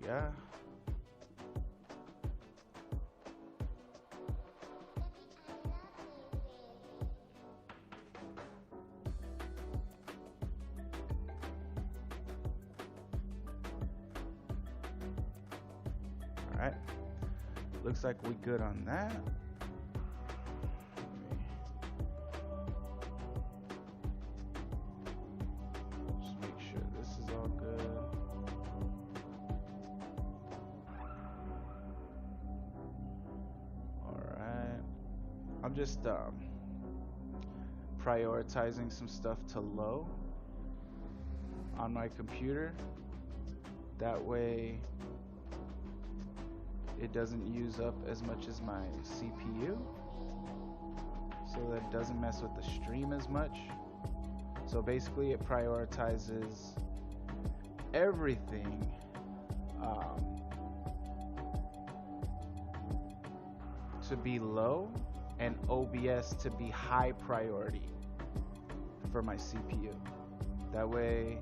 yeah. All right. Looks like we good on that. Just make sure this is all good. All right. I'm just prioritizing some stuff to low on my computer. That way it doesn't use up as much as my CPU, so that it doesn't mess with the stream as much. So basically it prioritizes everything to be low and OBS to be high priority for my CPU. That way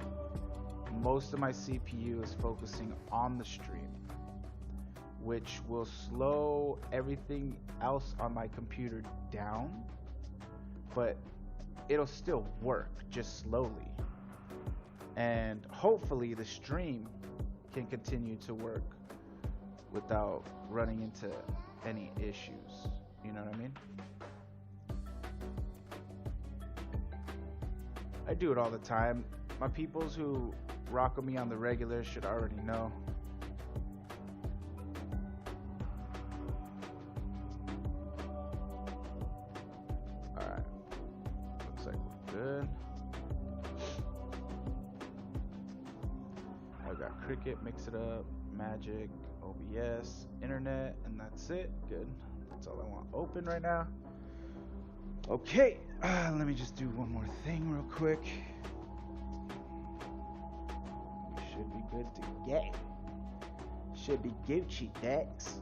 most of my CPU is focusing on the stream, which will slow everything else on my computer down, but it'll still work, just slowly. And hopefully the stream can continue to work without running into any issues. You know what I mean? I do it all the time. My peoples who rock with me on the regular should already know. Alright. Looks like we're good. I got Cricket, Mix It Up, Magic, OBS, Internet, and that's it. Good. That's all I want open right now. Okay, let me just do one more thing real quick. Should be good to go. Should be Gucci Dex.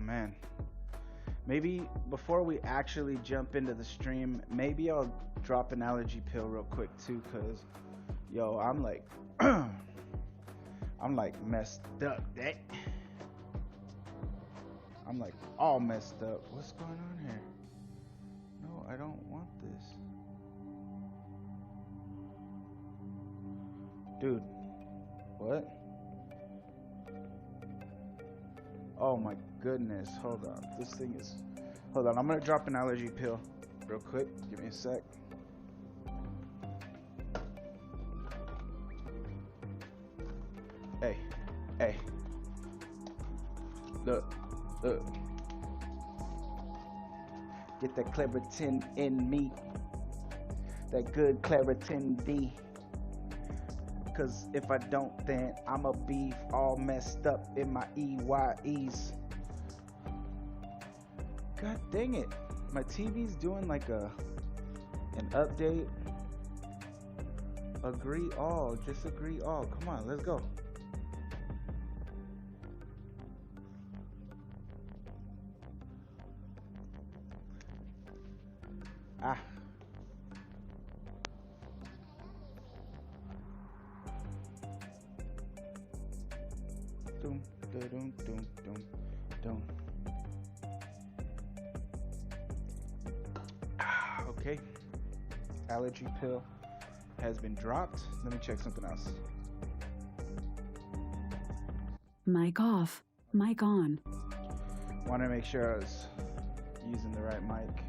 Man, maybe before we actually jump into the stream, maybe I'll drop an allergy pill real quick too, cause yo, I'm like I'm like messed up. I'm like all messed up. What's going on here? No, I don't want this, dude. What? Oh my goodness, hold on. This thing is... Hold on, I'm gonna drop an allergy pill real quick. Give me a sec. Hey, hey. Look, look. Get that Claritin in me. That good Claritin D. Cause if I don't, then I'ma be all messed up in my EYEs. God dang it. My TV's doing like an update. Agree all, disagree all. Come on, let's go. Ah. Dum, dum, dum, dum, dum. Okay. Allergy pill has been dropped. Let me check something else. Mic off, mic on. Want to make sure I was using the right mic.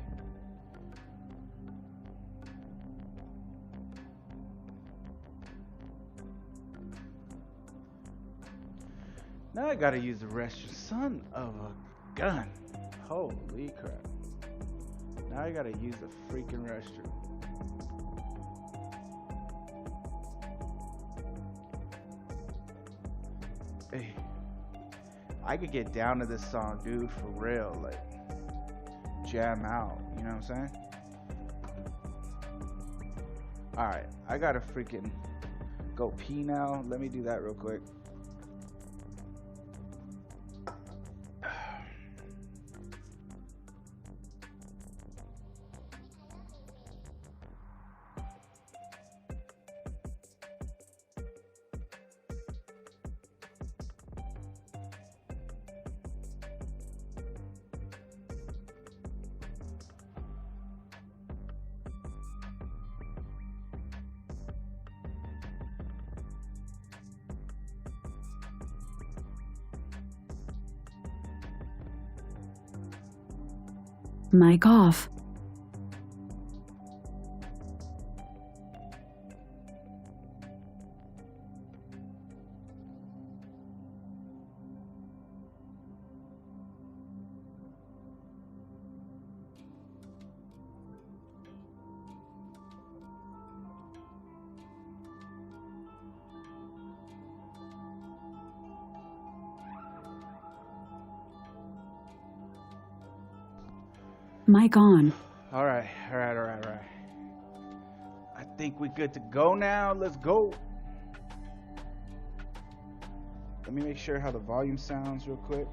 Now I gotta use the restroom. Son of a gun. Holy crap. Now I gotta use the freaking restroom. Hey. I could get down to this song, dude, for real. Like, jam out. You know what I'm saying? Alright, I gotta freaking go pee now. Let me do that real quick. Mic off. Mic on. All right. I think we good to go now. Let's go. Let me make sure how the volume sounds real quick.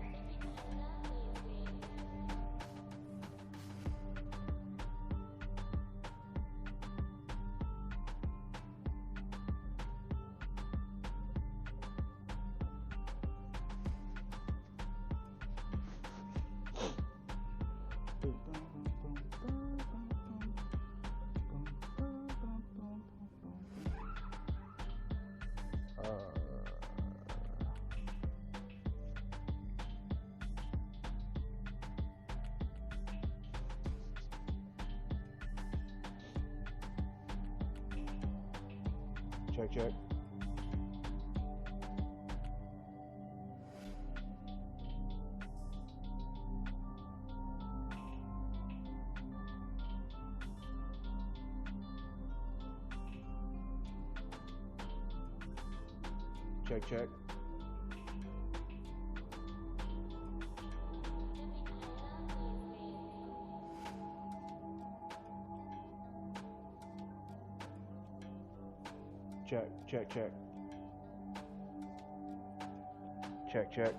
Check. Check. Check.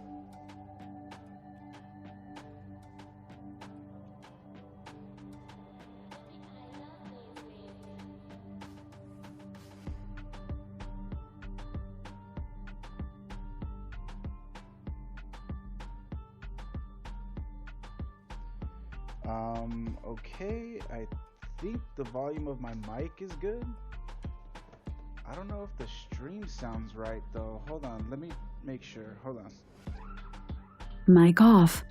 Okay, I think the volume of my mic is good. I don't know if the stream sounds right though. Hold on, let me make sure. Hold on. Mic off.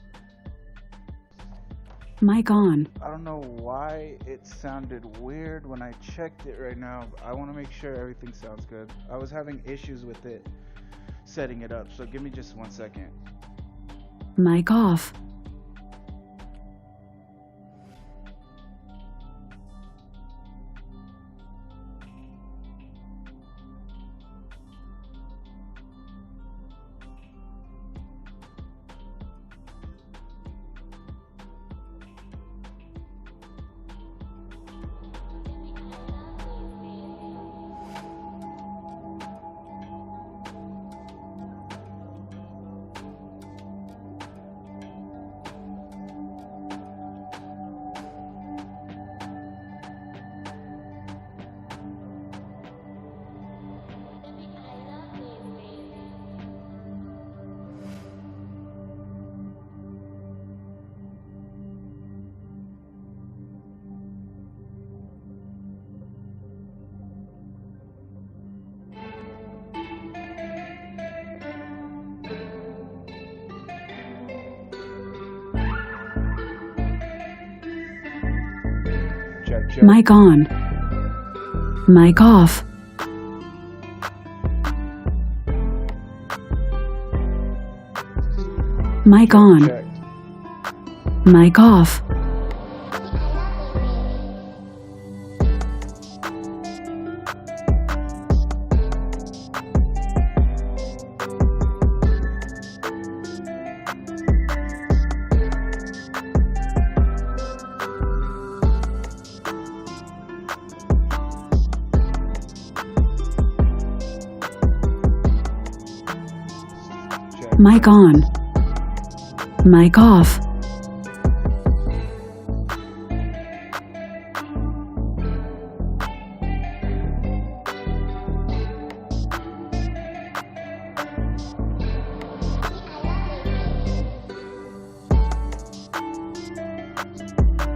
Mic on. I don't know why it sounded weird when I checked it right now. I want to make sure everything sounds good. I was having issues with it setting it up, so give me just 1 second. Mic off. Check. Mic on. Mic off. Mic on. Check. Mic off. Mic on. Mic off.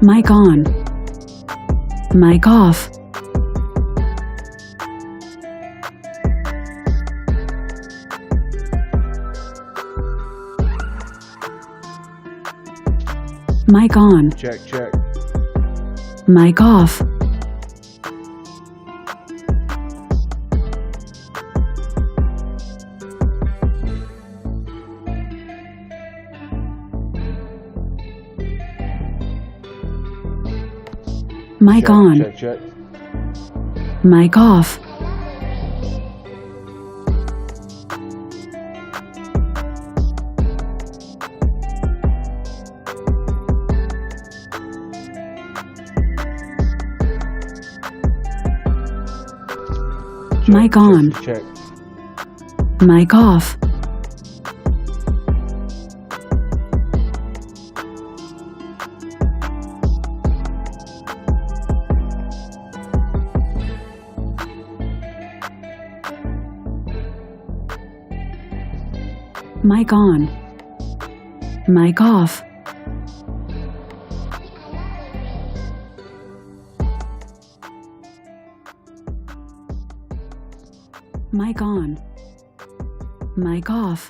Mic on. Mic off. Mic on. Check, check. Mic off. Mic Check, on. check, check. Mic off. Mic on. Check, check. Mic off. Mic on. Mic off. Mic on. Mic off.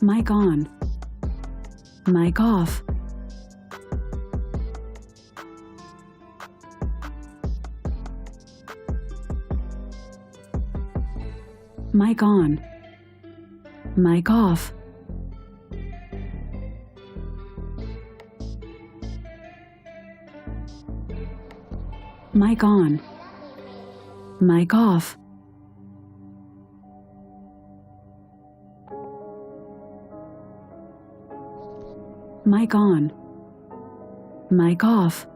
Mic on. Mic off. Mic on. Mic off. Mic on. Mic off. Mic on. Mic off.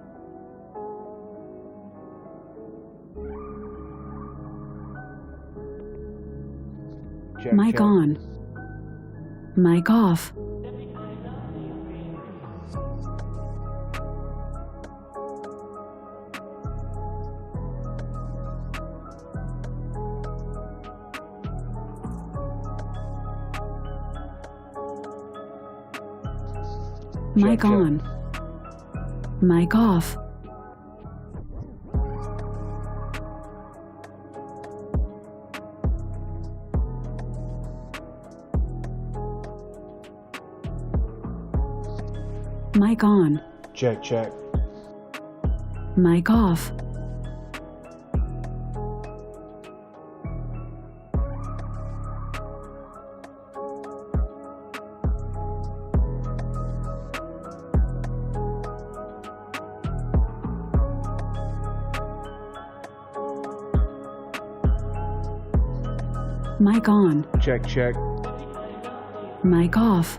Check, Mic check. on. Mic off. Mic check. on. Mic off. Mic on. Check, check. Mic off. Mic on. Check, check. Mic off.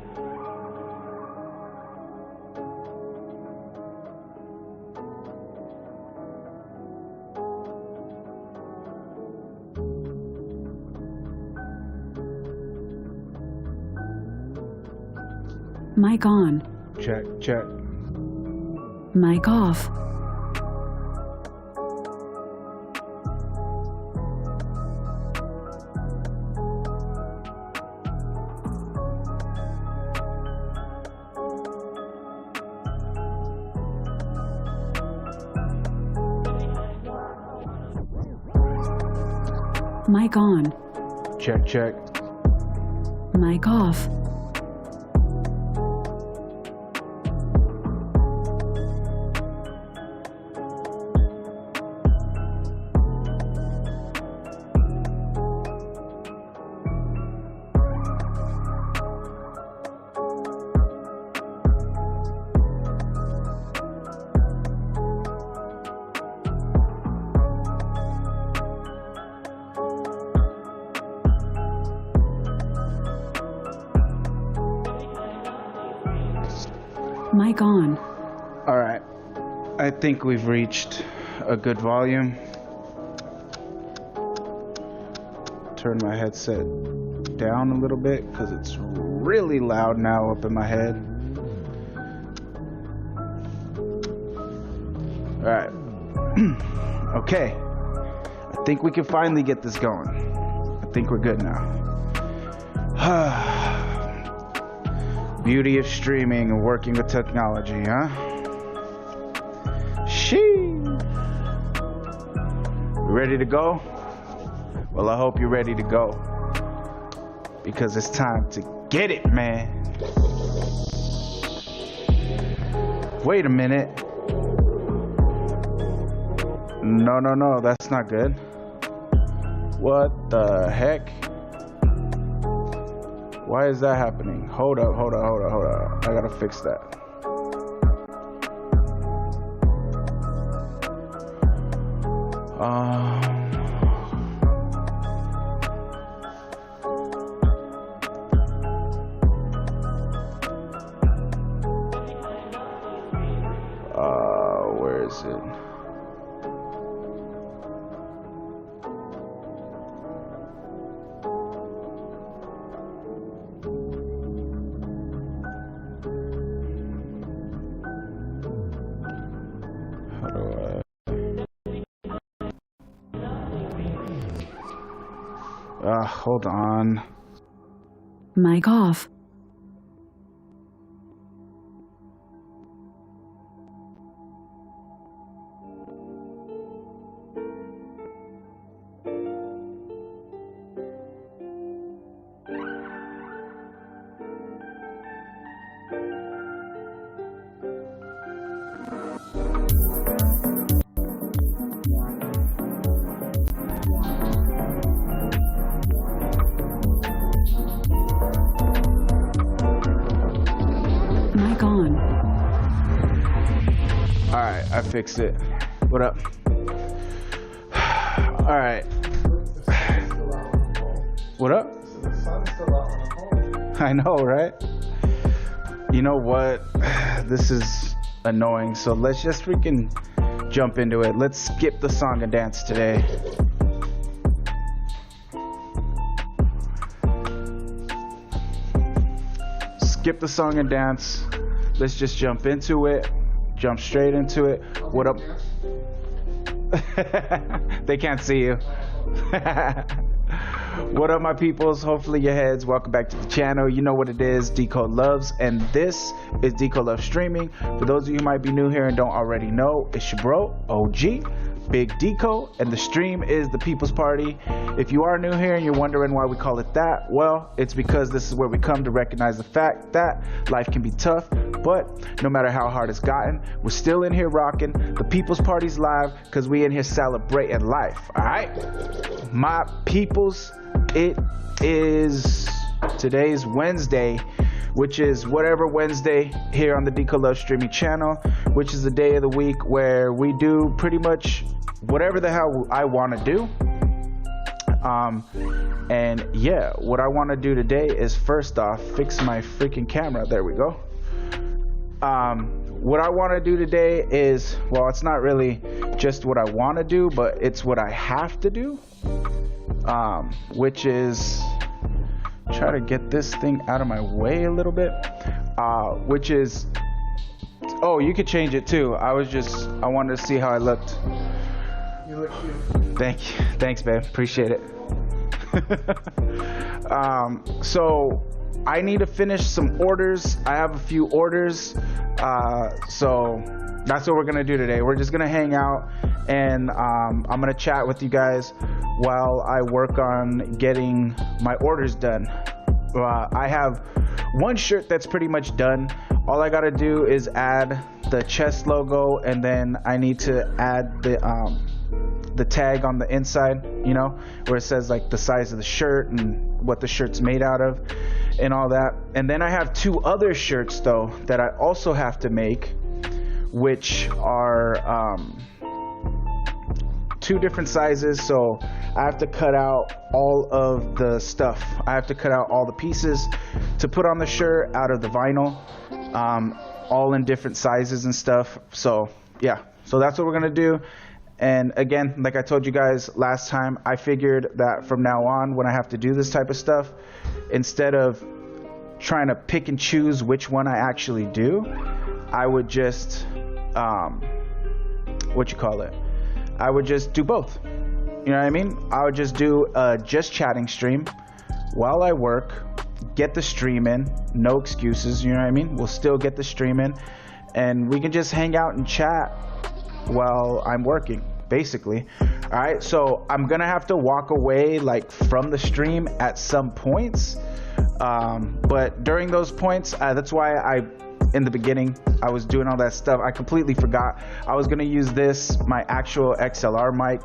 Mic on. Check, check. Mic off. Mic on. Check, check. Mic off. Mic on. All right. I think we've reached a good volume. Turn my headset down a little bit because it's really loud now up in my head. All right. Okay. I think we can finally get this going. I think we're good now. Beauty of streaming and working with technology, huh? Shee. Ready to go? Well, I hope you're ready to go. Because it's time to get it, man. Wait a minute. No, that's not good. What the heck? Why is that happening? Hold up. I gotta fix that. Where is it? Hold on. Mic off. Mic on. Alright, I fixed it. What up? Alright. What up? I know, right? You know what? This is annoying, so let's just freaking jump into it. Let's skip the song and dance today. Skip the song and dance. Let's just jump into it. Jump straight into it. What up? They can't see you. What up, my peoples? Hopefully your heads. Welcome back to the channel. You know what it is, Deco Loves, and this is Deco Love Streaming. For those of you who might be new here and don't already know, it's your bro, OG, Big Deco, and the stream is The Pplz Party. If you are new here and you're wondering why we call it that, well, it's because this is where we come to recognize the fact that life can be tough, but no matter how hard it's gotten, we're still in here rocking. The Pplz Party's live because we in here celebrating life, all right? My peoples, it is today's Wednesday, which is whatever Wednesday here on the Deco Love Streaming channel, which is the day of the week where we do pretty much whatever the hell I want to do. And yeah, what I want to do today is first off fix my freaking camera. There we go. What I want to do today is, well, it's not really just what I want to do, but it's what I have to do, which is try to get this thing out of my way a little bit, which is, oh, you could change it too. I wanted to see how I looked. You look cute. Thank you. Thanks, babe. Appreciate it. So I need to finish some orders. I have a few orders. So that's what we're going to do today. We're just going to hang out and I'm going to chat with you guys while I work on getting my orders done. I have one shirt that's pretty much done. All I got to do is add the chest logo, and then I need to add the tag on the inside, you know, where it says like the size of the shirt and what the shirt's made out of and all that. And then I have two other shirts though that I also have to make, which are two different sizes. So I have to cut out all of the stuff. I have to cut out all the pieces to put on the shirt out of the vinyl, all in different sizes and stuff. So yeah, so that's what we're gonna do. And again, like I told you guys last time, I figured that from now on, when I have to do this type of stuff, instead of trying to pick and choose which one I actually do, I would just I would just do both. You know what I mean? I would just do a just chatting stream while I work, get the stream in, no excuses, you know what I mean? We'll still get the stream in, and we can just hang out and chat while I'm working, basically. All right, so I'm gonna have to walk away like from the stream at some points, but during those points, that's why in the beginning I was doing all that stuff. I completely forgot I was gonna use my actual XLR mic,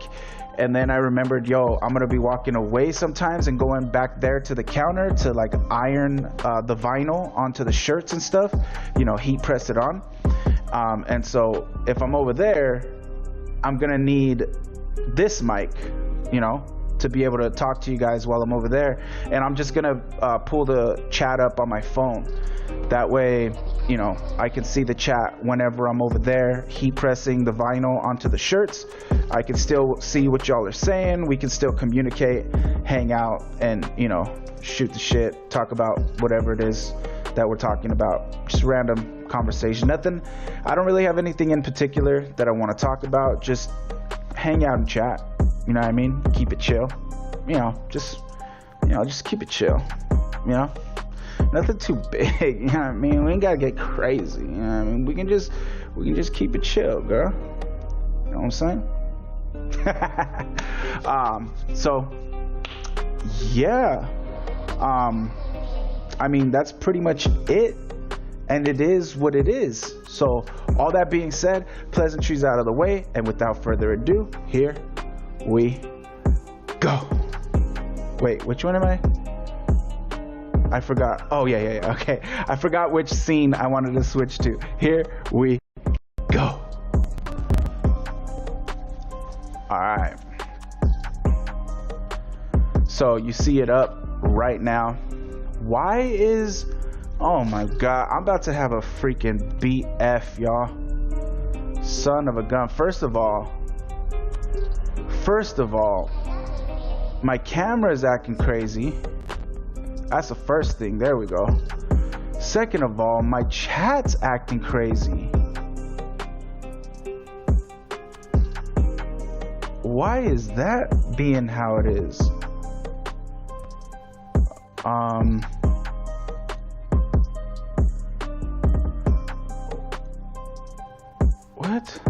and then I remembered, yo, I'm gonna be walking away sometimes and going back there to the counter to like iron the vinyl onto the shirts and stuff, you know, heat press it on. And so if I'm over there, I'm gonna need this mic, you know, to be able to talk to you guys while I'm over there. And I'm just gonna pull the chat up on my phone. That way, you know, I can see the chat whenever I'm over there heat pressing the vinyl onto the shirts. I can still see what y'all are saying. We can still communicate, hang out, and, you know, shoot the shit, talk about whatever it is that we're talking about. Just random conversation. Nothing, I don't really have anything in particular that I want to talk about. Just hang out and chat. You know what I mean? Keep it chill. You know, just keep it chill. You know? Nothing too big, you know what I mean? We ain't gotta get crazy, you know what I mean? We can just keep it chill, girl. You know what I'm saying? So yeah. I mean, that's pretty much it. And it is what it is. So all that being said, pleasantries out of the way, and without further ado, here we go. Wait, which one am I? I forgot. Oh, yeah. Okay. I forgot which scene I wanted to switch to. Here we go. All right. So you see it up right now. Why is... Oh my God. I'm about to have a freaking BF, y'all. Son of a gun. First of all, my camera is acting crazy. That's the first thing. There we go. Second of all, my chat's acting crazy. Why is that being how it is? What?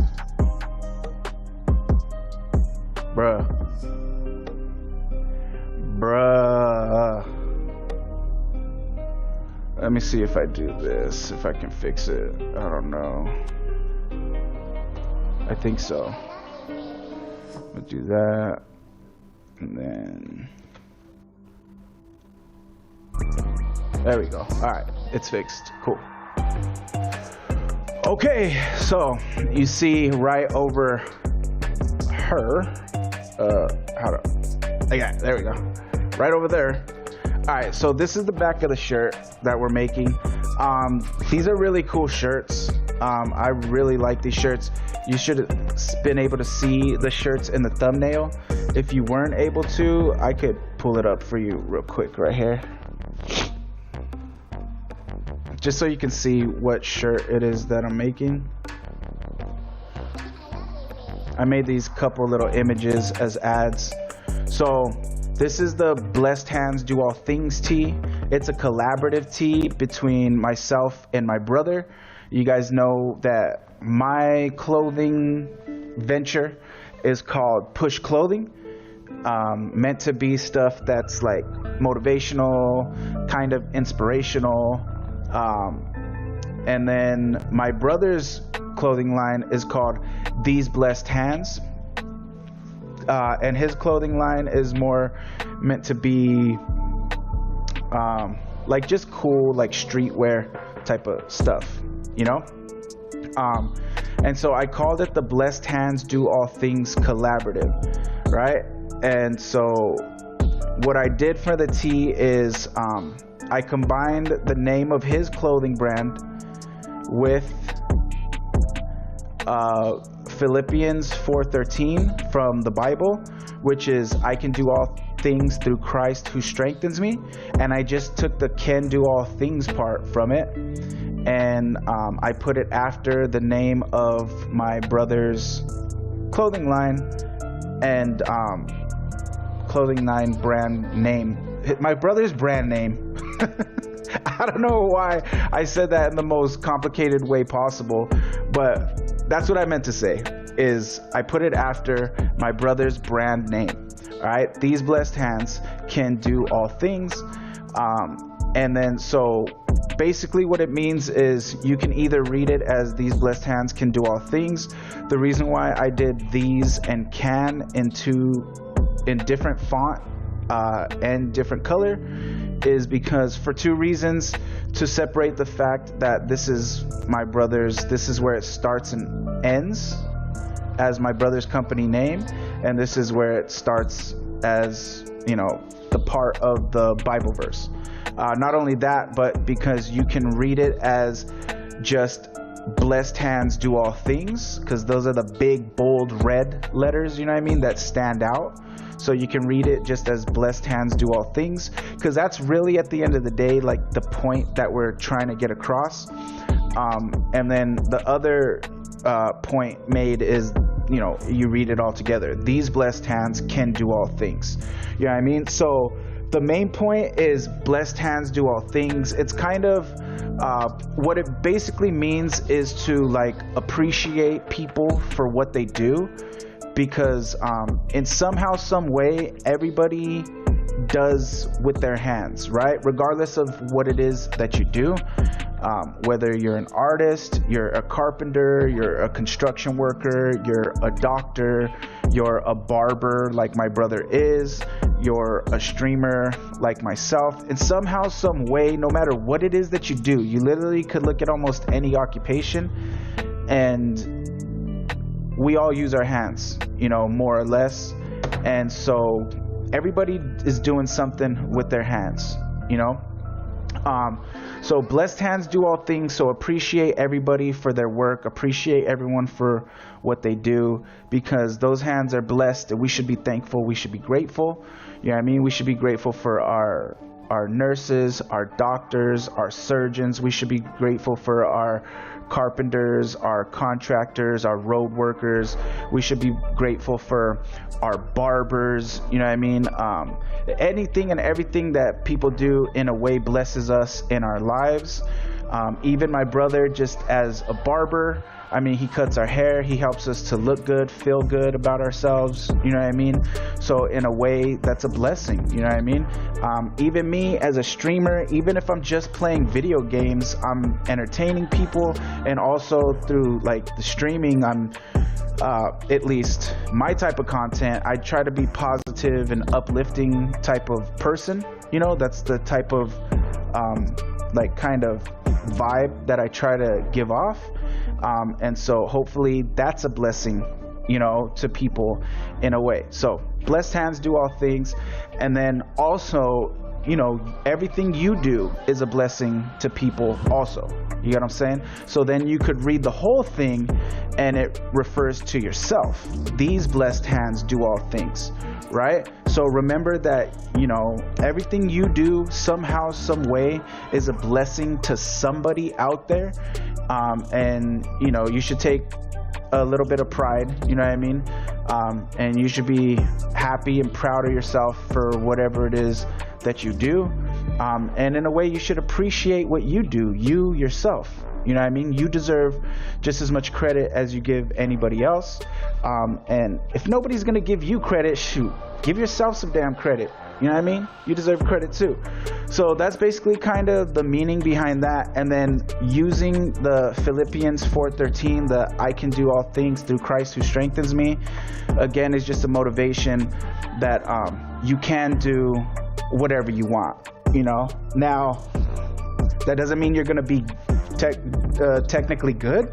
Bruh. Let me see if I do this, if I can fix it. I don't know. I think so. I'll do that. And then... There we go. Alright, it's fixed. Cool. Okay, so you see right over her. Yeah, there we go. Right over there. Alright, so this is the back of the shirt that we're making. These are really cool shirts. I really like these shirts. You should have been able to see the shirts in the thumbnail. If you weren't able to, I could pull it up for you real quick right here. Just so you can see what shirt it is that I'm making. I made these couple little images as ads. So this is the Blessed Hands Do All Things tee. It's a collaborative tee between myself and my brother. You guys know that my clothing venture is called Push Clothing. Meant to be stuff that's like motivational, kind of inspirational. And then my brother's clothing line is called These Blessed Hands. And his clothing line is more meant to be like just cool, like streetwear type of stuff, you know? And so I called it the Blessed Hands Do All Things Collaborative, right? And so what I did for the tee is I combined the name of his clothing brand with Philippians 4:13 from the Bible, which is I can do all things through Christ who strengthens me. And I just took the can do all things part from it, and I put it after the name of my brother's clothing line and clothing line brand name. My brother's brand name. I don't know why I said that in the most complicated way possible, but that's what I meant to say, is I put it after my brother's brand name. All right, these blessed hands can do all things. And then so basically what it means is you can either read it as these blessed hands can do all things. The reason why I did these and can in different font and different color is because for two reasons: to separate the fact that this is my brother's, this is where it starts and ends as my brother's company name, and this is where it starts as, you know, the part of the Bible verse. Not only that, but because you can read it as just blessed hands do all things, because those are the big bold red letters, you know what I mean, that stand out. So you can read it just as blessed hands do all things, because that's really at the end of the day like the point that we're trying to get across. And then the other point made is, you know, you read it all together. These blessed hands can do all things. You know what I mean? So the main point is blessed hands do all things. It's kind of what it basically means is to like appreciate people for what they do, because in somehow, some way, everybody does with their hands, right? Regardless of what it is that you do, whether you're an artist, you're a carpenter, you're a construction worker, you're a doctor, you're a barber like my brother is, you're a streamer like myself. In somehow, some way, no matter what it is that you do, you literally could look at almost any occupation, and we all use our hands, you know, more or less. And so everybody is doing something with their hands, you know. So blessed hands do all things. So appreciate everybody for their work, appreciate everyone for what they do, because those hands are blessed and we should be thankful, we should be grateful. You know what I mean? We should be grateful for our nurses, our doctors, our surgeons. We should be grateful for our carpenters, our contractors, our road workers. We should be grateful for our barbers. You know what I mean? Anything and everything that people do in a way blesses us in our lives. Even my brother, just as a barber, I mean, he cuts our hair, he helps us to look good, feel good about ourselves, you know what I mean? So in a way, that's a blessing, you know what I mean? Even me as a streamer, even if I'm just playing video games, I'm entertaining people, and also through like the streaming, I'm at least my type of content, I try to be positive and uplifting type of person, you know? That's the type of like kind of vibe that I try to give off. And so hopefully that's a blessing, you know, to people in a way. So blessed hands do all things. And then also, you know, everything you do is a blessing to people also. You get what I'm saying? So then you could read the whole thing and it refers to yourself. These blessed hands do all things, right? So remember that, you know, everything you do somehow, some way is a blessing to somebody out there. And, you know, you should take a little bit of pride, you know what I mean? And you should be happy and proud of yourself for whatever it is that you do. And in a way, you should appreciate what you do, you yourself. You know what I mean? You deserve just as much credit as you give anybody else. And if nobody's going to give you credit, shoot, give yourself some damn credit. You know what I mean? You deserve credit too. So that's basically kind of the meaning behind that. And then using the Philippians 4:13, the I can do all things through Christ who strengthens me, again, is just a motivation that you can do whatever you want, you know? Now, that doesn't mean you're going to be technically good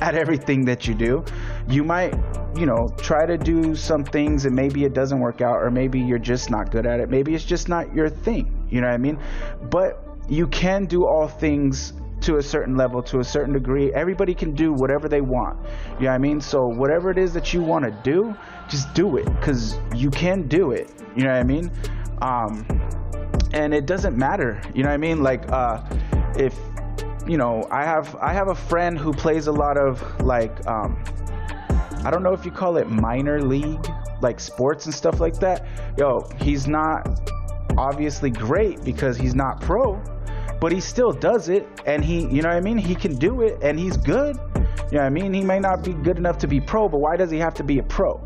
at everything that you do. You might, you know, try to do some things and maybe it doesn't work out, or maybe you're just not good at it. Maybe it's just not your thing. You know what I mean? But you can do all things to a certain level, to a certain degree. Everybody can do whatever they want. You know what I mean? So whatever it is that you want to do, just do it, because you can do it. You know what I mean? And it doesn't matter. You know what I mean? Like, if, you know, I have a friend who plays a lot of, like, I don't know if you call it minor league, like sports and stuff like that. Yo, he's not obviously great because he's not pro, but he still does it, and he, you know what I mean? He can do it, and he's good. You know what I mean? He may not be good enough to be pro, but why does he have to be a pro?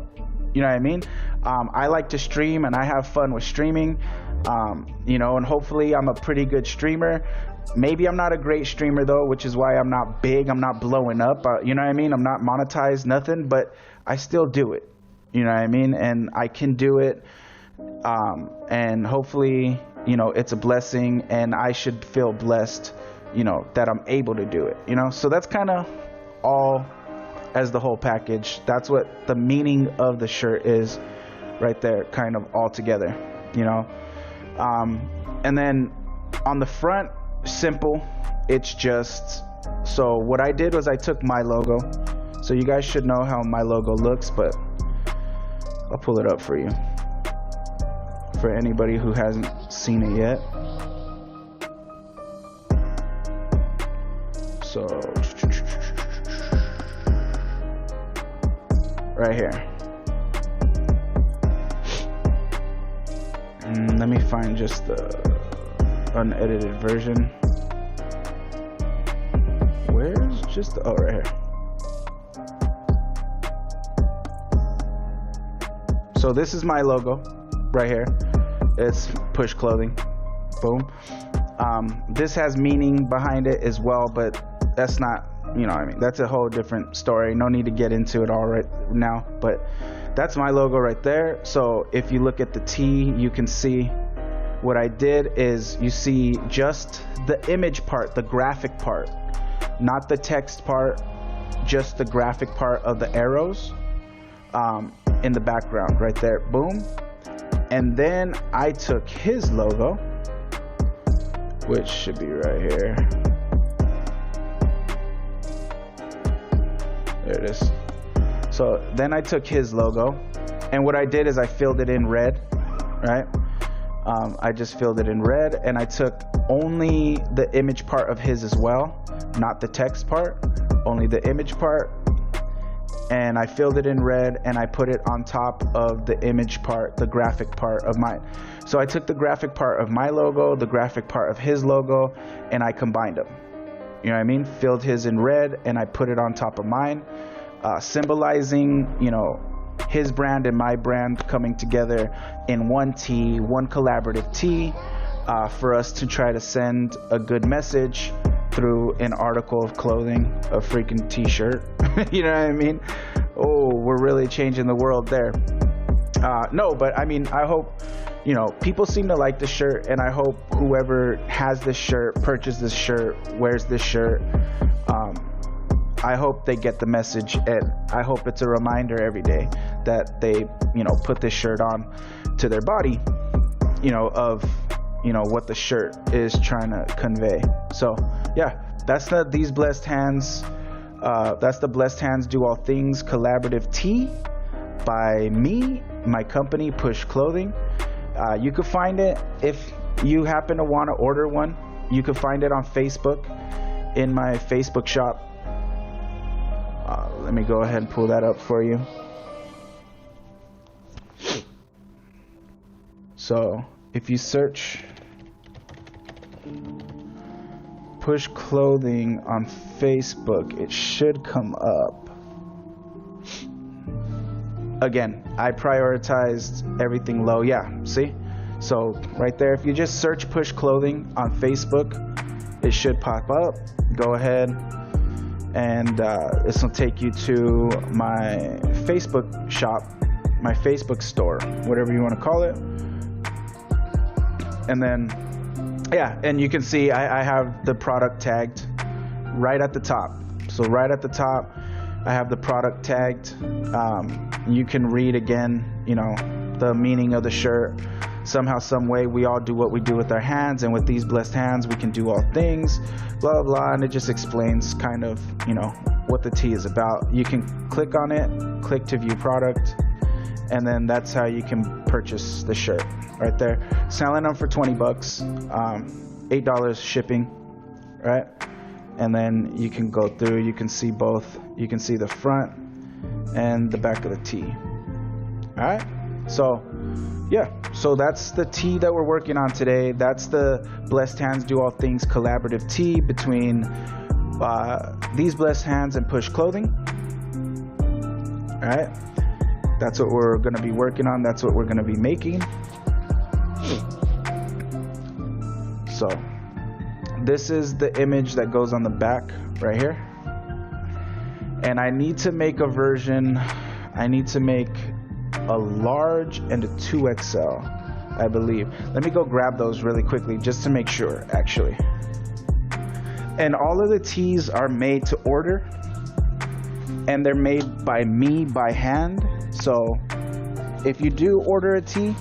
You know what I mean? I like to stream, and I have fun with streaming. You know, and hopefully I'm a pretty good streamer. Maybe I'm not a great streamer though, which is why I'm not big, I'm not blowing up, you know what I mean? I'm not monetized, nothing, but I still do it. You know what I mean? And I can do it. And hopefully, you know, it's a blessing, and I should feel blessed, you know, that I'm able to do it, you know? So that's kind of all as the whole package. That's what the meaning of the shirt is right there, kind of all together, you know? And then on the front, simple, it's just, so what I did was I took my logo. So you guys should know how my logo looks, but I'll pull it up for you, for anybody who hasn't seen it yet. So right here. Let me find just the unedited version. Where's just the, oh, right here. So this is my logo right here. It's Push Clothing. Boom. This has meaning behind it as well, but that's not, you know what I mean, that's a whole different story. No need to get into it all right now, but that's my logo right there. So if you look at the T, you can see what I did is you see just the image part, the graphic part, not the text part, just the graphic part of the arrows in the background right there. Boom. And then I took his logo, which should be right here. There it is. So then I took his logo, and what I did is I filled it in red, right? I just filled it in red, and I took only the image part of his as well, not the text part, only the image part, and I filled it in red, and I put it on top of the image part, the graphic part of mine. So I took the graphic part of my logo, the graphic part of his logo, and I combined them. You know what I mean? Filled his in red, and I put it on top of mine, symbolizing, you know, his brand and my brand coming together in one tee, one collaborative tee, for us to try to send a good message through an article of clothing, a freaking t-shirt. You know what I mean? Oh, we're really changing the world there. No, but I mean, I hope, you know, people seem to like the shirt, and I hope whoever has this shirt, purchased this shirt, wears this shirt, I hope they get the message, and I hope it's a reminder every day that they, you know, put this shirt on to their body, you know, of, you know, what the shirt is trying to convey. So yeah, that's the These Blessed Hands, that's the Blessed Hands Do All Things collaborative tee by me, my company Push Clothing. You can find it if you happen to want to order one. You can find it on Facebook in my Facebook shop. Let me go ahead and pull that up for you. So if you search Push Clothing on Facebook, it should come up. Again, I prioritized everything low. Yeah, see? So right there, if you just search Push Clothing on Facebook, it should pop up. Go ahead, and this will take you to my Facebook shop, my Facebook store, whatever you want to call it. And then, yeah, and you can see I have the product tagged right at the top. So right at the top, I have the product tagged. You can read again, you know, the meaning of the shirt. somehow, some way, we all do what we do with our hands, and with these blessed hands we can do all things, blah blah. And it just explains kind of, you know, what the tea is about. You can click on it, click to view product, and then that's how you can purchase the shirt right there. Selling them for 20 bucks, $8 shipping, right? And then you can go through, you can see both, you can see the front and the back of the tee. All right, so yeah, so that's the tee that we're working on today. That's the Blessed Hands Do All Things collaborative tee between these Blessed Hands and Push Clothing. All right, that's what we're going to be working on. That's what we're going to be making. So this is the image that goes on the back right here. And I need to make a version, I need to make a large and a 2XL, I believe. Let me go grab those really quickly just to make sure, actually. And all of the tees are made to order, and they're made by me by hand. So if you do order a tee,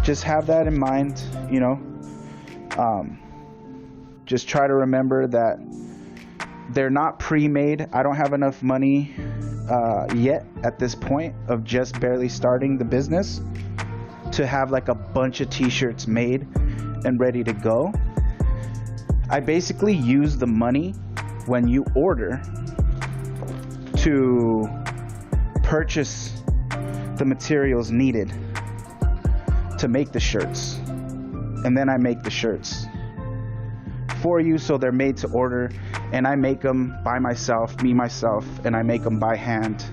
just have that in mind, you know. Just try to remember that they're not pre-made. I don't have enough money yet at this point of just barely starting the business to have like a bunch of t-shirts made and ready to go. I basically use the money when you order to purchase the materials needed to make the shirts, and then I make the shirts for you, so they're made to order, and I make them by myself, and I make them by hand,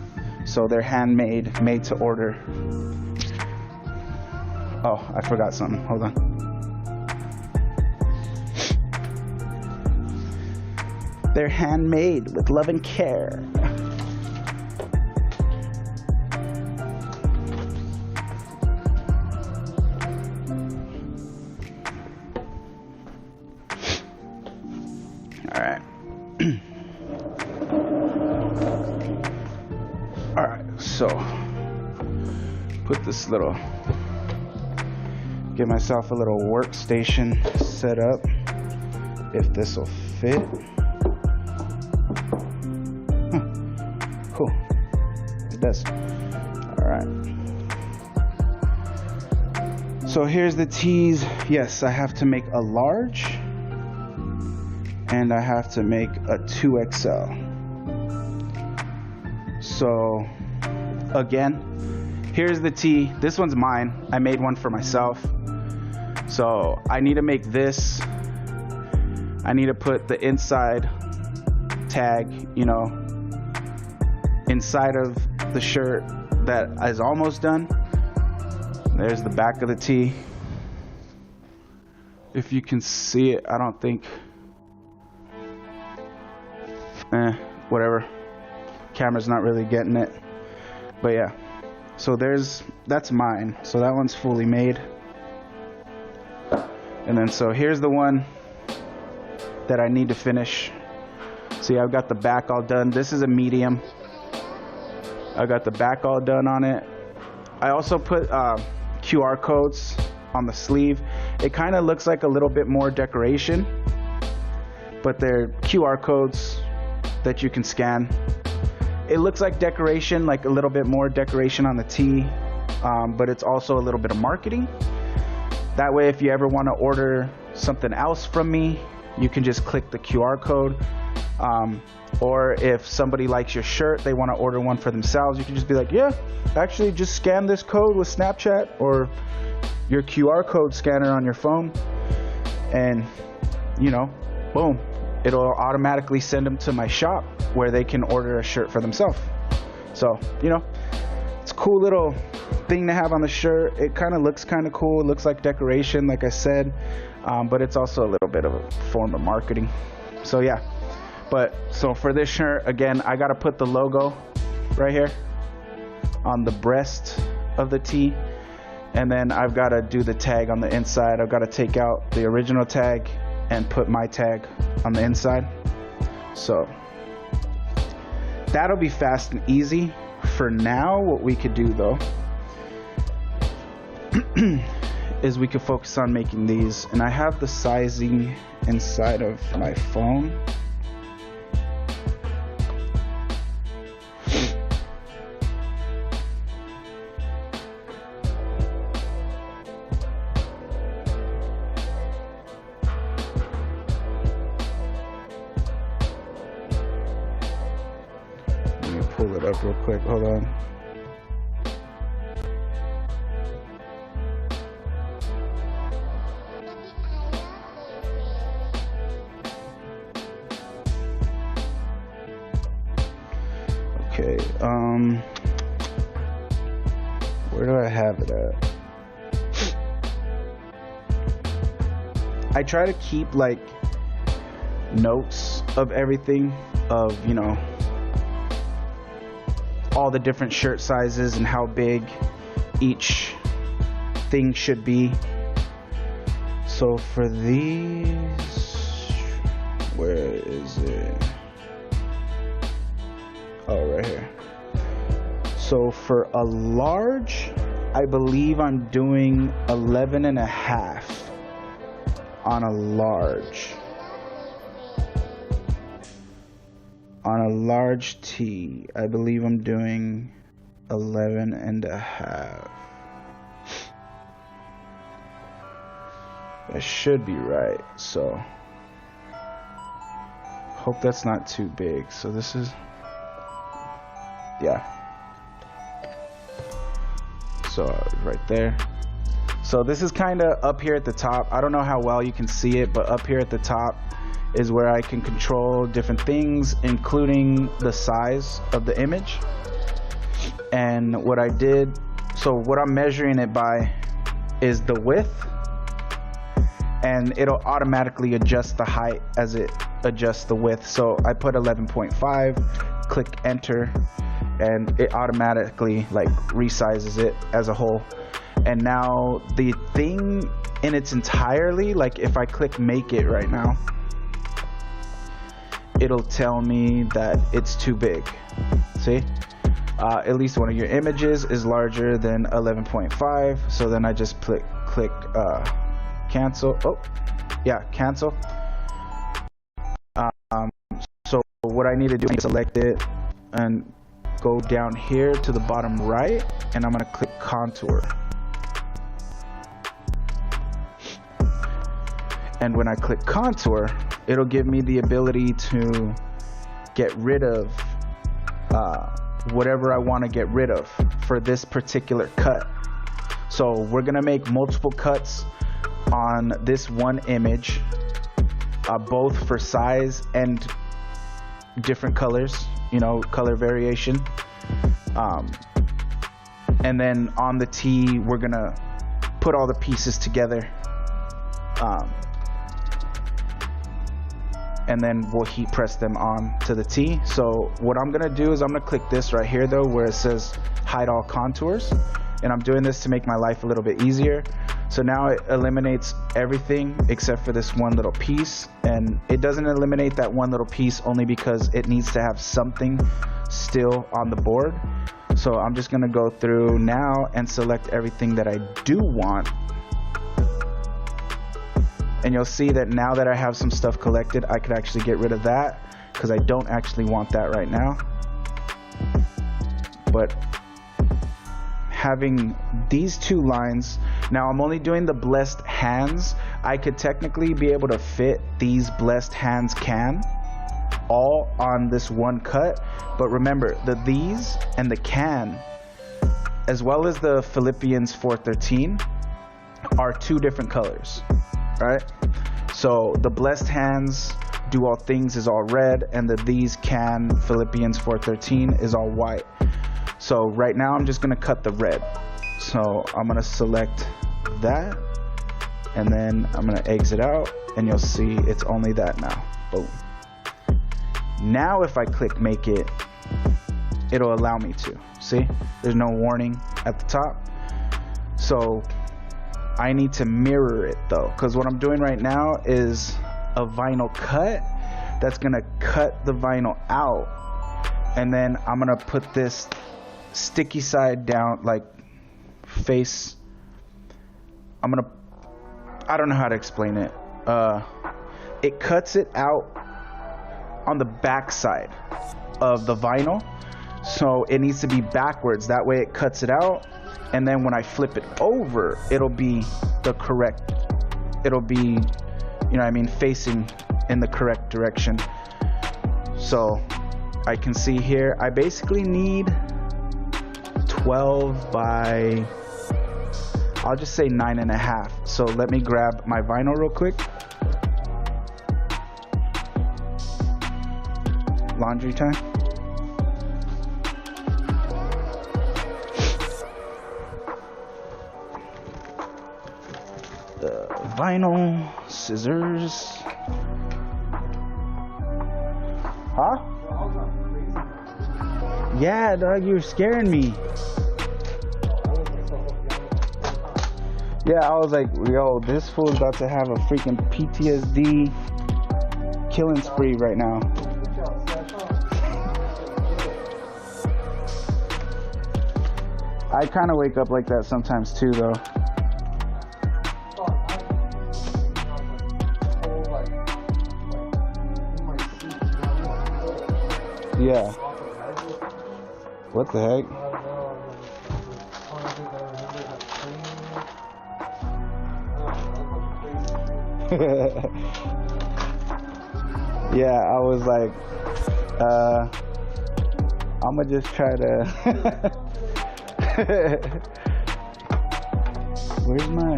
so they're handmade, made to order. Oh, I forgot something, hold on. They're handmade with love and care. So, put this little, get myself a little workstation set up, if this will fit. Cool, it does. Alright. So here's the tees. Yes, I have to make a large, and I have to make a 2XL. So, again, here's the tee. This one's mine. I made one for myself. So I need to make this. I need to put the inside tag, you know, inside of the shirt that is almost done. There's the back of the tee. If you can see it, I don't think. Whatever. Camera's not really getting it. But yeah, so that's mine. So that one's fully made. And then so here's the one that I need to finish. See, I've got the back all done. This is a medium. I got the back all done on it. I also put QR codes on the sleeve. It kind of looks like a little bit more decoration, but they're QR codes that you can scan. It looks like decoration, like a little bit more decoration on the tee, but it's also a little bit of marketing. That way, if you ever want to order something else from me, you can just click the QR code. Or if somebody likes your shirt, they want to order one for themselves, you can just be like, yeah, actually just scan this code with Snapchat or your QR code scanner on your phone, and, you know, boom. It'll automatically send them to my shop where they can order a shirt for themselves. So, you know, it's a cool little thing to have on the shirt. It kind of looks kind of cool. It looks like decoration, like I said, but it's also a little bit of a form of marketing. So yeah, but so for this shirt, again, I got to put the logo right here on the breast of the tee, and then I've got to do the tag on the inside. I've got to take out the original tag and put my tag on the inside. So that'll be fast and easy. For now, what we could do though is we could focus on making these, and I have the sizing inside of my phone. Let me pull it up real quick, hold on. Okay, where do I have it at? I try to keep like notes of everything, of, you know, all the different shirt sizes and how big each thing should be. So for these, where is it? Oh, right here. So for a large, I believe I'm doing 11.5 on a large. On a large tee, I believe I'm doing 11.5. That should be right. So hope that's not too big. So this is, yeah, so right there. So this is kind of up here at the top. I don't know how well you can see it, but up here at the top is where I can control different things, including the size of the image. And what I did, so what I'm measuring it by is the width, and it'll automatically adjust the height as it adjusts the width. So I put 11.5, click enter, and it automatically like resizes it as a whole. And now the thing in its entirely, like if I click make it right now, it'll tell me that it's too big. See, at least one of your images is larger than 11.5. So then I just click cancel. Oh yeah, cancel. So what I need to do is select it and go down here to the bottom right, and I'm going to click contour. And when I click contour, it'll give me the ability to get rid of whatever I want to get rid of for this particular cut. So we're going to make multiple cuts on this one image, both for size and different colors, you know, color variation. And then on the tee, we're gonna put all the pieces together, and then we'll heat press them on to the tee. So what I'm gonna do is I'm gonna click this right here though, where it says hide all contours, and I'm doing this to make my life a little bit easier. So now it eliminates everything except for this one little piece, and it doesn't eliminate that one little piece only because it needs to have something still on the board. So I'm just gonna go through now and select everything that I do want, and you'll see that now that I have some stuff collected, I could actually get rid of that because I don't actually want that right now. But having these two lines, now I'm only doing the blessed hands. I could technically be able to fit these blessed hands all on this one cut, but remember the these and the can, as well as the Philippians 413, are two different colors, right? So the blessed hands do all things is all red, and the these can Philippians 413 is all white. So right now I'm just gonna cut the red. So I'm gonna select that, and then I'm gonna exit out, and you'll see it's only that now. Boom. Now if I click make it, it'll allow me to. See, there's no warning at the top. So I need to mirror it though, because what I'm doing right now is a vinyl cut that's gonna cut the vinyl out, and then I'm gonna put this sticky side down, like face I don't know how to explain it. It cuts it out on the back side of the vinyl, so it needs to be backwards. That way it cuts it out, and then when I flip it over, it'll be the correct, it'll be, you know what I mean, facing in the correct direction. So I can see here, I basically need 12 by, I'll just say 9.5. So let me grab my vinyl real quick. Laundry time. The vinyl, scissors. Huh? Yeah, dog, you're scaring me. Yeah, I was like, yo, this fool's about to have a freaking PTSD killing spree right now. I kind of wake up like that sometimes too, though. Yeah. What the heck? Yeah, I was like, I'ma just try to. Where's my?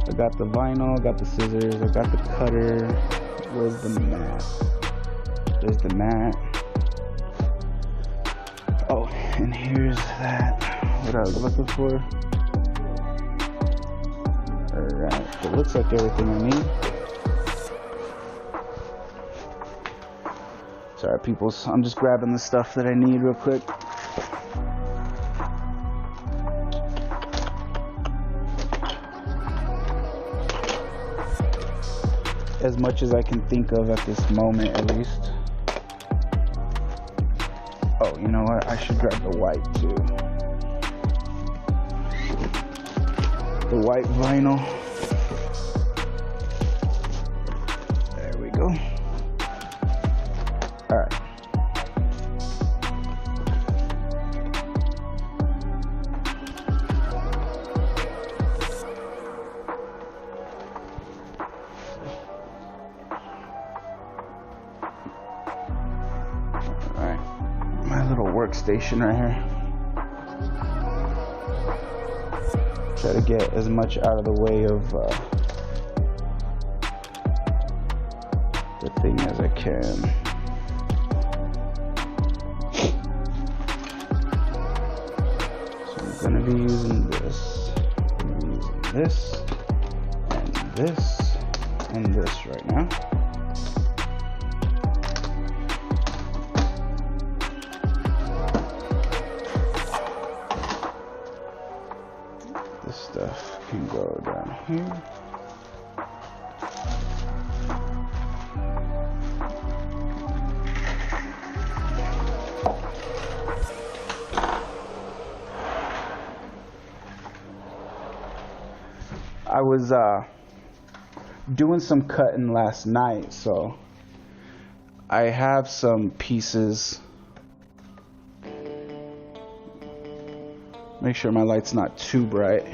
I got the vinyl, got the scissors, I got the cutter. Where's the mat? There's the mat. Oh, and here's that. What I was looking for. Alright, it looks like everything I need. Sorry, people, I'm just grabbing the stuff that I need real quick. As much as I can think of at this moment, at least. Oh, you know what? I should grab the white too. The white vinyl. There we go. All right. Workstation right here. Try to get as much out of the way of the thing as I can. So I'm gonna be using this. I'm gonna be using this and this and this right now. Stuff can go down here. I was doing some cutting last night, so I have some pieces. Make sure my light's not too bright.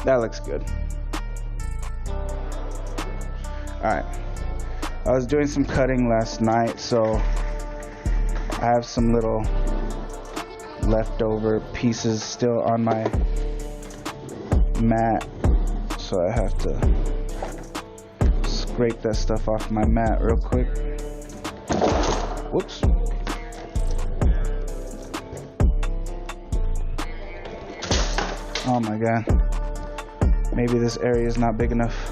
That looks good. Alright. I was doing some cutting last night, so I have some little leftover pieces still on my mat. So I have to scrape that stuff off my mat real quick. Whoops. Oh my god. Maybe this area is not big enough.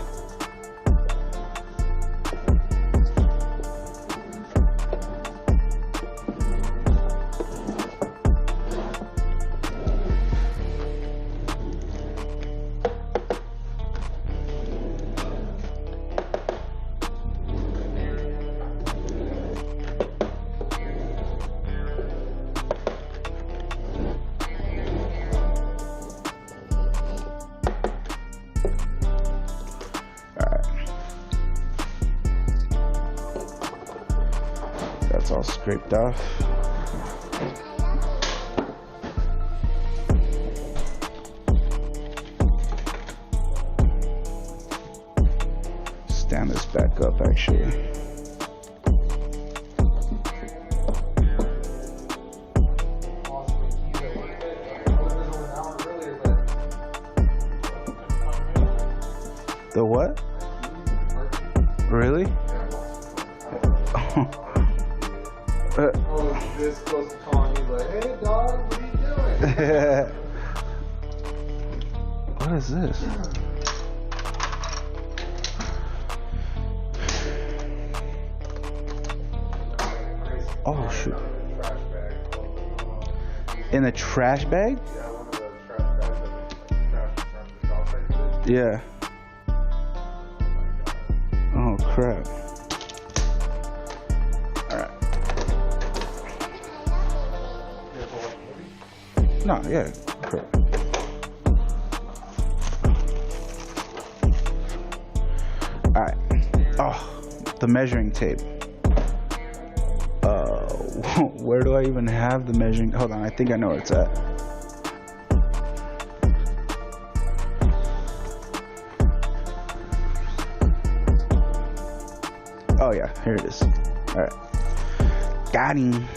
scraped off. Stand this back up actually. The what? Really? Oh, this close to calling you like, hey dog, what are you doing? What is this? Oh shoot. In the trash bag? Yeah, one of the trash bags that we trash from the golf range. Yeah. Oh crap. Alright. No, yeah, crap. Alright. Oh, the measuring tape. Where do I even have the measuring? Hold on, I think I know where it's at. Oh yeah, here it is. All right, got him.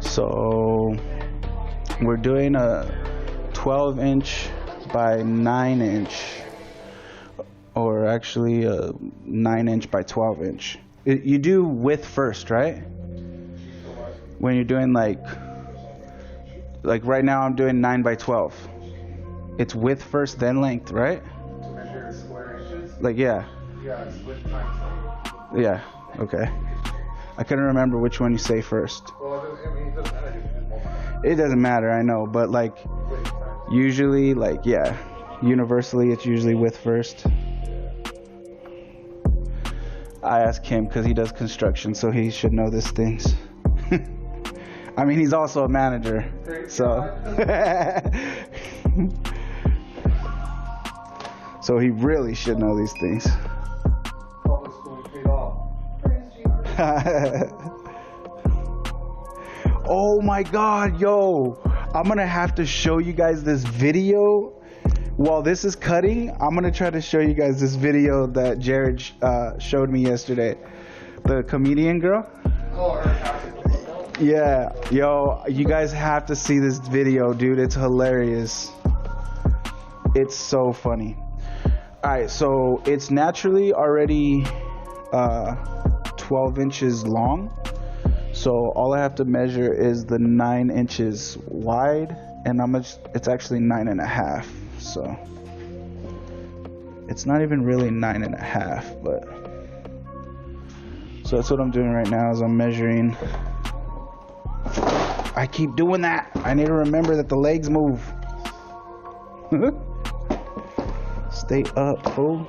So we're doing a 12-inch by 9-inch, or actually a 9-inch by 12-inch. You do width first, right? When you're doing like right now I'm doing 9 by 12. It's width first, then length, right? Measure square inches? Like, yeah. Yeah, it's width times length. Yeah, okay. I couldn't remember which one you say first. Well, it doesn't matter. You just multiply. It doesn't matter, I know, but like Width times. usually, like, yeah, universally it's usually width first. I asked him because he does construction, so he should know these things. I mean, he's also a manager, so so he really should know these things. Public school paid off. Oh my God, yo! I'm gonna have to show you guys this video while this is cutting. I'm gonna try to show you guys this video that Jared showed me yesterday. The comedian girl. Oh, Yeah, yo, you guys have to see this video, dude. It's hilarious. It's so funny. Alright, so it's naturally already 12 inches long. So all I have to measure is the 9 inches wide, and it's actually 9.5. So it's not even really 9.5, but so that's what I'm doing right now is I'm measuring. I keep doing that. I need to remember that the legs move. Stay up, fool.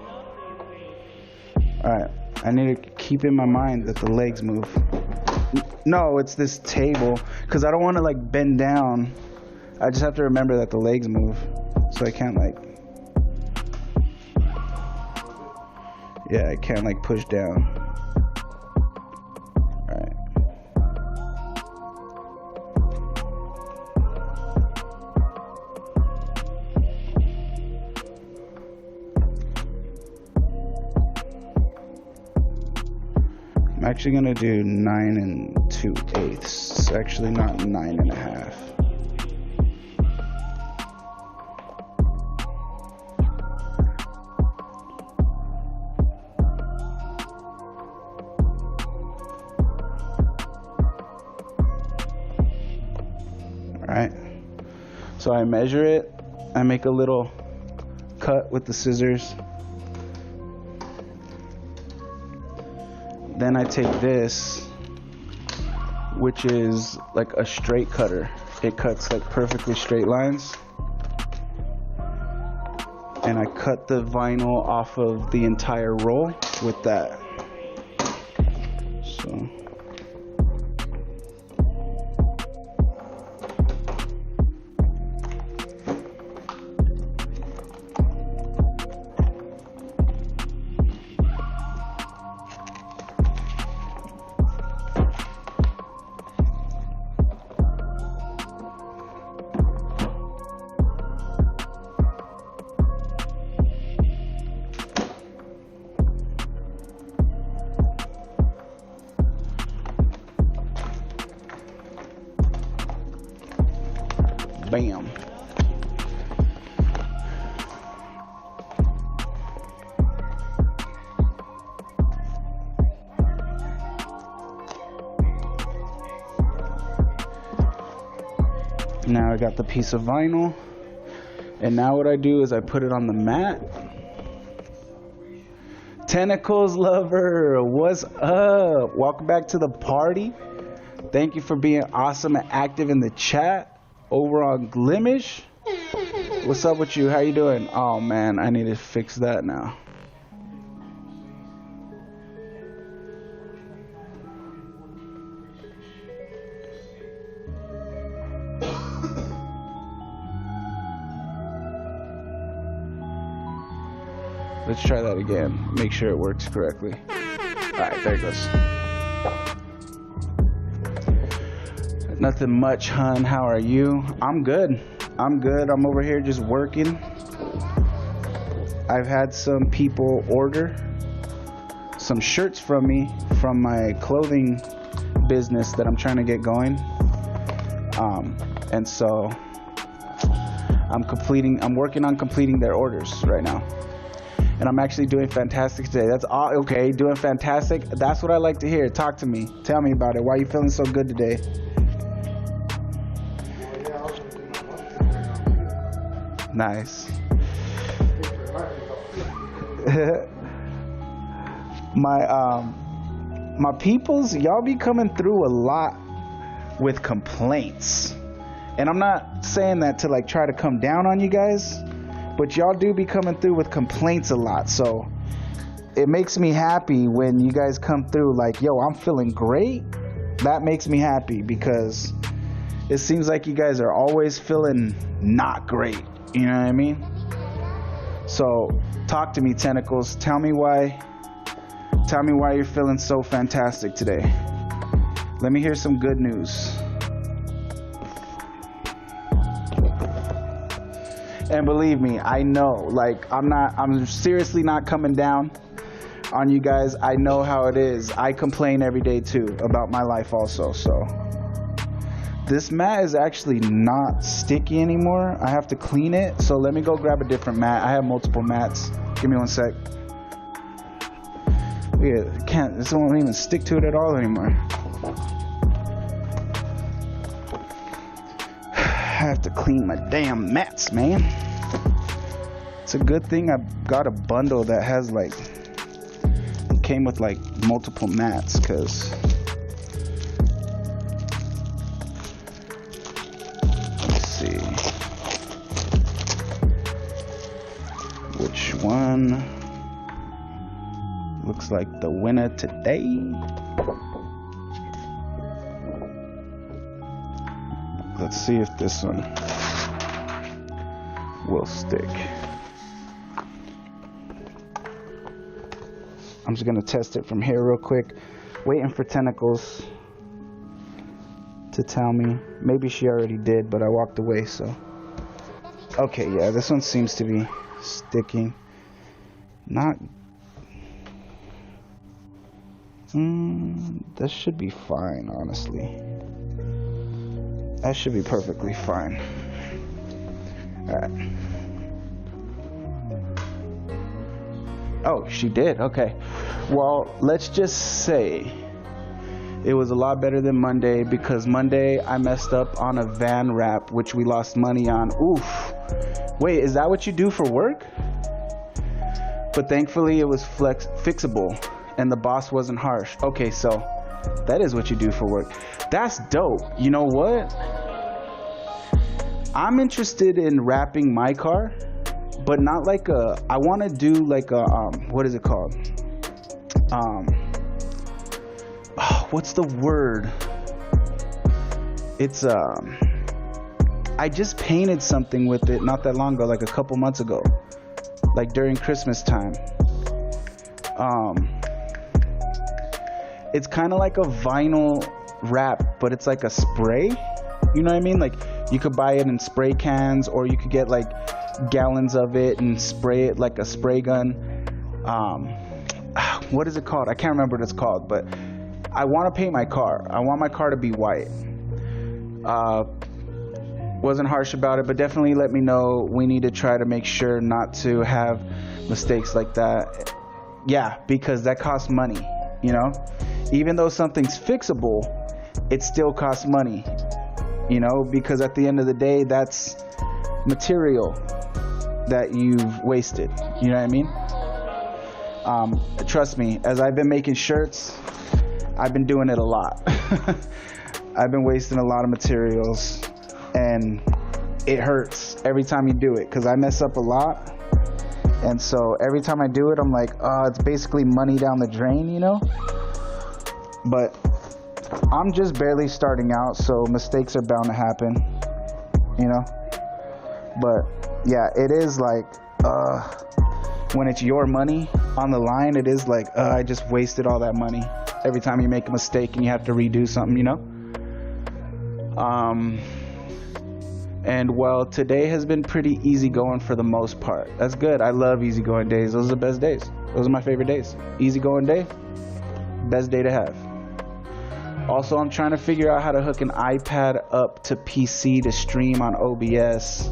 Alright, I need to keep in my mind that the legs move. No, it's this table, because I don't want to like bend down. I just have to remember that the legs move, so I can't like, yeah, I can't like push down. Alright. I'm actually gonna do 9 2/8. It's actually not 9.5. Alright. So I measure it, I make a little cut with the scissors. Then I take this, which is like a straight cutter. It cuts like perfectly straight lines. And I cut the vinyl off of the entire roll with that. So. Bam. Now I got the piece of vinyl, and now what I do is I put it on the mat. Tentacles lover, what's up? Welcome back to the party. Thank you for being awesome and active in the chat over on Glimish. What's up with you? How you doing? Oh man, I need to fix that now. Let's try that again. Make sure it works correctly. Alright, there it goes. Nothing much, hun. How are you? I'm good. I'm good. I'm over here just working. I've had some people order some shirts from me from my clothing business that I'm trying to get going. And so I'm working on completing their orders right now. And I'm actually doing fantastic today. That's all. Okay, doing fantastic. That's what I like to hear. Talk to me. Tell me about it. Why are you feeling so good today? Nice. My peoples, y'all be coming through a lot with complaints. And I'm not saying that to like try to come down on you guys, but y'all do be coming through with complaints a lot. So it makes me happy when you guys come through like, yo, I'm feeling great. That makes me happy because it seems like you guys are always feeling not great. You know what I mean? So talk to me, Tentacles. Tell me why you're feeling so fantastic today. Let me hear some good news. And believe me, I know, like, I'm seriously not coming down on you guys. I know how it is. I complain every day too about my life also. So this mat is actually not sticky anymore. I have to clean it. So let me go grab a different mat. I have multiple mats. Give me one sec. Yeah, this won't even stick to it at all anymore. I have to clean my damn mats, man. It's a good thing I got a bundle that has like, it came with like multiple mats, cause let's see which one looks like the winner today. Let's see if this one will stick. I'm just gonna test it from here real quick. Waiting for Tentacles to tell me. Maybe she already did, but I walked away, so. Okay, yeah, this one seems to be sticking. Not. That should be fine, honestly. That should be perfectly fine. Alright. Oh, she did? Okay. Well, let's just say it was a lot better than Monday, because Monday I messed up on a van wrap, which we lost money on. Oof. Wait, is that what you do for work? But thankfully it was fixable and the boss wasn't harsh. Okay, so that is what you do for work. That's dope. You know what? I'm interested in wrapping my car, but not like a, I want to do like a, what is it called? What's the word? It's, I just painted something with it not that long ago, like a couple months ago, like during Christmas time. It's kind of like a vinyl wrap, but it's like a spray. You know what I mean? Like you could buy it in spray cans, or you could get like gallons of it and spray it like a spray gun. What is it called? I can't remember what it's called, but I want to paint my car. I want my car to be white. wasn't harsh about it, but definitely let me know. We need to try to make sure not to have mistakes like that. Yeah, because that costs money, you know? Even though something's fixable, it still costs money, you know? Because at the end of the day, that's material that you've wasted, you know what I mean? Trust me, as I've been making shirts, I've been doing it a lot. I've been wasting a lot of materials, and it hurts every time you do it because I mess up a lot. And so every time I do it, I'm like, it's basically money down the drain, you know? But I'm just barely starting out, so mistakes are bound to happen, you know? But yeah, it is like, when it's your money on the line, it is like, I just wasted all that money. Every time you make a mistake and you have to redo something, you know? And well, today has been pretty easy going for the most part. That's good. I love easygoing days. Those are the best days. Those are my favorite days. Easygoing day, best day to have. Also, I'm trying to figure out how to hook an iPad up to PC to stream on OBS.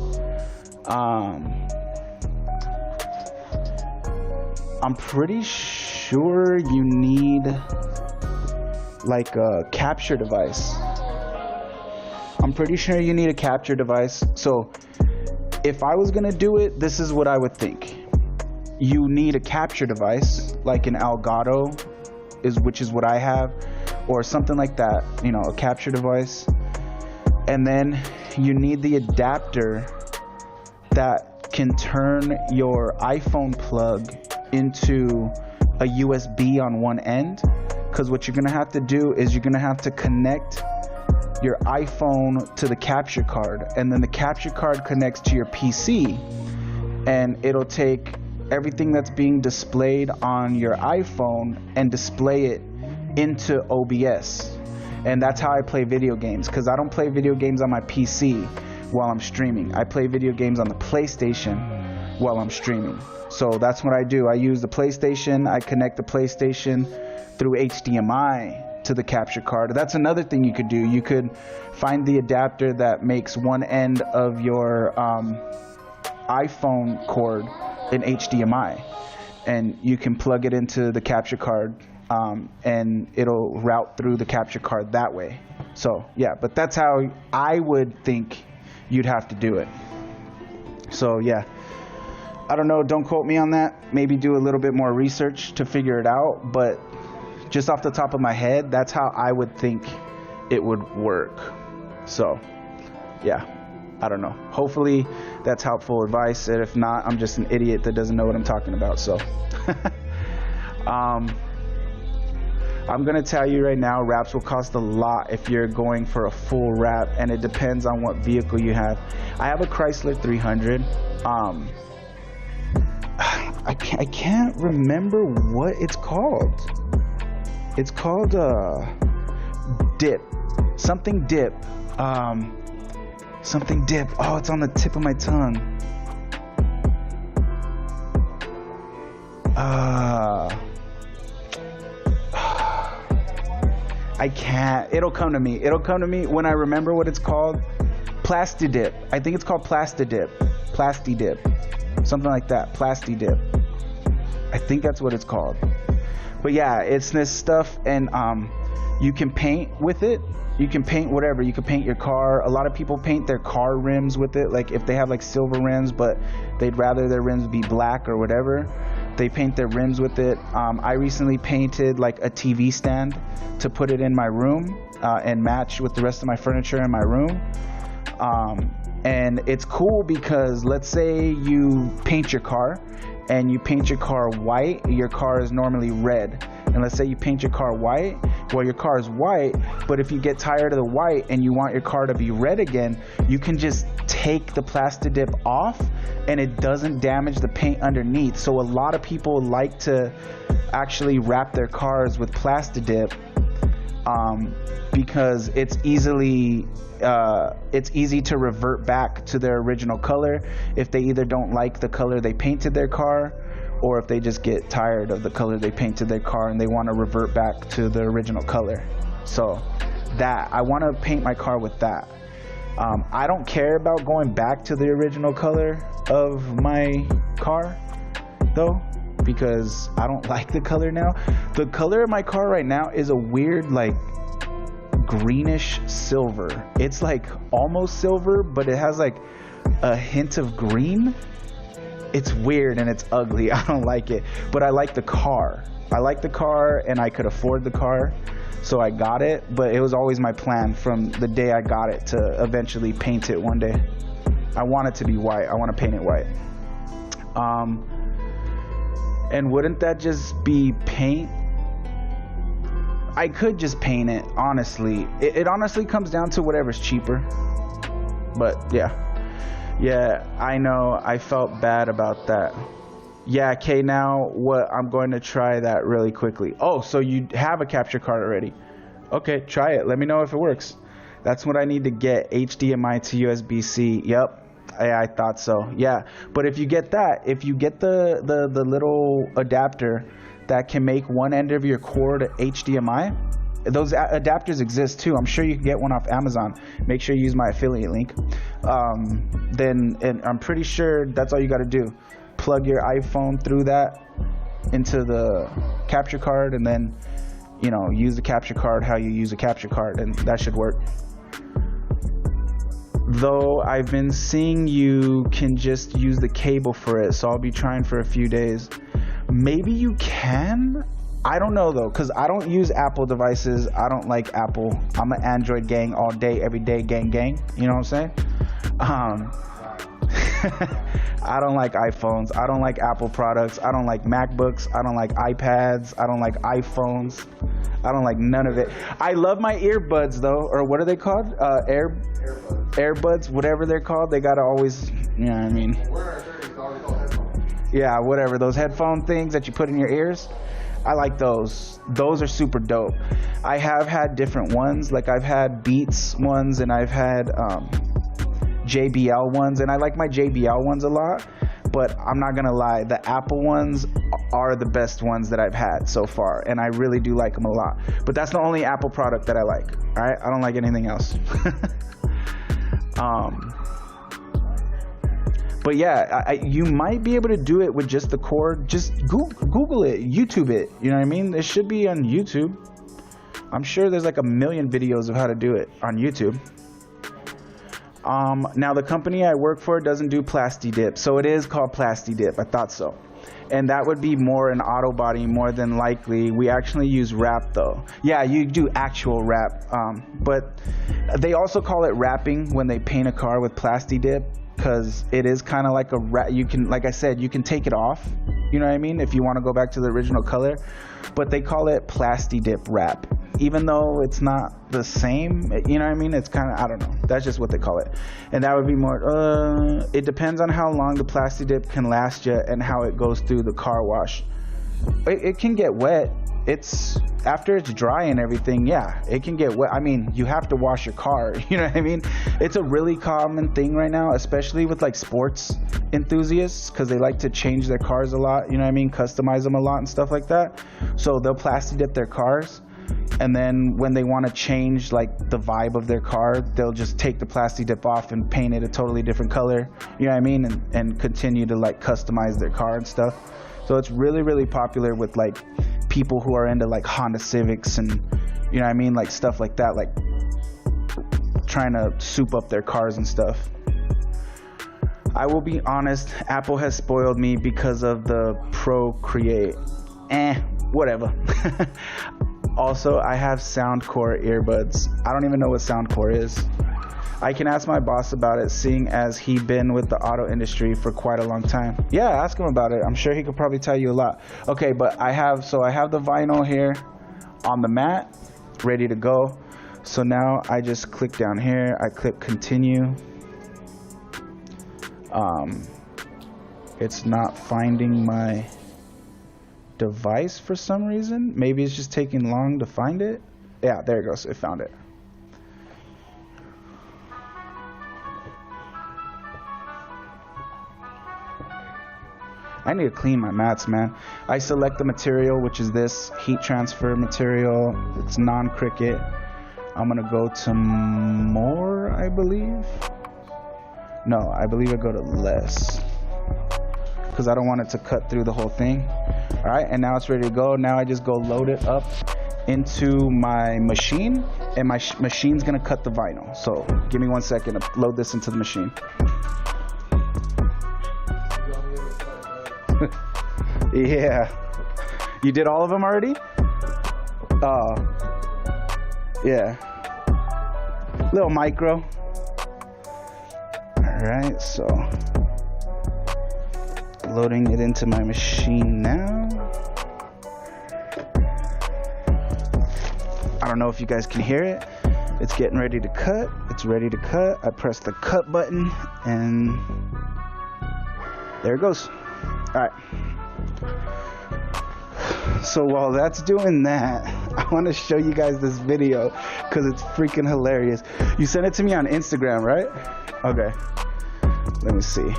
I'm pretty sure you need like a capture device. I'm pretty sure you need a capture device. So if I was gonna do it, this is what I would think. You need a capture device, like an Elgato, which is what I have, or something like that, you know, a capture device. And then you need the adapter that can turn your iPhone plug into a USB on one end. Because what you're gonna have to do is you're gonna have to connect your iPhone to the capture card, and then the capture card connects to your PC, and it'll take everything that's being displayed on your iPhone and display it into OBS. And that's how I play video games, because I don't play video games on my PC while I'm streaming. I play video games on the PlayStation while I'm streaming. So that's what I do. I use the PlayStation, I connect the PlayStation through HDMI to the capture card. That's another thing you could do. You could find the adapter that makes one end of your iPhone cord in HDMI, and you can plug it into the capture card, and it'll route through the capture card that way. So yeah, but that's how I would think you'd have to do it. So yeah, I don't know, don't quote me on that. Maybe do a little bit more research to figure it out, but just off the top of my head, that's how I would think it would work. So yeah, I don't know. Hopefully that's helpful advice, and if not, I'm just an idiot that doesn't know what I'm talking about. So I'm gonna tell you right now, wraps will cost a lot if you're going for a full wrap, and it depends on what vehicle you have. I have a Chrysler 300. I can't remember what it's called. It's called dip, something dip, something dip. Oh, it's on the tip of my tongue. I can't. It'll come to me. It'll come to me when I remember what it's called. Plastidip. I think it's called Plastidip. Plastidip. Something like that. Plastidip. I think that's what it's called. But yeah, it's this stuff, and you can paint with it. You can paint whatever. You can paint your car. A lot of people paint their car rims with it. Like if they have like silver rims, but they'd rather their rims be black or whatever, they paint their rims with it. I recently painted like a TV stand to put it in my room and match with the rest of my furniture in my room. And it's cool because let's say you paint your car, and you paint your car white. Your car is normally red, and let's say you paint your car white. Well, your car is white, but if you get tired of the white and you want your car to be red again, you can just take the Plastidip off, and it doesn't damage the paint underneath. So a lot of people like to actually wrap their cars with Plastidip because it's easy to revert back to their original color if they either don't like the color they painted their car, or if they just get tired of the color they painted their car and they want to revert back to the original color. So that I want to paint my car with that, I don't care about going back to the original color of my car though, because I don't like the color now. The color of my car right now is a weird like greenish silver. It's like almost silver, but it has like a hint of green. It's weird and it's ugly. I don't like it, but I like the car. I like the car and I could afford the car, so I got it. But it was always my plan from the day I got it to eventually paint it one day. I want it to be white. I want to paint it white. And wouldn't that just be paint? I could just paint it, honestly. It honestly comes down to whatever's cheaper. But yeah. Yeah, I know. I felt bad about that. Yeah, okay, now what? I'm going to try that really quickly. Oh, so you have a capture card already. Okay, try it. Let me know if it works. That's what I need to get. HDMI to USB-C. Yep. I thought so. Yeah. But if you get that, if you get the little adapter that can make one end of your cord HDMI, those adapters exist too. I'm sure you can get one off Amazon. Make sure you use my affiliate link. Then I'm pretty sure that's all you got to do. Plug your iPhone through that into the capture card, and then, you know, use the capture card how you use a capture card, and that should work. Though I've been seeing you can just use the cable for it, so I'll be trying for a few days. Maybe you can? I don't know though, because I don't use Apple devices. I don't like Apple. I'm an Android gang all day, every day, gang. You know what I'm saying? I don't like iPhones. I don't like Apple products. I don't like MacBooks. I don't like iPads. I don't like iPhones. I don't like none of it. I love my earbuds though, or what are they called? Airbuds, whatever they're called. They gotta always, you know what I mean? Yeah, whatever. Those headphone things that you put in your ears. I like those. Those are super dope. I have had different ones. Like I've had Beats ones and I've had JBL ones, and I like my JBL ones a lot. But I'm not gonna lie, the Apple ones are the best ones that I've had so far, and I really do like them a lot. But that's the only Apple product that I like. All right, I don't like anything else. But yeah, you might be able to do it with just the cord. Just Google it, YouTube it. You know what I mean? It should be on YouTube. I'm sure there's like a million videos of how to do it on YouTube. Now the company I work for doesn't do Plasti Dip, so it is called Plasti Dip. I thought so. And that would be more an auto body more than likely. We actually use wrap though. Yeah, you do actual wrap. But they also call it wrapping when they paint a car with Plasti Dip, because it is kind of like a wrap. You can, like I said, you can take it off. You know what I mean? If you want to go back to the original color. But they call it Plasti Dip wrap, even though it's not the same. You know what I mean? It's kind of, I don't know. That's just what they call it. And that would be more, it depends on how long the Plasti Dip can last you and how it goes through the car wash. It can get wet. It's after it's dry and everything, yeah, it can get wet. I mean, you have to wash your car. You know what I mean? It's a really common thing right now, especially with like sports enthusiasts, because they like to change their cars a lot. You know what I mean? Customize them a lot and stuff like that. So they'll Plasti Dip their cars, and then when they want to change like the vibe of their car, they'll just take the Plasti Dip off and paint it a totally different color. You know what I mean? And continue to like customize their car and stuff. So it's really, really popular with like people who are into like Honda Civics and, you know what I mean, like stuff like that, like trying to soup up their cars and stuff. I will be honest, Apple has spoiled me because of the Procreate. Whatever. Also, I have Soundcore earbuds. I don't even know what Soundcore is. I can ask my boss about it, seeing as he been with the auto industry for quite a long time. Yeah, ask him about it. I'm sure he could probably tell you a lot. Okay, but I have the vinyl here on the mat, ready to go. So now I just click down here, I click continue. It's not finding my device for some reason. Maybe it's just taking long to find it. Yeah, there it goes, it found it. I need to clean my mats, man. I select the material, which is this heat transfer material. It's non-cricket. I'm gonna go to more, I believe. No, I believe I go to less, because I don't want it to cut through the whole thing. All right, and now it's ready to go. Now I just go load it up into my machine, and my machine's gonna cut the vinyl. So give me 1 second to load this into the machine. Yeah. You did all of them already? Yeah. Little micro. Alright, so loading it into my machine now. I don't know if you guys can hear it. It's getting ready to cut. It's ready to cut. I press the cut button and there it goes. Alright. So while that's doing that, I want to show you guys this video because it's freaking hilarious. You sent it to me on Instagram, right? Okay. Let me see.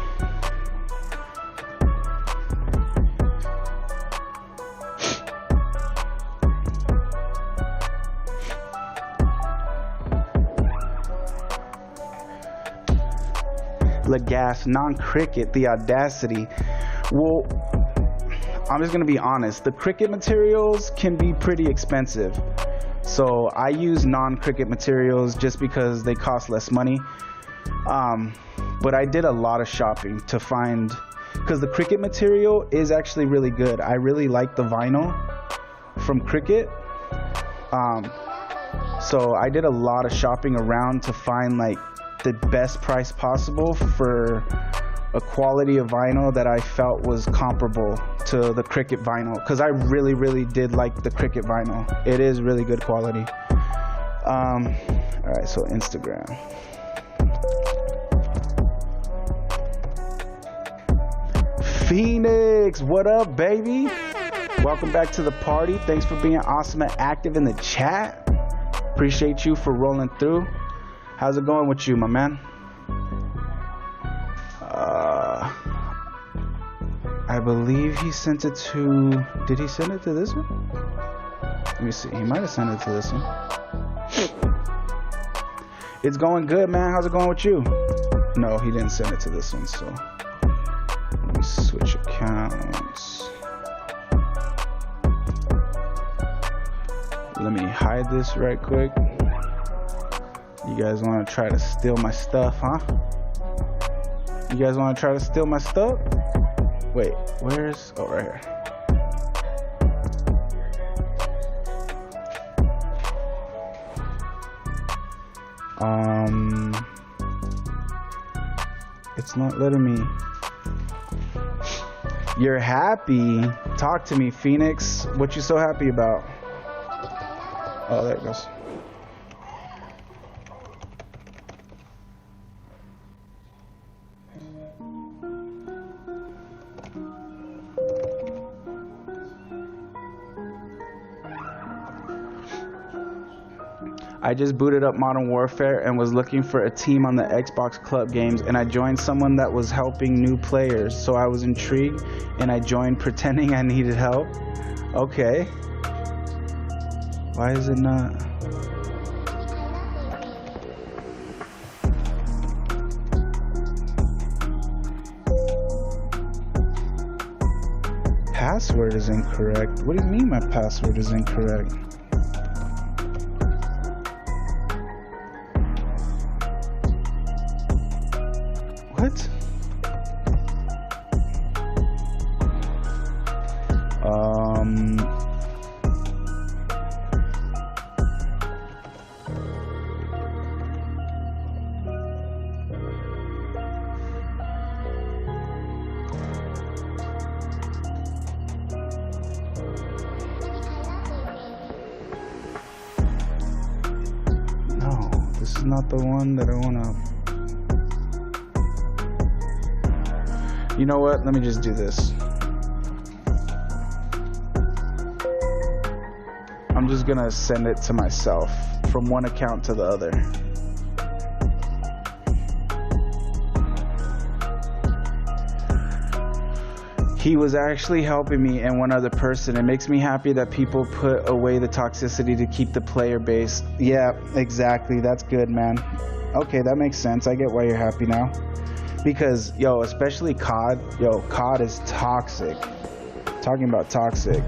Lagasse, non-cricket, the audacity. Well, I'm just gonna be honest, the cricket materials can be pretty expensive. So I use non-cricket materials just because they cost less money. But I did a lot of shopping to find, because the cricket material is actually really good. I really like the vinyl from cricket. So I did a lot of shopping around to find like the best price possible for a quality of vinyl that I felt was comparable to the cricket vinyl, because I really did like the cricket vinyl. It is really good quality. All right, so Instagram. Phoenix, what up, baby? Welcome back to the party. Thanks for being awesome and active in the chat. Appreciate you for rolling through. How's it going with you, my man? I believe he sent it to... Did he send it to this one? Let me see. He might have sent it to this one. It's going good, man. How's it going with you? No, he didn't send it to this one, so... Let me switch accounts. Let me hide this right quick. You guys want to try to steal my stuff, huh? You guys want to try to steal my stuff? Wait, where's... Oh, right here. It's not letting me... You're happy? Talk to me, Phoenix. What you so happy about? Oh, there it goes. I just booted up Modern Warfare and was looking for a team on the Xbox Club games, and I joined someone that was helping new players, so I was intrigued and I joined pretending I needed help. Okay. Why is it not? Password is incorrect. What do you mean my password is incorrect? What? No, this is not the one that I want to... You know what? Let me just do this. I'm just gonna send it to myself from one account to the other. He was actually helping me and one other person. It makes me happy that people put away the toxicity to keep the player base. Yeah, exactly. That's good, man. Okay, that makes sense. I get why you're happy now. Because, yo, especially COD. Yo, COD is toxic. Talking about toxic.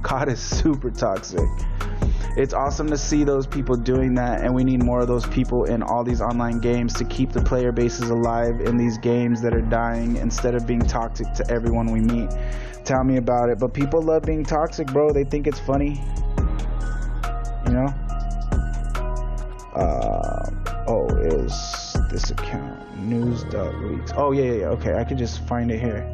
COD is super toxic. It's awesome to see those people doing that, and we need more of those people in all these online games to keep the player bases alive in these games that are dying instead of being toxic to everyone we meet. Tell me about it. But people love being toxic, bro. They think it's funny. You know? Oh, is this account news.leaks? Oh, yeah. Okay, I could just find it here.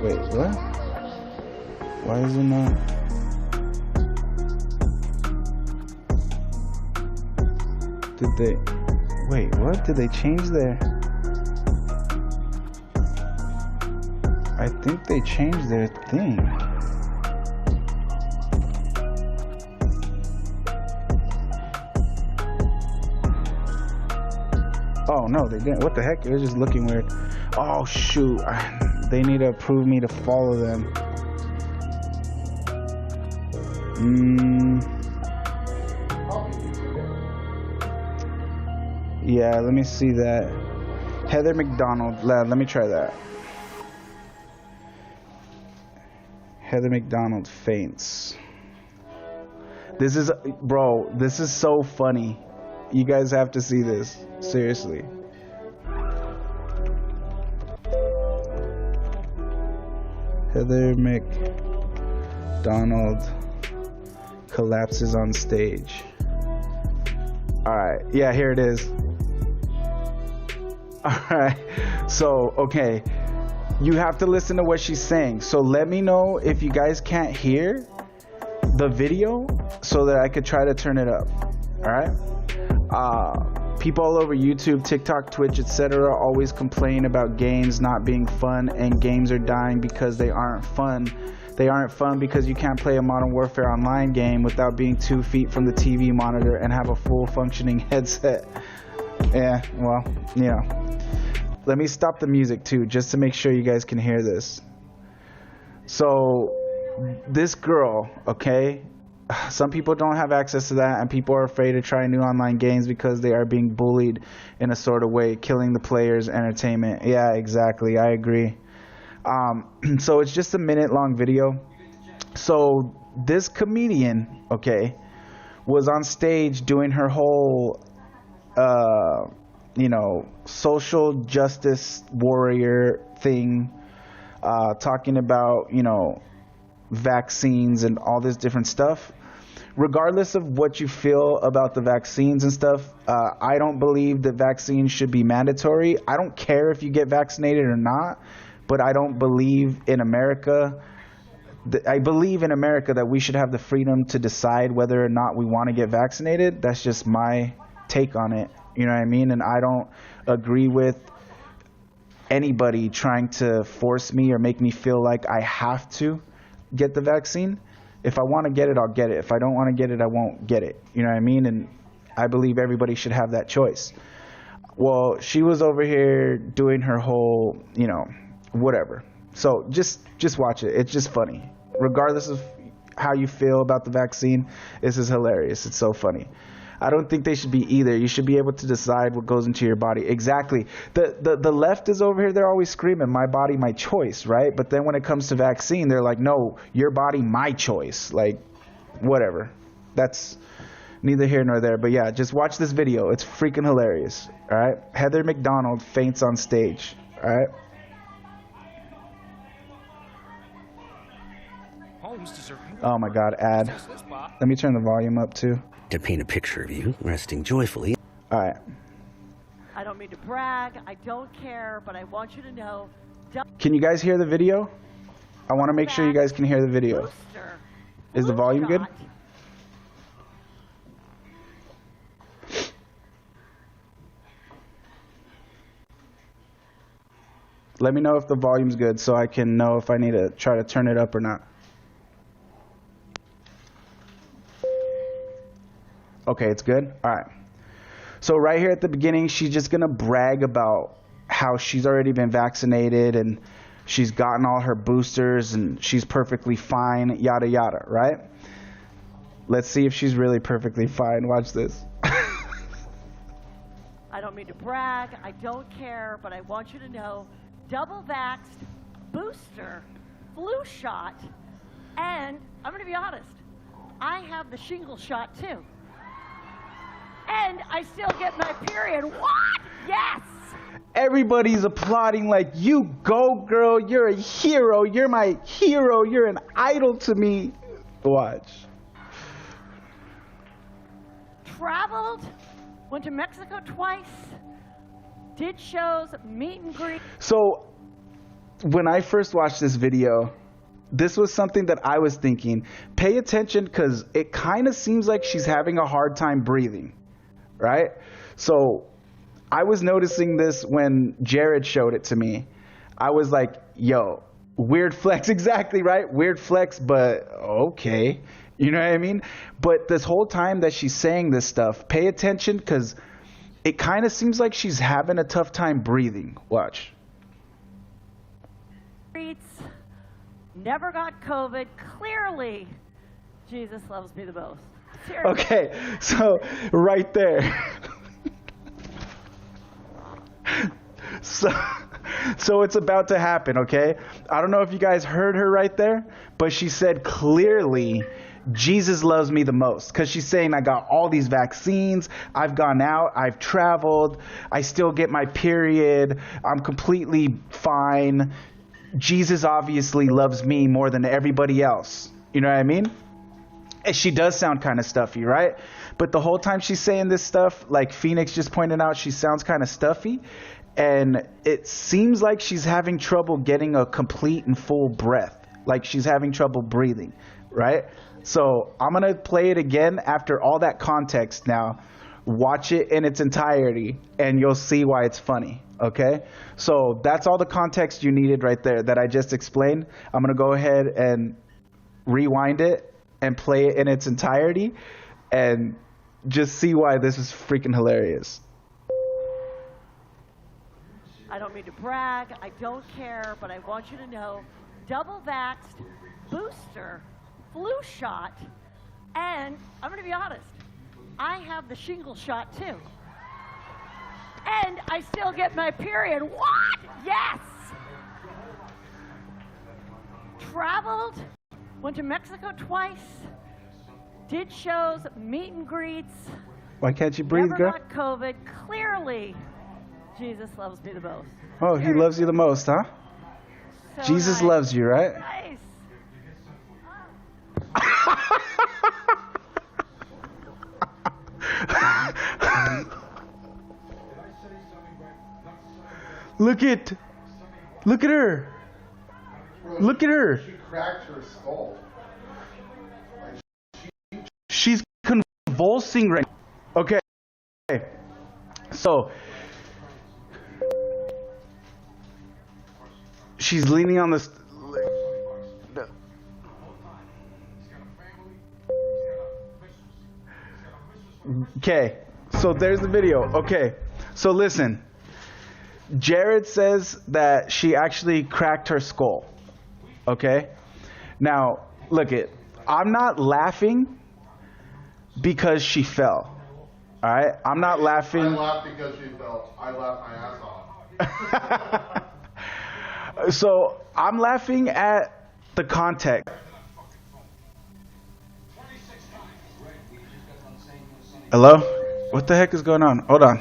Wait, what? Why is it not? Did they... Wait, what? Did they change their... I think they changed their thing. Oh, no, they didn't. What the heck? It was just looking weird. Oh, shoot. They need to approve me to follow them. Yeah, let me see that. Heather McDonald. Let me try that. Heather McDonald faints. This is, bro, this is so funny. You guys have to see this. Seriously. Heather McDonald collapses on stage. Alright, yeah, here it is. Alright, so, okay. You have to listen to what she's saying. So let me know if you guys can't hear the video so that I could try to turn it up. Alright? People all over YouTube, TikTok, Twitch, etc. always complain about games not being fun, and games are dying because they aren't fun. They aren't fun because you can't play a Modern Warfare Online game without being 2 feet from the TV monitor and have a full functioning headset. Yeah, well, you know. Let me stop the music too, just to make sure you guys can hear this. So, this girl, okay? Some people don't have access to that, and people are afraid to try new online games because they are being bullied in a sort of way, killing the players' entertainment. Yeah, exactly. I agree. So it's just a minute-long video. So this comedian, okay, was on stage doing her whole, you know, social justice warrior thing, talking about, you know, vaccines and all this different stuff. Regardless of what you feel about the vaccines and stuff, I don't believe that vaccines should be mandatory. I don't care if you get vaccinated or not, but I don't believe in America. I believe in America that we should have the freedom to decide whether or not we want to get vaccinated. That's just my take on it. You know what I mean? And I don't agree with anybody trying to force me or make me feel like I have to get the vaccine. If I want to get it, I'll get it. If I don't want to get it, I won't get it. You know what I mean? And I believe everybody should have that choice. Well, she was over here doing her whole, you know, whatever. So just watch it. It's just funny. Regardless of how you feel about the vaccine, this is hilarious. It's so funny. I don't think they should be either. You should be able to decide what goes into your body. Exactly. The left is over here. They're always screaming, my body, my choice, right? But then when it comes to vaccine, they're like, no, your body, my choice. Like, whatever. That's neither here nor there. But yeah, just watch this video. It's freaking hilarious. All right. Heather McDonald faints on stage. All right. Oh my God, ad. Let me turn the volume up too. To paint a picture of you resting joyfully. All right. I don't mean to brag. I don't care, but I want you to know. Can you guys hear the video? I want to make sure you guys can hear the video. Is the volume good? Let me know if the volume's good so I can know if I need to try to turn it up or not. Okay, it's good? All right. So right here at the beginning, she's just going to brag about how she's already been vaccinated and she's gotten all her boosters and she's perfectly fine, yada, yada, right? Let's see if she's really perfectly fine. Watch this. I don't mean to brag. I don't care, but I want you to know, double vaxxed, booster, flu shot, and I'm going to be honest, I have the shingle shot too. And I still get my period. What? Yes! Everybody's applauding like, you go, girl. You're a hero. You're my hero. You're an idol to me. Watch. Traveled, went to Mexico twice, did shows, meet and greet. So when I first watched this video, this was something that I was thinking. Pay attention because it kind of seems like she's having a hard time breathing, right? So I was noticing this when Jared showed it to me. I was like, yo, weird flex. Exactly, right? Weird flex, but okay. You know what I mean? But this whole time that she's saying this stuff, pay attention because it kind of seems like she's having a tough time breathing. Watch. Never got COVID. Clearly, Jesus loves me the most. Seriously. Okay, so right there. So it's about to happen, okay? I don't know if you guys heard her right there, but she said clearly, Jesus loves me the most. Because she's saying, I got all these vaccines, I've gone out, I've traveled, I still get my period, I'm completely fine. Jesus obviously loves me more than everybody else. You know what I mean? And she does sound kind of stuffy, right? But the whole time she's saying this stuff, like Phoenix just pointed out, she sounds kind of stuffy. And it seems like she's having trouble getting a complete and full breath. Like she's having trouble breathing, right? So I'm going to play it again after all that context now. Watch it in its entirety, and you'll see why it's funny, okay? So that's all the context you needed right there that I just explained. I'm going to go ahead and rewind it and play it in its entirety and just see why this is freaking hilarious. I don't mean to brag. I don't care, but I want you to know, double vaxxed, booster, flu shot, and I'm going to be honest, I have the shingle shot too. And I still get my period. What? Yes! Traveled, went to Mexico twice, did shows, meet and greets. Why can't you breathe, Never girl? got COVID. Clearly, Jesus loves me the most. Oh, he loves you the most, huh? So Jesus nice. loves you, right? Nice. Look at her. Look at her. She cracked her skull. She's convulsing right now. Okay. So she's leaning on this. Okay. So there's the video. Okay. So listen. Jared says that she actually cracked her skull. Okay? Now, look it. I'm not laughing because she fell. All right? I'm not laughing. I laughed because she fell. I laughed my ass off. So, I'm laughing at the context. Hello? What the heck is going on? Hold on.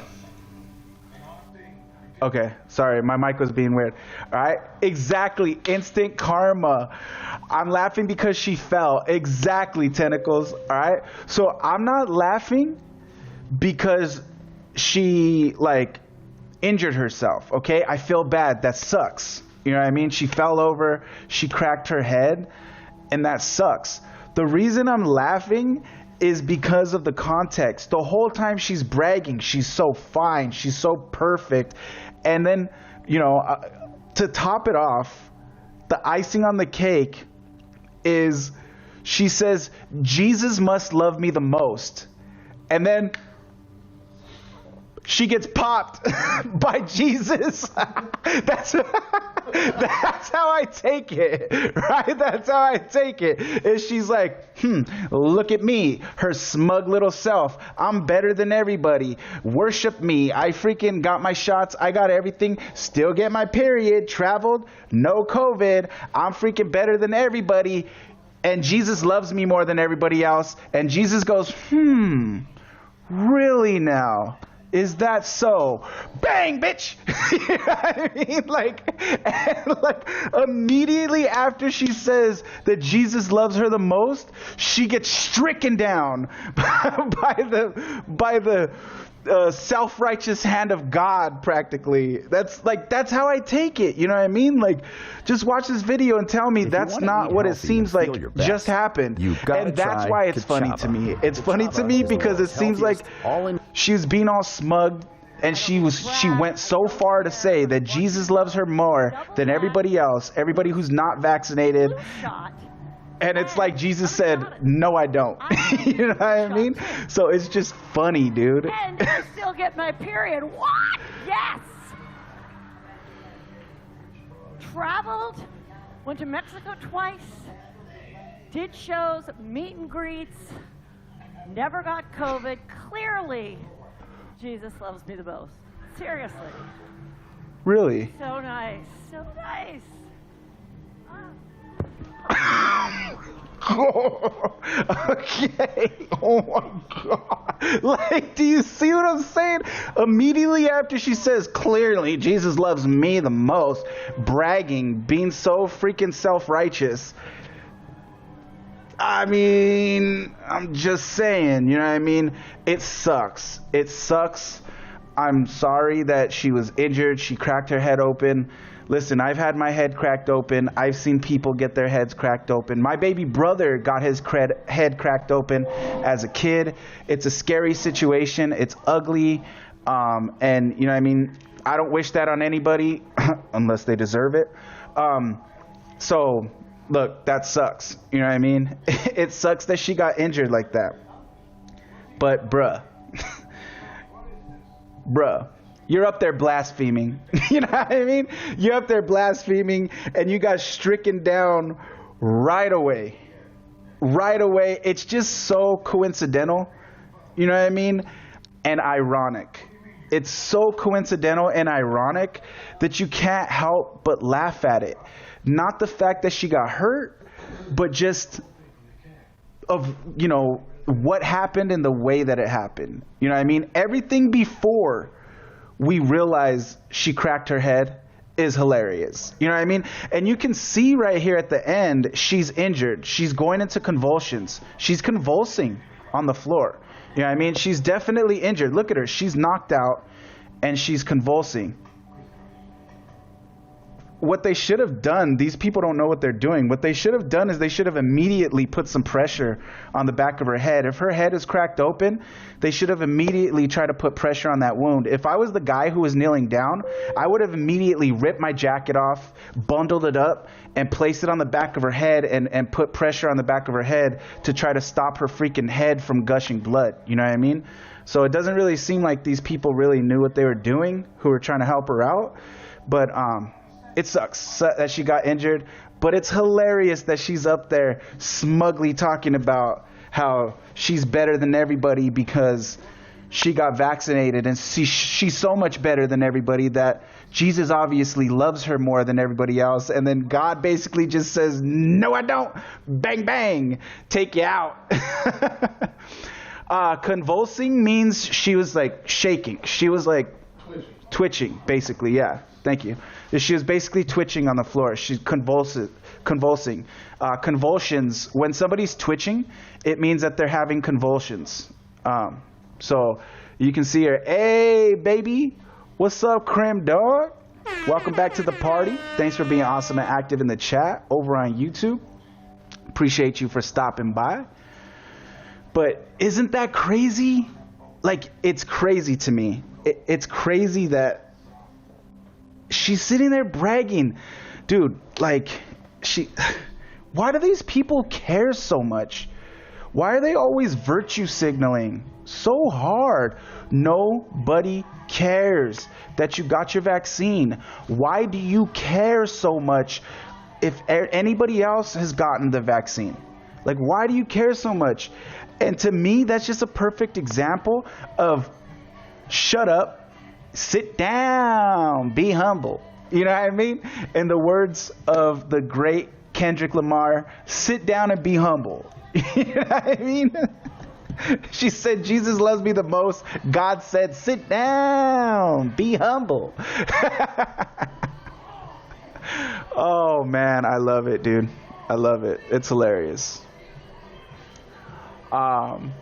Okay, sorry, my mic was being weird. All right, exactly, instant karma. I'm laughing because she fell. Exactly, Tentacles. All right, so I'm not laughing because she like injured herself. Okay, I feel bad. That sucks. You know what I mean? She fell over. She cracked her head, and that sucks. The reason I'm laughing is because of the context. The whole time she's bragging, she's so fine, she's so perfect. And then, you know, to top it off, the icing on the cake is she says, Jesus must love me the most. And then she gets popped by Jesus. That's how I take it, right? That's how I take it. Is she's like, look at me, her smug little self. I'm better than everybody. Worship me. I freaking got my shots. I got everything. Still get my period. Traveled. No COVID. I'm freaking better than everybody. And Jesus loves me more than everybody else. And Jesus goes, really now? Is that so? Bang, bitch! You know what I mean? Like immediately after she says that Jesus loves her the most, she gets stricken down by the self-righteous hand of God, practically. That's how I take it. You know what I mean? Like, just watch this video and tell me that's not what it seems like just happened. And that's why it's funny to me. It's funny to me because it seems like she was being all smug, and she went so far to say that Jesus loves her more than everybody else, everybody who's not vaccinated. And it's like Jesus said, no, I don't. You know what I mean? So it's just funny, dude. And I still get my period. What? Yes. Traveled, went to Mexico twice, did shows, meet and greets, never got COVID. Clearly, Jesus loves me the most. Seriously. Really? So nice. So nice. Okay. Oh my God. Like, do you see what I'm saying? Immediately after she says, clearly, Jesus loves me the most, bragging, being so freaking self-righteous. I mean, I'm just saying, you know what I mean? It sucks. It sucks. I'm sorry that she was injured. She cracked her head open. Listen, I've had my head cracked open. I've seen people get their heads cracked open. My baby brother got his head cracked open as a kid. It's a scary situation. It's ugly. And, you know what I mean? I don't wish that on anybody unless they deserve it. So, look, that sucks. You know what I mean? It sucks that she got injured like that. But, bruh. You're up there blaspheming. You know what I mean? You're up there blaspheming, and you got stricken down right away. Right away. It's just so coincidental. You know what I mean? And ironic. It's so coincidental and ironic that you can't help but laugh at it. Not the fact that she got hurt, but just of, you know, what happened and the way that it happened. You know what I mean? Everything before we realize she cracked her head is hilarious. You know what I mean? And you can see right here at the end, she's injured. She's going into convulsions. She's convulsing on the floor. You know what I mean? She's definitely injured. Look at her. She's knocked out and she's convulsing. What they should have done, these people don't know what they're doing. What they should have done is they should have immediately put some pressure on the back of her head. If her head is cracked open, they should have immediately tried to put pressure on that wound. If I was the guy who was kneeling down, I would have immediately ripped my jacket off, bundled it up, and placed it on the back of her head and put pressure on the back of her head to try to stop her freaking head from gushing blood. You know what I mean? So it doesn't really seem like these people really knew what they were doing who were trying to help her out. But, it sucks that she got injured, but it's hilarious that she's up there smugly talking about how she's better than everybody because she got vaccinated, and she's so much better than everybody that Jesus obviously loves her more than everybody else. And then God basically just says, no, I don't. Bang, bang, take you out. Convulsing means she was like shaking. She was like twitching, basically. Yeah. Thank you. She was basically twitching on the floor. She's convulsing. Convulsions, when somebody's twitching, it means that they're having convulsions. So you can see her. Hey, baby. What's up, Crim Dog? Welcome back to the party. Thanks for being awesome and active in the chat over on YouTube. Appreciate you for stopping by. But isn't that crazy? Like, it's crazy to me. It's crazy that she's sitting there bragging. Dude, like, why do these people care so much? Why are they always virtue signaling so hard? Nobody cares that you got your vaccine. Why do you care so much if anybody else has gotten the vaccine? Like, why do you care so much? And to me, that's just a perfect example of shut up, sit down, be humble. You know what I mean? In the words of the great Kendrick Lamar, sit down and be humble. You know what I mean? She said, Jesus loves me the most. God said, sit down, be humble. Oh, man, I love it, dude. I love it. It's hilarious. And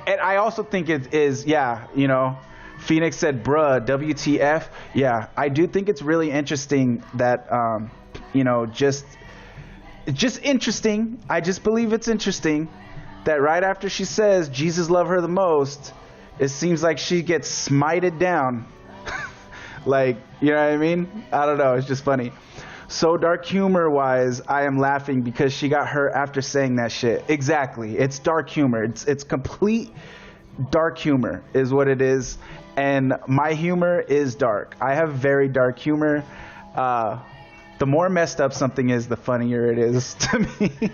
I also think it is, yeah, you know, Phoenix said, bruh, WTF. Yeah, I do think it's really interesting that, you know, just interesting. I just believe it's interesting that right after she says Jesus loved her the most, it seems like she gets smited down. Like, you know what I mean? I don't know. It's just funny. So dark humor wise, I am laughing because she got hurt after saying that shit. Exactly. It's dark humor. It's complete dark humor is what it is. And my humor is dark. I have very dark humor. The more messed up something is, the funnier it is to me.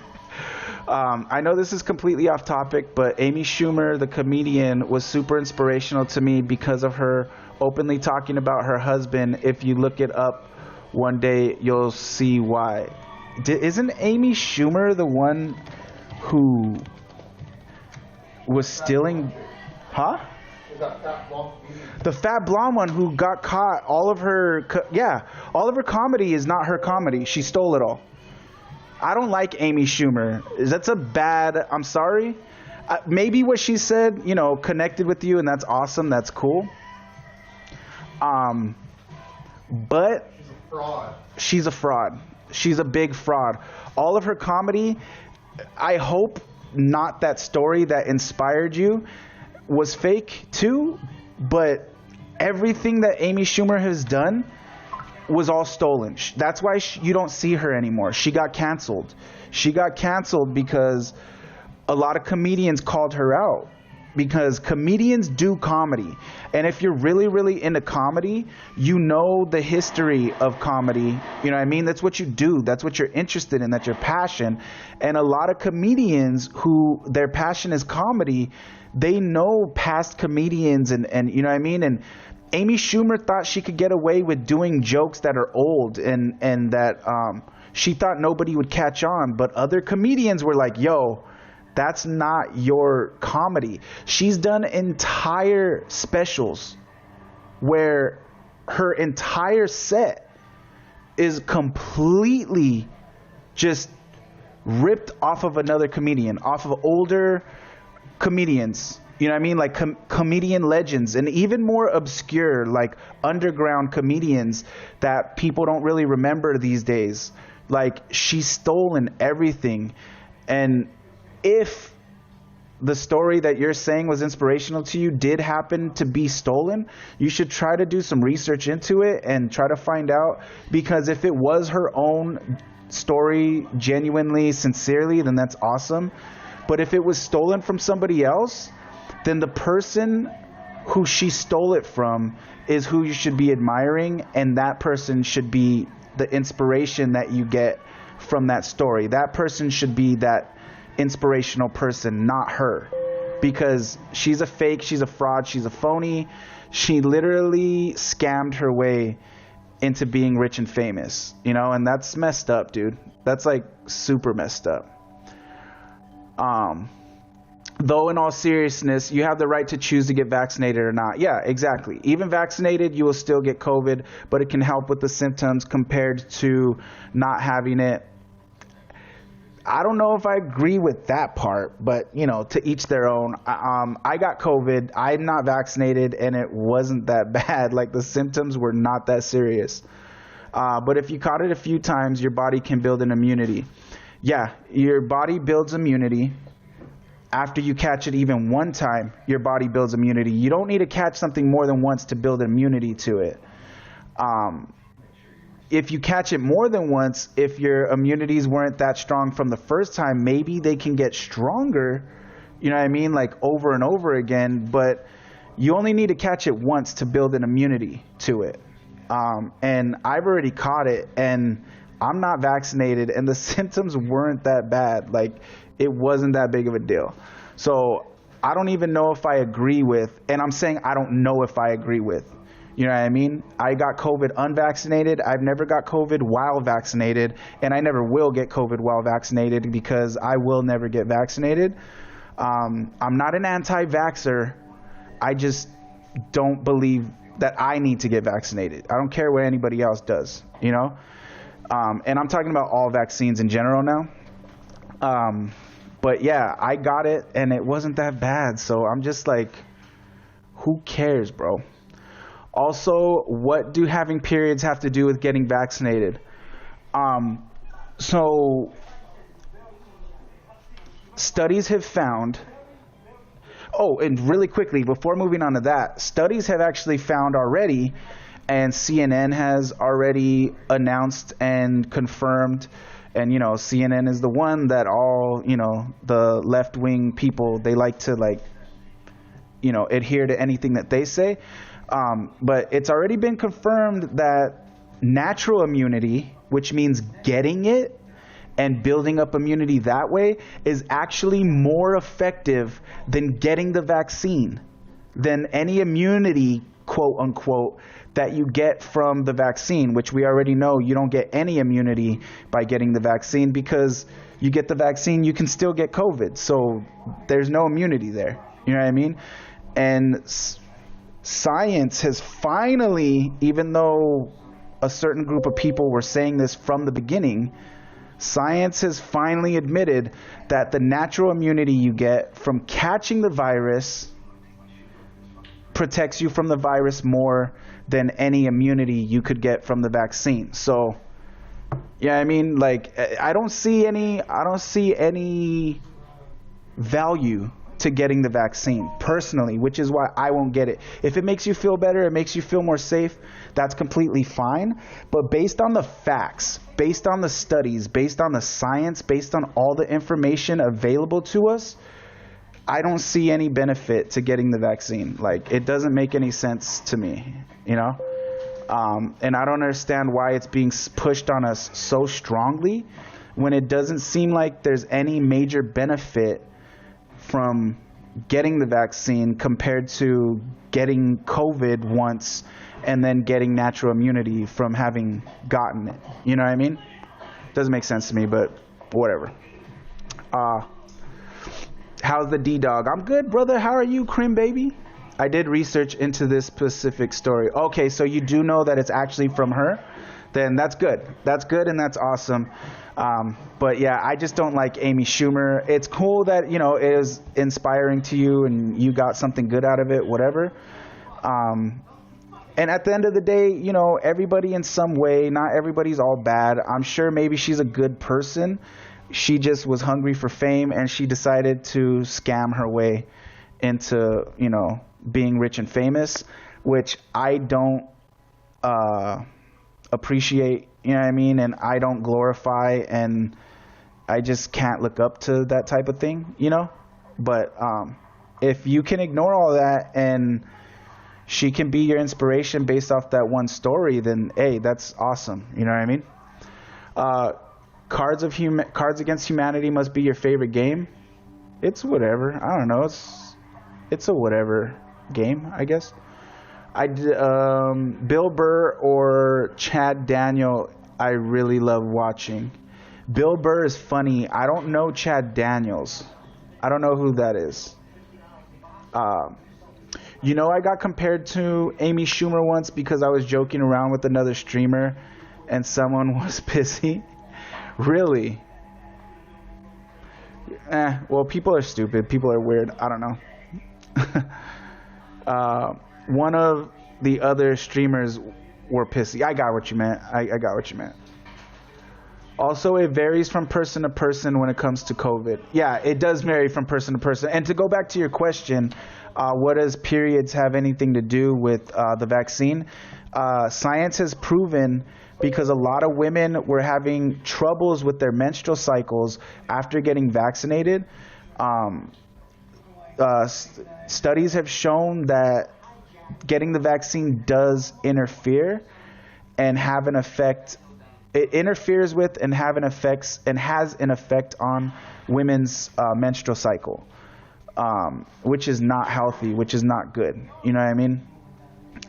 I know this is completely off topic, but Amy Schumer, the comedian, was super inspirational to me because of her openly talking about her husband. If you look it up one day, you'll see why. Isn't Amy Schumer the one who was stealing? Huh? The fat blonde one who got caught. All of her comedy is not her comedy. She stole it all. I don't like Amy Schumer. That's a bad, I'm sorry. Maybe what she said, you know, connected with you, and that's awesome. That's cool. But she's a fraud. She's a big fraud. All of her comedy, I hope not that story that inspired you was fake too, but everything that Amy Schumer has done was all stolen. That's why you don't see her anymore. She got canceled. She got canceled because a lot of comedians called her out, because comedians do comedy. And if you're really, really into comedy, you know the history of comedy. You know what I mean? That's what you do. That's what you're interested in. That's your passion. And a lot of comedians who their passion is comedy, they know past comedians and you know what I mean? And Amy Schumer thought she could get away with doing jokes that are old and that she thought nobody would catch on. But other comedians were like, yo, that's not your comedy. She's done entire specials where her entire set is completely just ripped off of another comedian, off of older comedians. You know what I mean? Like comedian legends, and even more obscure, like underground comedians that people don't really remember these days. Like, she's stolen everything. And if the story that you're saying was inspirational to you did happen to be stolen, you should try to do some research into it and try to find out, because if it was her own story, genuinely, sincerely, then that's awesome. But if it was stolen from somebody else, then the person who she stole it from is who you should be admiring, and that person should be the inspiration that you get from that story. That person should be that inspirational person, not her, because she's a fake, she's a fraud, she's a phony. She literally scammed her way into being rich and famous, you know, and that's messed up, dude. That's like super messed up. Though in all seriousness, you have the right to choose to get vaccinated or not. Yeah, exactly. Even vaccinated, you will still get COVID, but it can help with the symptoms compared to not having it. I don't know if I agree with that part, but, you know, to each their own. I got COVID. I'm not vaccinated, and it wasn't that bad. Like, the symptoms were not that serious. But if you caught it a few times, your body can build an immunity. Yeah, your body builds immunity. After you catch it even one time, your body builds immunity. You don't need to catch something more than once to build immunity to it. if you catch it more than once, if your immunities weren't that strong from the first time, maybe they can get stronger, you know what I mean, like over and over again. But you only need to catch it once to build an immunity to it. And I've already caught it, and I'm not vaccinated, and the symptoms weren't that bad. Like, it wasn't that big of a deal. So I don't even know if I agree with, and I'm saying I don't know if I agree with, you know what I mean? I got COVID unvaccinated. I've never got COVID while vaccinated, and I never will get COVID while vaccinated because I will never get vaccinated. I'm not an anti-vaxxer. I just don't believe that I need to get vaccinated. I don't care what anybody else does, you know? And I'm talking about all vaccines in general now. But yeah, I got it, and it wasn't that bad. So I'm just like, who cares, bro? Also, what do having periods have to do with getting vaccinated? So studies have found, oh, and really quickly, before moving on to that, studies have actually found already, and CNN has already announced and confirmed, and, you know, CNN is the one that all, you know, the left-wing people, they like to, like, you know, adhere to anything that they say. But it's already been confirmed that natural immunity, which means getting it and building up immunity that way, is actually more effective than getting the vaccine, than any immunity, quote unquote, that you get from the vaccine, which we already know you don't get any immunity by getting the vaccine, because you get the vaccine, you can still get COVID. So there's no immunity there. You know what I mean? And science has finally, even though a certain group of people were saying this from the beginning, science has finally admitted that the natural immunity you get from catching the virus protects you from the virus more than any immunity you could get from the vaccine. So, yeah, I mean, like, I don't see any value to getting the vaccine personally, which is why I won't get it. If it makes you feel better, it makes you feel more safe, that's completely fine. But based on the facts, based on the studies, based on the science, based on all the information available to us, I don't see any benefit to getting the vaccine. Like, it doesn't make any sense to me, you know? And I don't understand why it's being pushed on us so strongly when it doesn't seem like there's any major benefit from getting the vaccine compared to getting COVID once and then getting natural immunity from having gotten it. You know what I mean? Doesn't make sense to me, but whatever. How's the D-Dog? I'm good, brother. How are you, Crim Baby? I did research into this specific story. Okay, so you do know that it's actually from her? Then that's good. That's good, and that's awesome. But yeah, I just don't like Amy Schumer. It's cool that, you know, it is inspiring to you and you got something good out of it, whatever. And at the end of the day, you know, everybody in some way, not everybody's all bad. I'm sure maybe she's a good person. She just was hungry for fame, and she decided to scam her way into, you know, being rich and famous, which I don't appreciate, you know what I mean? And I don't glorify, and I just can't look up to that type of thing, you know? But if you can ignore all that and she can be your inspiration based off that one story, then hey, that's awesome. You know what I mean? Cards Against Humanity must be your favorite game. It's whatever. I don't know. It's a whatever game, I guess. Bill Burr or Chad Daniel, I really love watching. Bill Burr is funny. I don't know Chad Daniels. I don't know who that is. You know, I got compared to Amy Schumer once because I was joking around with another streamer and someone was pissy. Really? Well, people are stupid. People are weird. I don't know. One of the other streamers were pissy. I got what you meant. I got what you meant. Also, it varies from person to person when it comes to COVID. Yeah, it does vary from person to person. And to go back to your question, what does periods have anything to do with the vaccine? Science has proven because a lot of women were having troubles with their menstrual cycles after getting vaccinated. Studies have shown that getting the vaccine does interfere and have an effect. It interferes with and have an effects and has an effect on women's menstrual cycle, which is not healthy, which is not good. You know what I mean?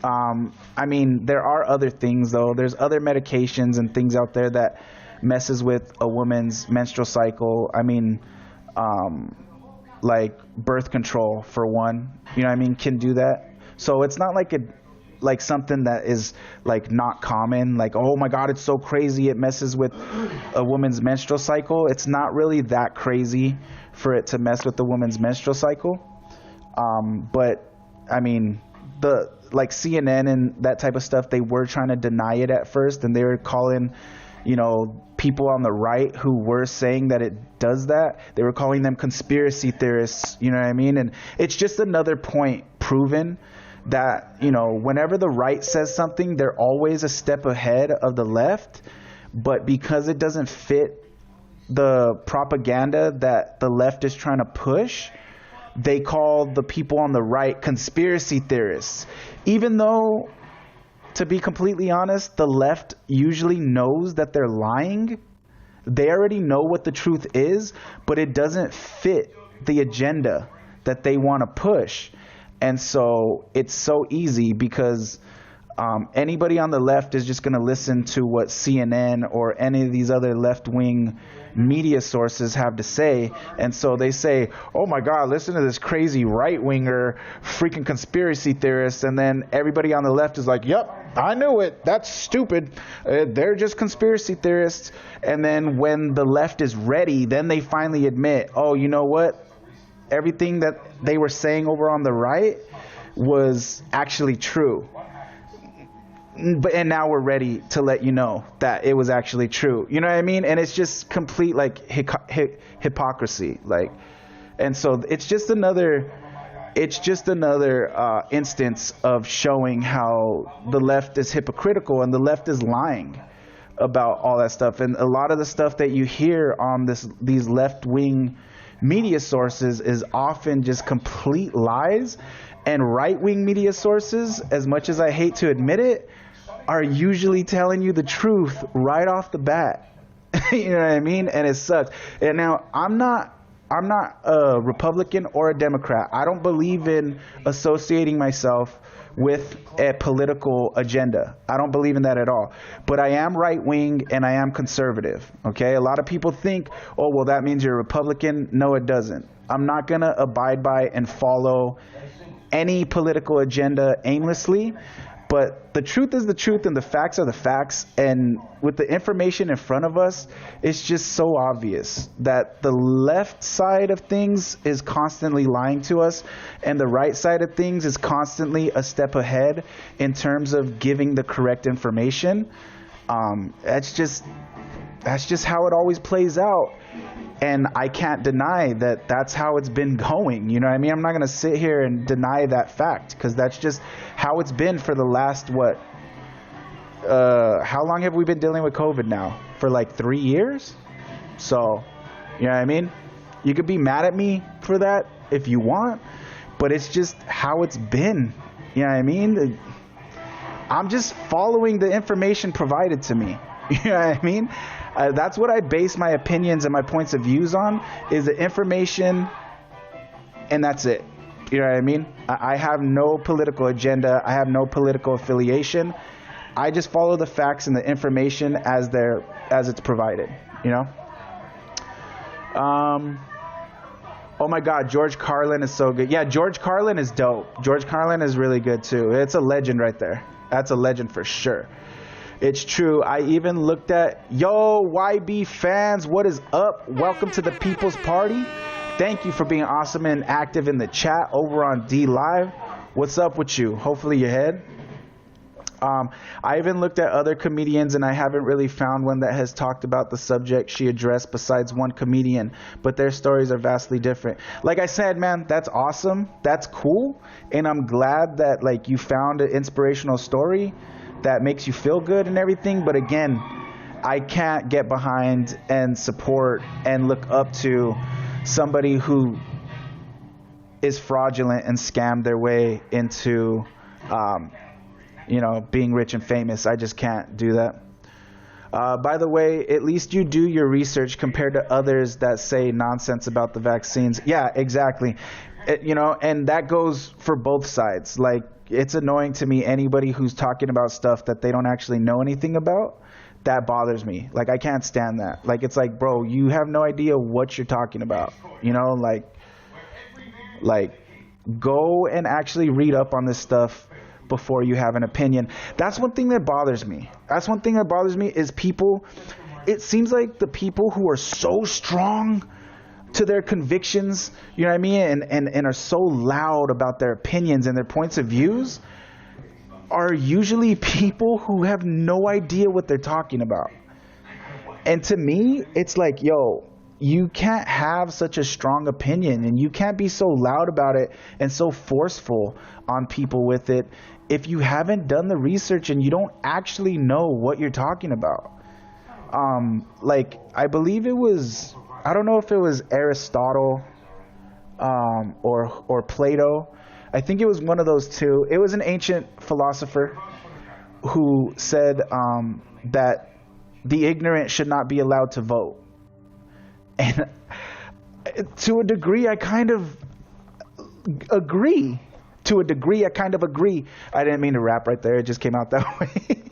I mean, there are other things though. There's other medications and things out there that messes with a woman's menstrual cycle. I mean, like birth control for one, you know what I mean, can do that. So it's not like something that is like not common, like, oh my God, it's so crazy it messes with a woman's menstrual cycle. It's not really that crazy for it to mess with the woman's menstrual cycle. But I mean, like CNN and that type of stuff, they were trying to deny it at first, and they were calling, you know, people on the right who were saying that it does that, they were calling them conspiracy theorists, you know what I mean? And it's just another point proven that, you know, whenever the right says something, they're always a step ahead of the left, but because it doesn't fit the propaganda that the left is trying to push, they call the people on the right conspiracy theorists. Even though, to be completely honest, the left usually knows that they're lying. They already know what the truth is, but it doesn't fit the agenda that they want to push. And so it's so easy because anybody on the left is just going to listen to what CNN or any of these other left-wing media sources have to say. And so they say, oh my God, listen to this crazy right-winger freaking conspiracy theorist. And then everybody on the left is like, yep, I knew it. That's stupid. They're just conspiracy theorists. And then when the left is ready, then they finally admit, oh, you know what? Everything that they were saying over on the right was actually true. And now we're ready to let you know that it was actually true. You know what I mean? And it's just complete like hypocrisy. Like, and so it's just another instance of showing how the left is hypocritical and the left is lying about all that stuff. And a lot of the stuff that you hear on these left-wing media sources is often just complete lies. And right-wing media sources, as much as I hate to admit it, are usually telling you the truth right off the bat. You know what I mean? And it sucks. And now I'm not a Republican or a Democrat. I don't believe in associating myself with a political agenda. I don't believe in that at all. But I am right-wing and I am conservative. Okay? A lot of people think, oh, well, that means you're a Republican. No, it doesn't. I'm not going to abide by and follow any political agenda aimlessly. But the truth is the truth and the facts are the facts. And with the information in front of us, it's just so obvious that the left side of things is constantly lying to us and the right side of things is constantly a step ahead in terms of giving the correct information. That's just how it always plays out. And I can't deny that that's how it's been going. You know what I mean? I'm not going to sit here and deny that fact because that's just how it's been for the last, how long have we been dealing with COVID now? For like 3 years? So, you know what I mean? You could be mad at me for that if you want, but it's just how it's been. You know what I mean? I'm just following the information provided to me. You know what I mean? That's what I base my opinions and my points of views on, is the information, and that's it. You know what I mean? I have no political agenda. I have no political affiliation. I just follow the facts and the information as it's provided, you know? Oh my God, George Carlin is so good. Yeah, George Carlin is dope. George Carlin is really good too. It's a legend right there. That's a legend for sure. It's true. I even looked at, yo, YB fans, what is up? Welcome to the People's Party. Thank you for being awesome and active in the chat over on D Live. What's up with you? Hopefully you're ahead. I even looked at other comedians and I haven't really found one that has talked about the subject she addressed besides one comedian, but their stories are vastly different. Like I said, man, that's awesome. That's cool. And I'm glad that like you found an inspirational story. that makes you feel good and everything. But again, I can't get behind and support and look up to somebody who is fraudulent and scammed their way into, being rich and famous. I just can't do that. By the way, at least you do your research compared to others that say nonsense about the vaccines. Yeah, exactly. And that goes for both sides. Like, it's annoying to me, anybody who's talking about stuff that they don't actually know anything about. That bothers me. Like, I can't stand that. Like, it's like, bro, you have no idea what you're talking about. Like, go and actually read up on this stuff before you have an opinion. That's one thing that bothers me. Is people, it seems like the people who are so strong to their convictions, you know what I mean, and are so loud about their opinions and their points of views, are usually people who have no idea what they're talking about. And to me, it's like, yo, you can't have such a strong opinion, and you can't be so loud about it and so forceful on people with it if you haven't done the research and you don't actually know what you're talking about. Like, I believe it was, I don't know if it was Aristotle or Plato. I think it was one of those two. It was an ancient philosopher who said that the ignorant should not be allowed to vote. And to a degree, I kind of agree. I didn't mean to rap right there. It just came out that way.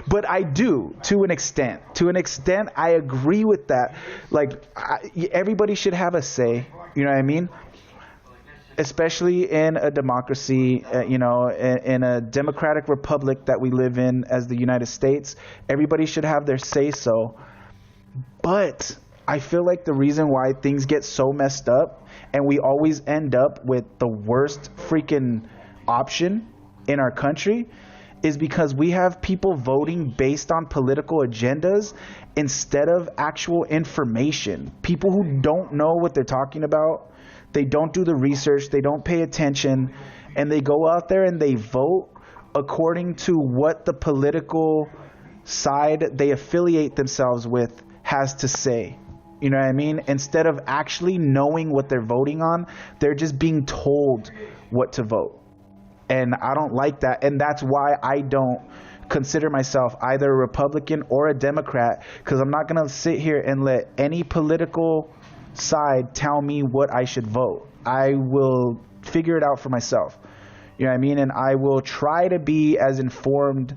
But I do, to an extent. I agree with that. Like, everybody should have a say. You know what I mean? Especially in a democracy, in a democratic republic that we live in as the United States. Everybody should have their say-so. But I feel like the reason why things get so messed up and we always end up with the worst freaking option in our country is because we have people voting based on political agendas instead of actual information. People who don't know what they're talking about, they don't do the research, they don't pay attention, and they go out there and they vote according to what the political side they affiliate themselves with has to say. You know what I mean? Instead of actually knowing what they're voting on, they're just being told what to vote. And I don't like that. And that's why I don't consider myself either a Republican or a Democrat, because I'm not going to sit here and let any political side tell me what I should vote. I will figure it out for myself. You know what I mean? And I will try to be as informed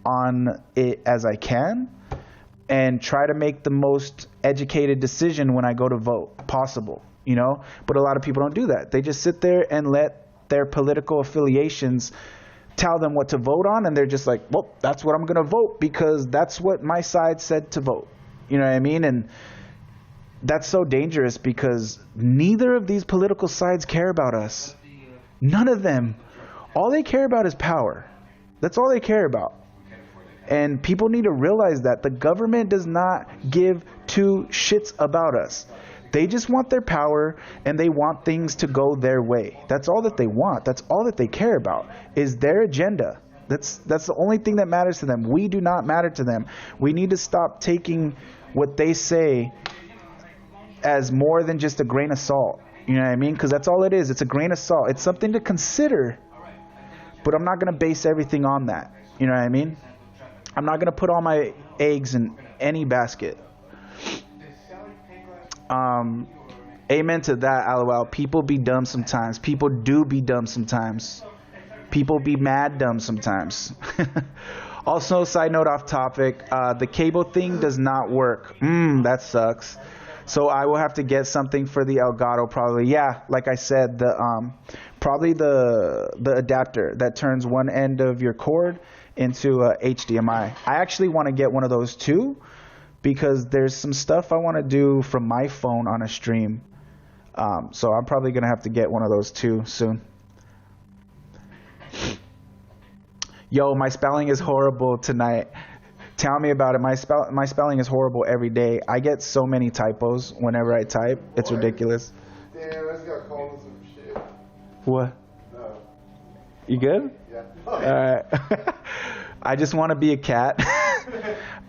on it as I can and try to make the most educated decision when I go to vote possible, But a lot of people don't do that. They just sit there and let their political affiliations tell them what to vote on, and they're just like, well, that's what I'm going to vote because that's what my side said to vote. You know what I mean? And that's so dangerous because neither of these political sides care about us. None of them. All they care about is power. That's all they care about. And people need to realize that the government does not give two shits about us. They just want their power and they want things to go their way. That's all that they want. That's all that they care about is their agenda. That's the only thing that matters to them. We do not matter to them. We need to stop taking what they say as more than just a grain of salt. You know what I mean? Because that's all it is. It's a grain of salt. It's something to consider, but I'm not going to base everything on that. You know what I mean? I'm not going to put all my eggs in any basket. Amen to that, LOL. People be dumb sometimes. People do be dumb sometimes. People be mad dumb sometimes. Also, side note off topic, the cable thing does not work. That sucks. So I will have to get something for the Elgato probably. Yeah, like I said, probably the adapter that turns one end of your cord into HDMI. I actually want to get one of those too, because there's some stuff I want to do from my phone on a stream. So I'm probably going to have to get one of those too soon. Yo, my spelling is horrible tonight. Tell me about it. My spelling is horrible every day. I get so many typos whenever I type. It's ridiculous. Damn, I just got called with some shit. What? No. You good? Yeah. All right. I just want to be a cat.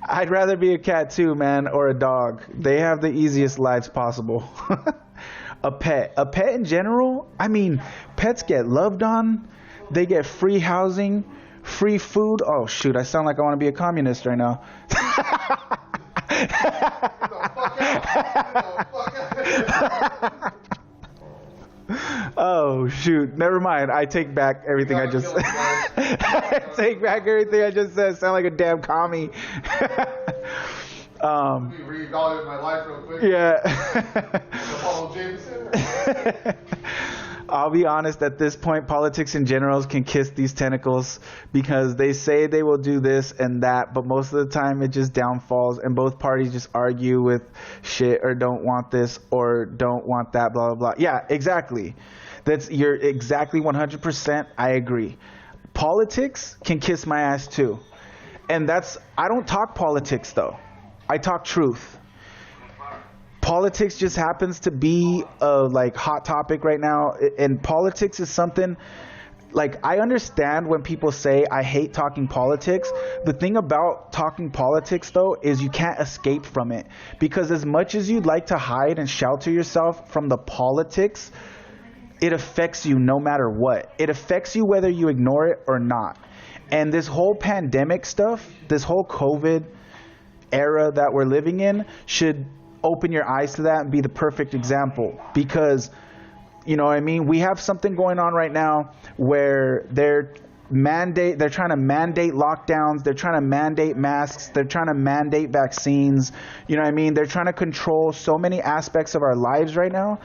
I'd rather be a cat too, man, or a dog. They have the easiest lives possible. A pet in general, I mean, pets get loved on. They get free housing, free food. Oh, shoot, I sound like I want to be a communist right now. Oh, shoot, never mind. I take back everything I just I take back everything I just said. Sound like a damn commie. Reevaluate my life real quick. Yeah. Apollo Jameson. I'll be honest, at this point, politics in general can kiss these tentacles because they say they will do this and that, but most of the time it just downfalls and both parties just argue with shit or don't want this or don't want that, blah, blah, blah. Yeah, exactly. You're exactly 100%. I agree. Politics can kiss my ass too. And I don't talk politics though. I talk truth. Politics just happens to be a hot topic right now, and politics is something I understand when people say I hate talking politics. The thing about talking politics though is you can't escape from it, because as much as you'd like to hide and shelter yourself from the politics, it affects you no matter what. It affects you whether you ignore it or not. And this whole pandemic stuff, this whole COVID era that we're living in should open your eyes to that and be the perfect example, because you know what I mean, we have something going on right now where they're trying to mandate lockdowns, they're trying to mandate masks, they're trying to mandate vaccines, you know what I mean, they're trying to control so many aspects of our lives right now,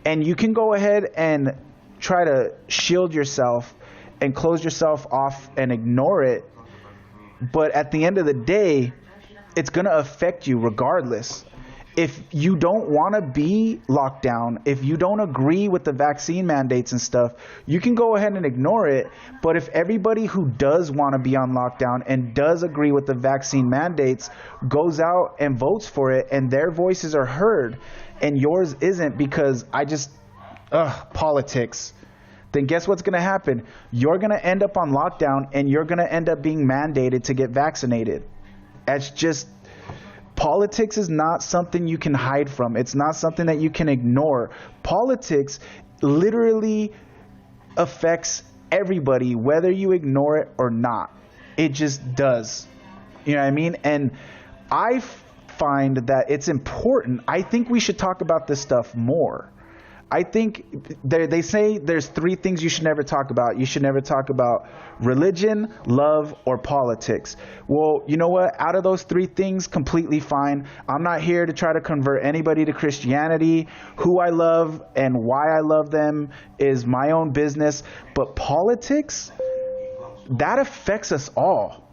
and you can go ahead and try to shield yourself and close yourself off and ignore it, but at the end of the day it's going to affect you regardless. If you don't want to be locked down, if you don't agree with the vaccine mandates and stuff, you can go ahead and ignore it. But if everybody who does want to be on lockdown and does agree with the vaccine mandates goes out and votes for it, and their voices are heard and yours isn't because politics, then guess what's going to happen? You're going to end up on lockdown and you're going to end up being mandated to get vaccinated. That's just... Politics is not something you can hide from. It's not something that you can ignore. Politics literally affects everybody, whether you ignore it or not. It just does. You know what I mean? And I find that it's important. I think we should talk about this stuff more. I think they say there's 3 things you should never talk about. You should never talk about religion, love, or politics. Well, you know what? Out of those 3 things, completely fine. I'm not here to try to convert anybody to Christianity. Who I love and why I love them is my own business. But politics, that affects us all.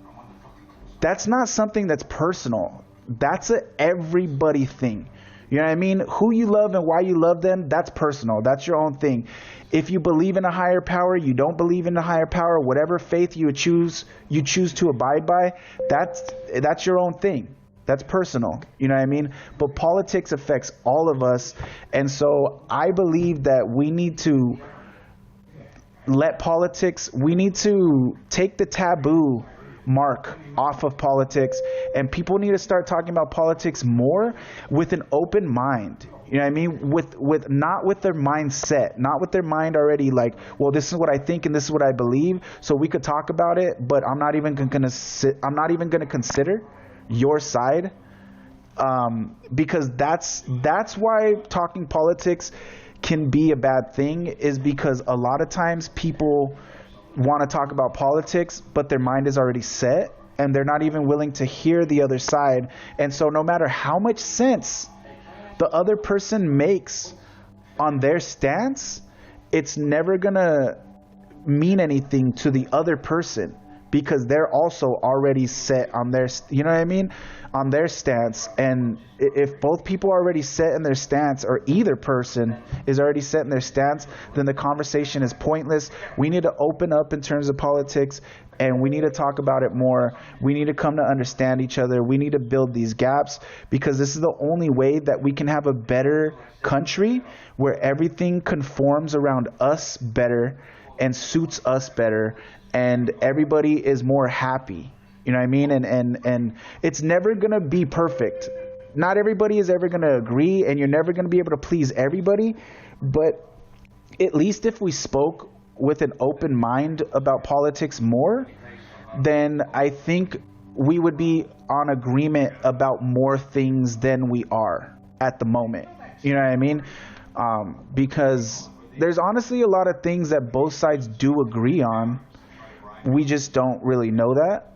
That's not something that's personal. That's a everybody thing. You know what I mean? Who you love and why you love them, that's personal. That's your own thing. If you believe in a higher power, you don't believe in a higher power, whatever faith you choose to abide by, that's your own thing. That's personal. You know what I mean? But politics affects all of us. And so I believe that we need to we need to take the taboo mark off of politics, and people need to start talking about politics more with an open mind. You know what I mean? With not with their mindset, not with their mind already well, this is what I think and this is what I believe, so we could talk about it, but I'm not even going to consider your side, because that's why talking politics can be a bad thing, is because a lot of times people want to talk about politics, but their mind is already set and they're not even willing to hear the other side. And so no matter how much sense the other person makes on their stance, it's never going to mean anything to the other person, because they're also already set on their, you know what I mean, on their stance. And if both people are already set in their stance, or either person is already set in their stance, then the conversation is pointless. We need to open up in terms of politics, and we need to talk about it more. We need to come to understand each other. We need to build these gaps, because this is the only way that we can have a better country where everything conforms around us better and suits us better, and everybody is more happy. You know what I mean? And it's never gonna be perfect. Not everybody is ever gonna agree, and you're never gonna be able to please everybody. But at least if we spoke with an open mind about politics more, then I think we would be on agreement about more things than we are at the moment. You know what I mean? Because there's honestly a lot of things that both sides do agree on. We just don't really know that.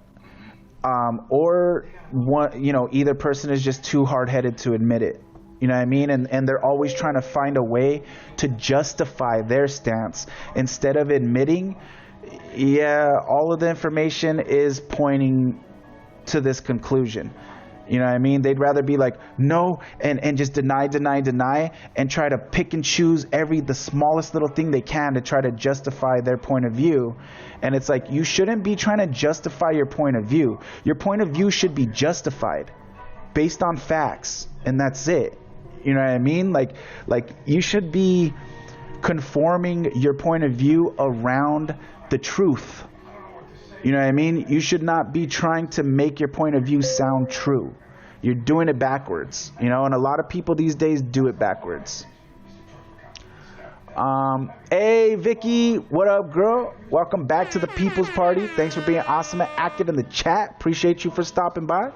Or one, you know, either person is just too hard-headed to admit it. You know what I mean? And they're always trying to find a way to justify their stance instead of admitting, yeah, all of the information is pointing to this conclusion. You know what I mean? They'd rather be like, no, and just deny, and try to pick and choose the smallest little thing they can to try to justify their point of view. And it's like, you shouldn't be trying to justify your point of view. Your point of view should be justified based on facts, and that's it. You know what I mean? Like you should be conforming your point of view around the truth. You know what I mean? You should not be trying to make your point of view sound true. You're doing it backwards, you know, and a lot of people these days do it backwards. Hey, Vicky, what up, girl? Welcome back to the People's Party. Thanks for being awesome and active in the chat. Appreciate you for stopping by.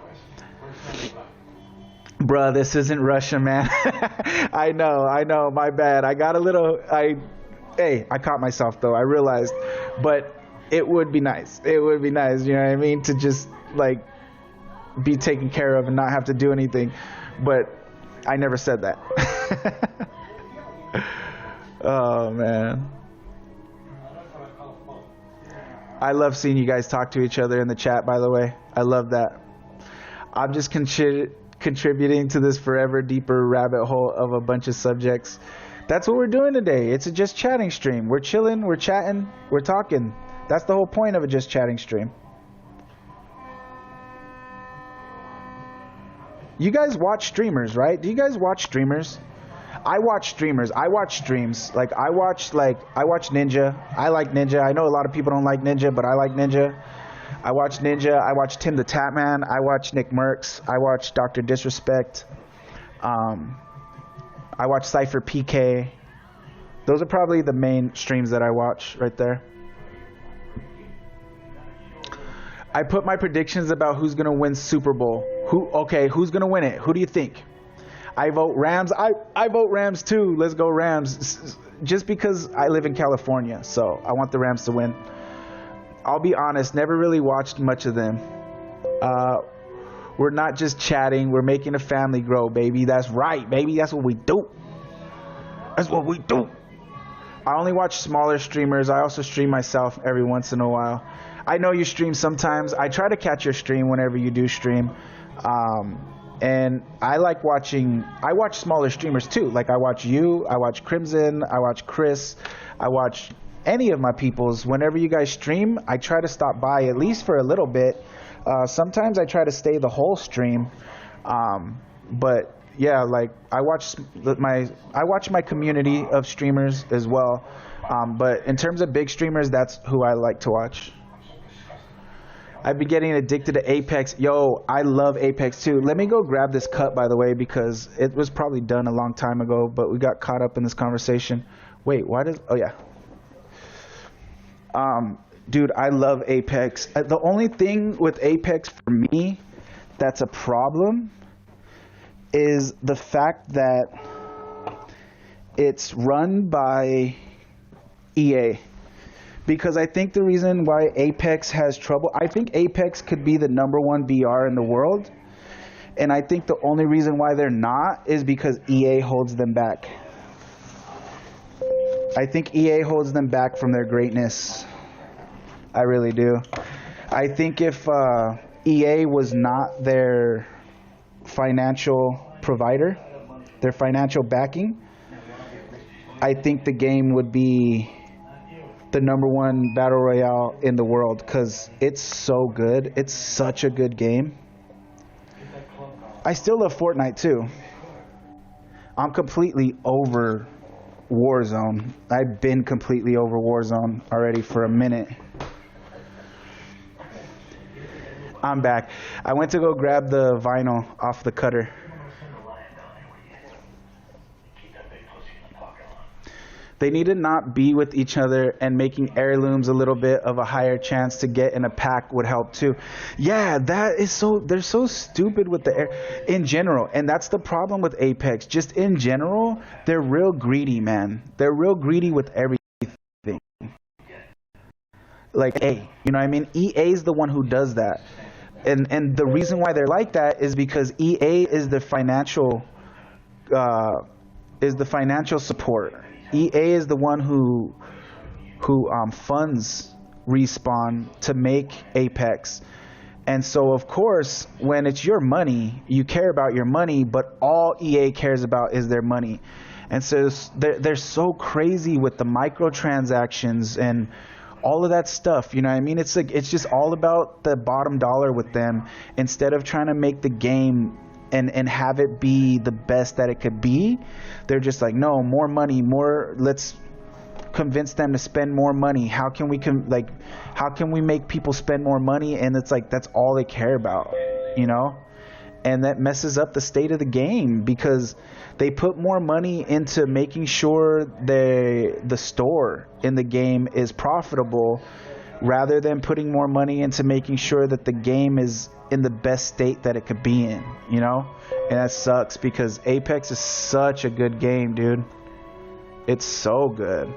Bruh, this isn't Russia, man. I know, my bad. I got a little, I caught myself though, I realized, but it would be nice. It would be nice, you know what I mean? To just like be taken care of and not have to do anything. But I never said that. Oh man. I love seeing you guys talk to each other in the chat, by the way. I love that. I'm just contributing to this forever deeper rabbit hole of a bunch of subjects. That's what we're doing today. It's a just chatting stream. We're chilling, we're chatting, we're talking. That's the whole point of a just chatting stream. You guys watch streamers, right? Do you guys watch streamers? I watch streamers. I watch streams. I watch Ninja. I like Ninja. I know a lot of people don't like Ninja, but I like Ninja. I watch Ninja. I watch Tim the Tatman. I watch Nick Merckx. I watch Dr. Disrespect. I watch Cypher PK. Those are probably the main streams that I watch right there. I put my predictions about who's going to win Super Bowl. Who's going to win it? Who do you think? I vote Rams. I vote Rams too. Let's go Rams. Just because I live in California, so I want the Rams to win. I'll be honest, never really watched much of them. We're not just chatting. We're making a family grow, baby. That's right, baby. That's what we do. That's what we do. I only watch smaller streamers. I also stream myself every once in a while. I know you stream sometimes. I try to catch your stream whenever you do stream. And I like watching, I watch smaller streamers too. Like I watch you, I watch Crimson, I watch Chris, I watch any of my peoples. Whenever you guys stream, I try to stop by at least for a little bit. Sometimes I try to stay the whole stream. But yeah, like I watch my community of streamers as well. But in terms of big streamers, that's who I like to watch. I've been getting addicted to Apex. Yo, I love Apex too. Let me go grab this cut, by the way, because it was probably done a long time ago, but we got caught up in this conversation. Wait, oh yeah. Dude, I love Apex. The only thing with Apex for me that's a problem is the fact that it's run by EA. Because I think the reason why Apex has trouble, I think Apex could be the #1 BR in the world. And I think the only reason why they're not is because EA holds them back. I think EA holds them back from their greatness. I really do. I think if EA was not their financial provider, their financial backing, I think the game would be the #1 battle royale in the world because it's so good. It's such a good game. I still love Fortnite too. I'm completely over Warzone. I've been completely over Warzone already for a minute. I'm back. I went to go grab the vinyl off the cutter. They need to not be with each other, and making heirlooms a little bit of a higher chance to get in a pack would help too. Yeah, that is so, they're so stupid with the in general, and that's the problem with Apex. Just in general, they're real greedy, man. They're real greedy with everything. Like you know what I mean? EA is the one who does that. And the reason why they're like that is because EA is the financial support. EA is the one who funds Respawn to make Apex. And so, of course, when it's your money, you care about your money, but all EA cares about is their money. And so they're so crazy with the microtransactions and all of that stuff, you know what I mean? It's like, it's just all about the bottom dollar with them, instead of trying to make the game and have it be the best that it could be. They're just like, no, more money, more, let's convince them to spend more money. How can we make people spend more money? And it's like, that's all they care about, you know? And that messes up the state of the game, because they put more money into making sure the store in the game is profitable, rather than putting more money into making sure that the game is in the best state that it could be in, you know? And that sucks, because Apex is such a good game, dude. It's so good.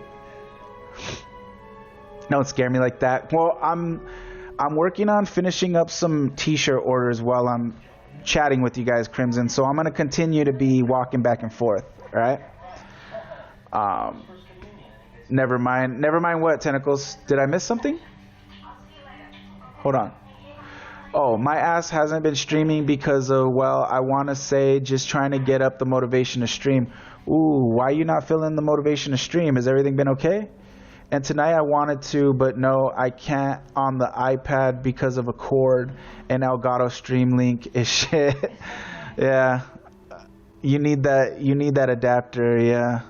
Don't scare me like that. Well, I'm working on finishing up some t-shirt orders while I'm chatting with you guys, Crimson, so I'm going to continue to be walking back and forth, all right? Never mind what, Tentacles? Did I miss something? Hold on. Oh, my ass hasn't been streaming because of, well, I want to say just trying to get up the motivation to stream. Ooh, why you not feeling the motivation to stream? Has everything been okay? And tonight I wanted to, but no, I can't on the iPad because of a cord, and Elgato Stream Link is shit. Yeah, you need that adapter, yeah.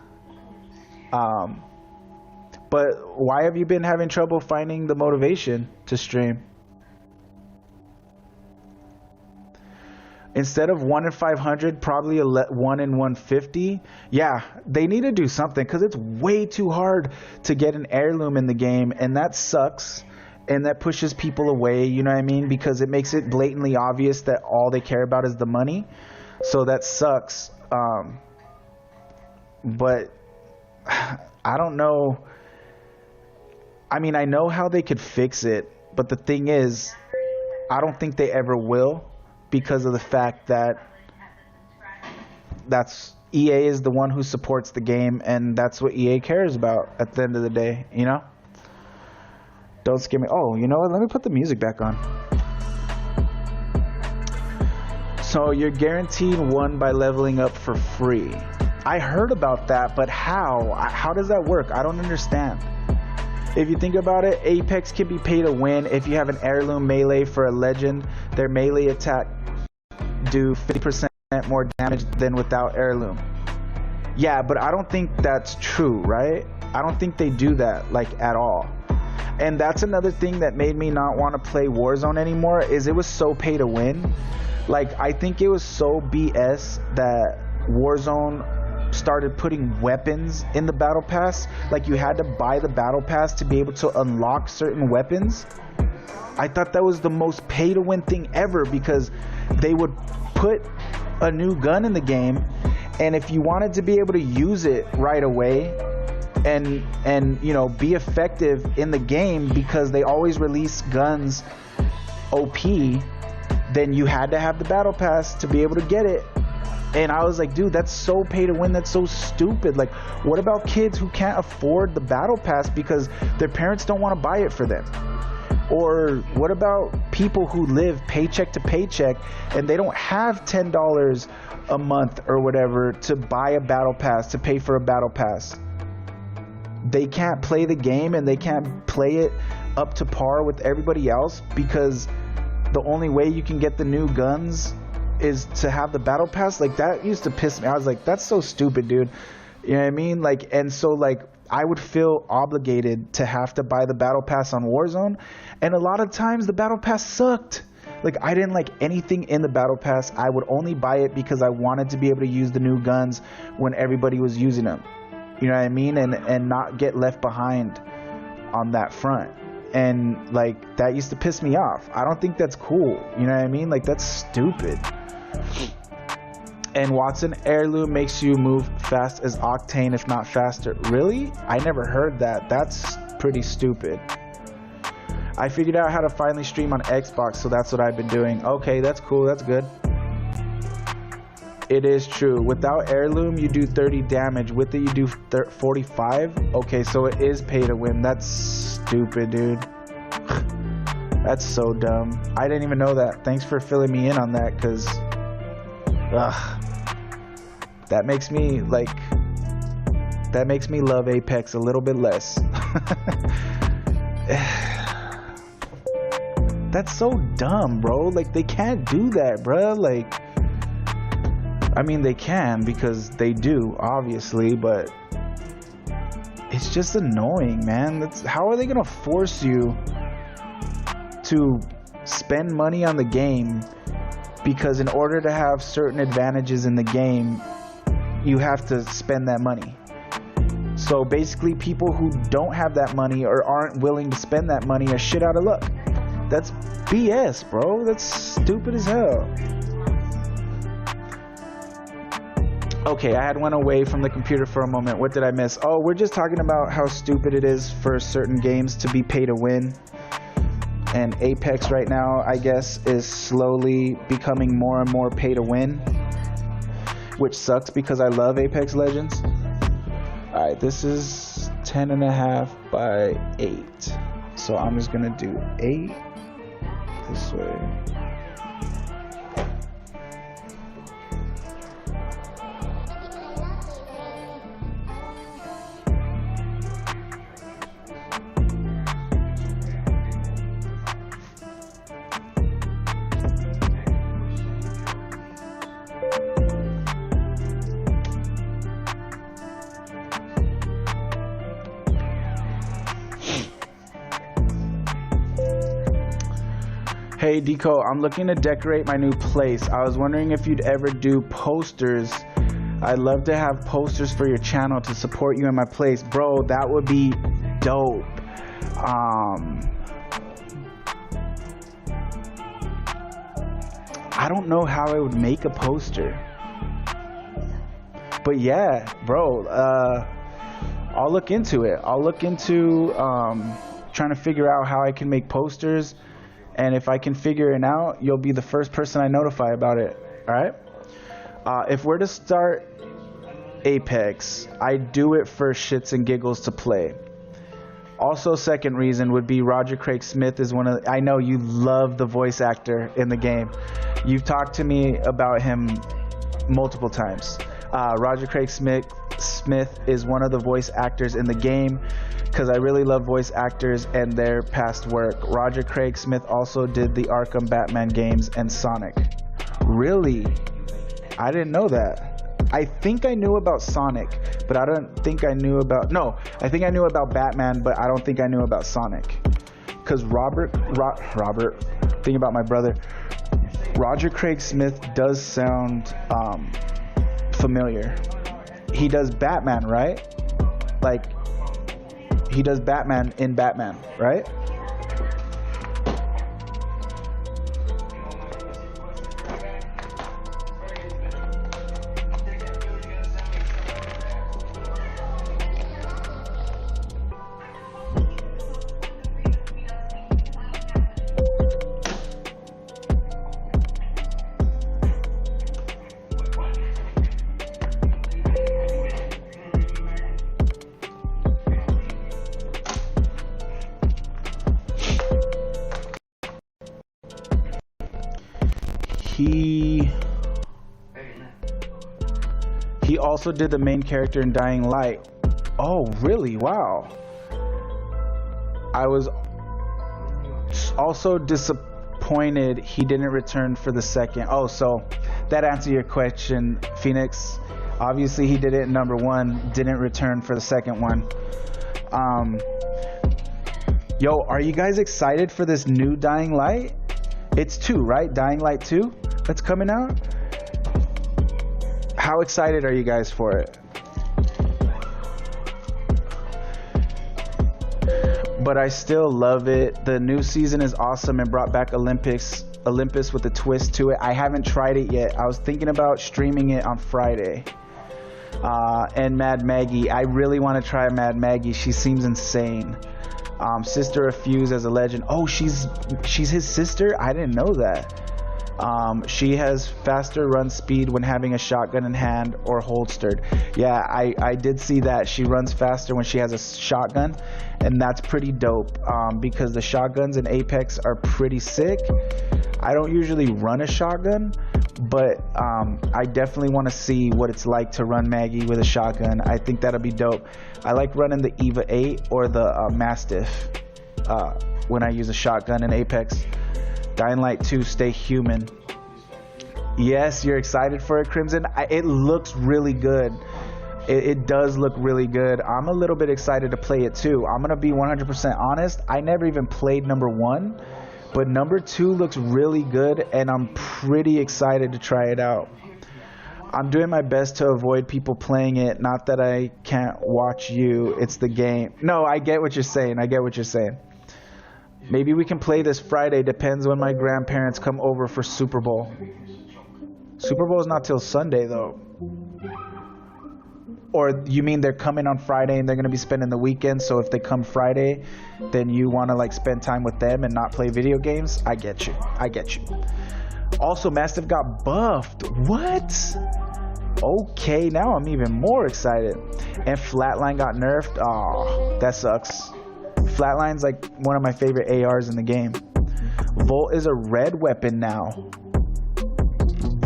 But why have you been having trouble finding the motivation to stream? Instead of 1 in 500, probably 1 in 150. Yeah, they need to do something, because it's way too hard to get an heirloom in the game, and that sucks, and that pushes people away, you know what I mean? Because it makes it blatantly obvious that all they care about is the money. So that sucks. But I don't know. I mean, I know how they could fix it, but the thing is, I don't think they ever will, because of the fact that EA is the one who supports the game, and that's what EA cares about at the end of the day, you know? Don't scare me. Oh, you know what? Let me put the music back on. So you're guaranteed one by leveling up for free. I heard about that, but how? How does that work? I don't understand. If you think about it, Apex can be pay to win. If you have an heirloom melee for a legend, their melee attack do 50% more damage than without heirloom. Yeah, but I don't think that's true, right? I don't think they do that, like, at all. And that's another thing that made me not want to play Warzone anymore, is it was so pay to win. Like, I think it was so BS that Warzone started putting weapons in the battle pass. Like, you had to buy the battle pass to be able to unlock certain weapons. I thought that was the most pay to win thing ever, because they would put a new gun in the game, and if you wanted to be able to use it right away and you know, be effective in the game, because they always release guns OP, then you had to have the battle pass to be able to get it. And I was like, dude, that's so pay to win. That's so stupid. Like, what about kids who can't afford the battle pass because their parents don't want to buy it for them? Or what about people who live paycheck to paycheck and they don't have $10 a month or whatever to buy a battle pass, to pay for a battle pass? They can't play the game, and they can't play it up to par with everybody else, because the only way you can get the new guns is to have the battle pass. Like, that used to piss me. I was like, that's so stupid, dude. You know what I mean? Like, and so, like, I would feel obligated to have to buy the battle pass on Warzone, and a lot of times the battle pass sucked. Like, I didn't like anything in the battle pass. I would only buy it because I wanted to be able to use the new guns when everybody was using them. You know what I mean? And not get left behind on that front. And like, that used to piss me off. I don't think that's cool. You know what I mean? Like, that's stupid. And Watson heirloom makes you move fast as Octane, if not faster. Really? I never heard that. That's pretty stupid. I figured out how to finally stream on Xbox, so that's what I've been doing. Okay, that's cool. That's good. It is true. Without heirloom, you do 30 damage. With it, you do 45. Okay, so it is pay to win. That's stupid, dude. That's so dumb. I didn't even know that. Thanks for filling me in on that, because that makes me like, that makes me love Apex a little bit less. That's so dumb, bro. Like, they can't do that, bro. Like, I mean, they can because they do, obviously, but it's just annoying, man. That's, how are they gonna force you to spend money on the game? Because in order to have certain advantages in the game, you have to spend that money. So basically, people who don't have that money or aren't willing to spend that money are shit out of luck. That's BS, bro. That's stupid as hell. Okay, I had went away from the computer for a moment. What did I miss? Oh, we're just talking about how stupid it is for certain games to be pay to win. And Apex right now, I guess, is slowly becoming more and more pay to win, which sucks because I love Apex Legends. Alright, this is 10.5 by 8. So I'm just gonna do 8 this way. Hey Deco, I'm looking to decorate my new place. I was wondering if you'd ever do posters. I'd love to have posters for your channel to support you in my place. Bro, that would be dope. I don't know how I would make a poster. But yeah, bro, I'll look into it. I'll look into trying to figure out how I can make posters. And if I can figure it out, you'll be the first person I notify about it. All right? If we're to start Apex, I do it for shits and giggles to play. Also, second reason would be Roger Craig Smith is one of the, I know you love the voice actor in the game. You've talked to me about him multiple times. Roger Craig Smith is one of the voice actors in the game, because I really love voice actors and their past work. Roger Craig Smith also did the Arkham Batman games and Sonic. Really? I didn't know that. I think I knew about Sonic, but I don't think I knew about... No, I think I knew about Batman, but I don't think I knew about Sonic. Because Robert... Think about my brother. Roger Craig Smith does sound familiar. He does Batman, right? Like... He does Batman in Batman, right? He also did the main character in Dying Light. Oh, really? Wow. I was also disappointed he didn't return for the second. Oh, so that answers your question, Phoenix. Obviously, he did it in number 1, didn't return for the second one. Yo, are you guys excited for this new Dying Light? It's 2, right? Dying Light 2 that's coming out. How excited are you guys for it? But I still love it. The new season is awesome and brought back Olympus with a twist to it. I haven't tried it yet. I was thinking about streaming it on Friday. And Mad Maggie. I really want to try Mad Maggie. She seems insane. Sister of Fuse as a legend. Oh, she's his sister? I didn't know that. She has faster run speed when having a shotgun in hand or holstered. Yeah, I did see that. She runs faster when she has a shotgun, and that's pretty dope, because the shotguns in Apex are pretty sick. I don't usually run a shotgun, but I definitely want to see what it's like to run Maggie with a shotgun. I think that'll be dope. I like running the Eva 8 or the Mastiff when I use a shotgun in Apex. Dying Light 2, stay human. Yes, you're excited for it, Crimson. It looks really good. It does look really good. I'm a little bit excited to play it too. I'm gonna be 100% honest. I never even played number 1, but number 2 looks really good, and I'm pretty excited to try it out. I'm doing my best to avoid people playing it. Not that I can't watch you. It's the game. No, I get what you're saying. I get what you're saying. Maybe we can play this Friday. Depends when my grandparents come over for Super Bowl. Super Bowl is not till Sunday, though. Or you mean they're coming on Friday and they're going to be spending the weekend, so if they come Friday, then you want to like spend time with them and not play video games? I get you. I get you. Also, Mastiff got buffed. What? Okay, now I'm even more excited. And Flatline got nerfed. Aw, that sucks. Flatline's like one of my favorite ARs in the game. Volt is a red weapon now.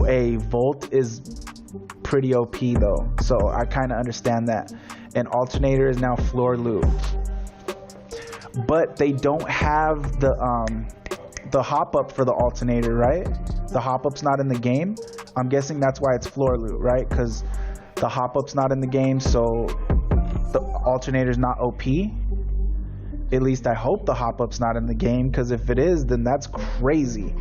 A Volt is pretty OP though, so I kind of understand that. And Alternator is now floor loot, but they don't have the hop up for the Alternator, right? The hop up's not in the game. I'm guessing that's why it's floor loot, right? Because the hop up's not in the game, so the Alternator's not OP. At least I hope the hop up's not in the game, because if it is, then that's crazy.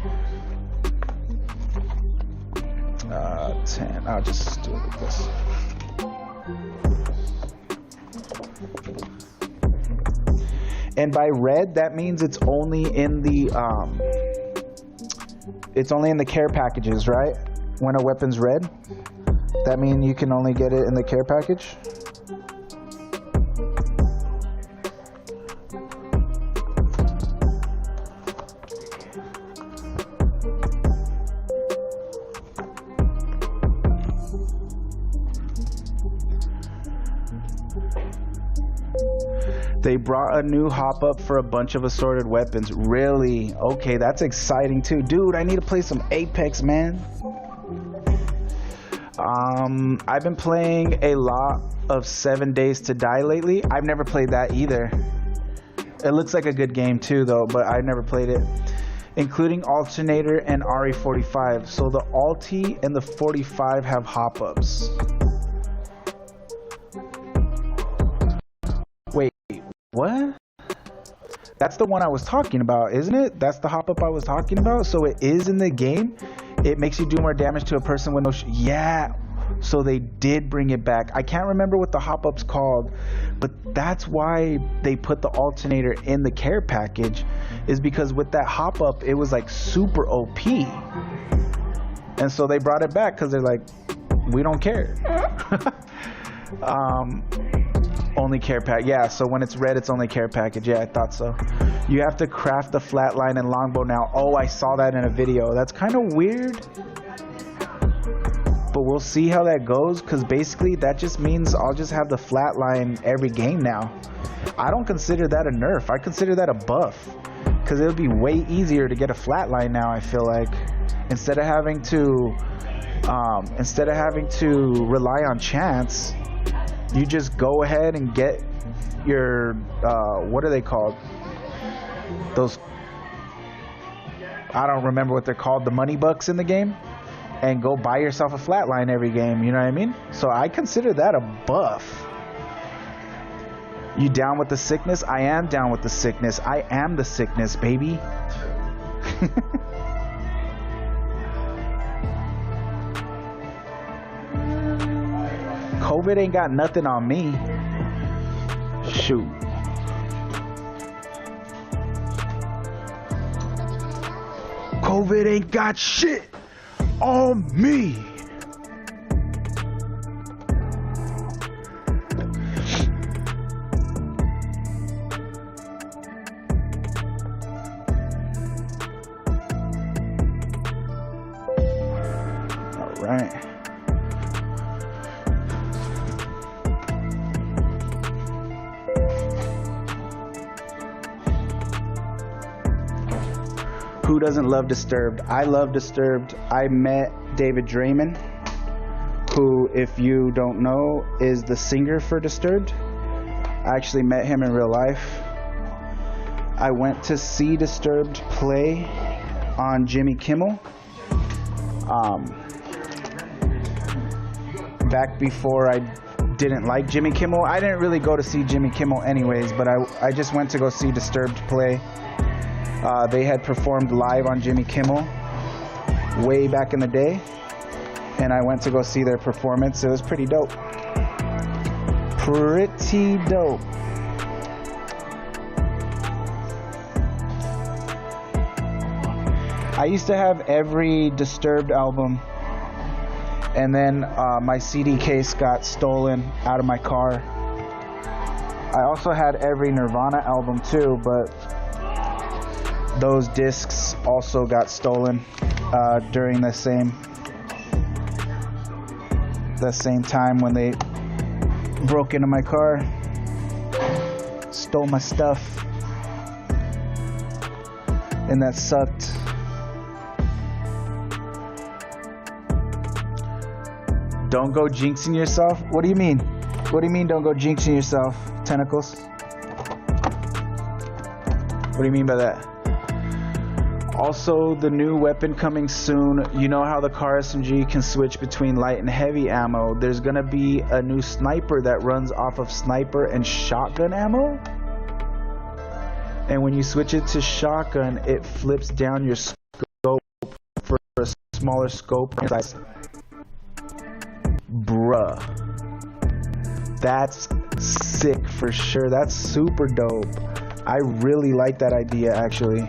10. I'll just do it like this. And by red, that means it's only in the care packages, right? When a weapon's red, that means you can only get it in the care package. They brought a new hop up for a bunch of assorted weapons. Really? Okay, that's exciting too. Dude, I need to play some Apex, man. I've been playing a lot of 7 Days to Die lately. I've never played that either. It looks like a good game too though, but I've never played it. Including Alternator and RE45. So the Alti and the 45 have hop ups. What? That's the one I was talking about, isn't it? That's the hop-up I was talking about? So it is in the game? It makes you do more damage to a person with no yeah. So they did bring it back. I can't remember what the hop-up's called, but that's why they put the Alternator in the care package, is because with that hop-up, it was like super OP. And so they brought it back because they're like, we don't care. Only care pack. Yeah, so when it's red, it's only care package. Yeah, I thought so. You have to craft the flatline and longbow now. Oh, I saw that in a video. That's kind of weird. But we'll see how that goes, because basically that just means I'll just have the flatline every game now. I don't consider that a nerf. I consider that a buff, because it'll be way easier to get a flatline now, I feel like. Instead of having to rely on chance, you just go ahead and get your, what are they called? Those, I don't remember what they're called, the money bucks in the game, and go buy yourself a flatline every game, you know what I mean? So I consider that a buff. You down with the sickness? I am down with the sickness. I am the sickness, baby. COVID ain't got nothing on me. Shoot. COVID ain't got shit on me. All right. Who doesn't love Disturbed? I love Disturbed. I met David Draymond, who, if you don't know, is the singer for Disturbed. I actually met him in real life. I went to see Disturbed play on Jimmy Kimmel. Back before I didn't like Jimmy Kimmel. I didn't really go to see Jimmy Kimmel anyways, but I just went to go see Disturbed play. They had performed live on Jimmy Kimmel way back in the day, and I went to go see their performance. It was pretty dope. Pretty dope. I used to have every Disturbed album, and then my CD case got stolen out of my car. I also had every Nirvana album too, but those discs also got stolen during the same time when they broke into my car, stole my stuff, and that sucked. Don't go jinxing yourself? What do you mean? What do you mean don't go jinxing yourself, Tentacles? What do you mean by that? Also, the new weapon coming soon. You know how the car SMG can switch between light and heavy ammo. There's gonna be a new sniper that runs off of sniper and shotgun ammo. And when you switch it to shotgun, it flips down your scope for a smaller scope size. Bruh. That's sick for sure. That's super dope. I really like that idea actually.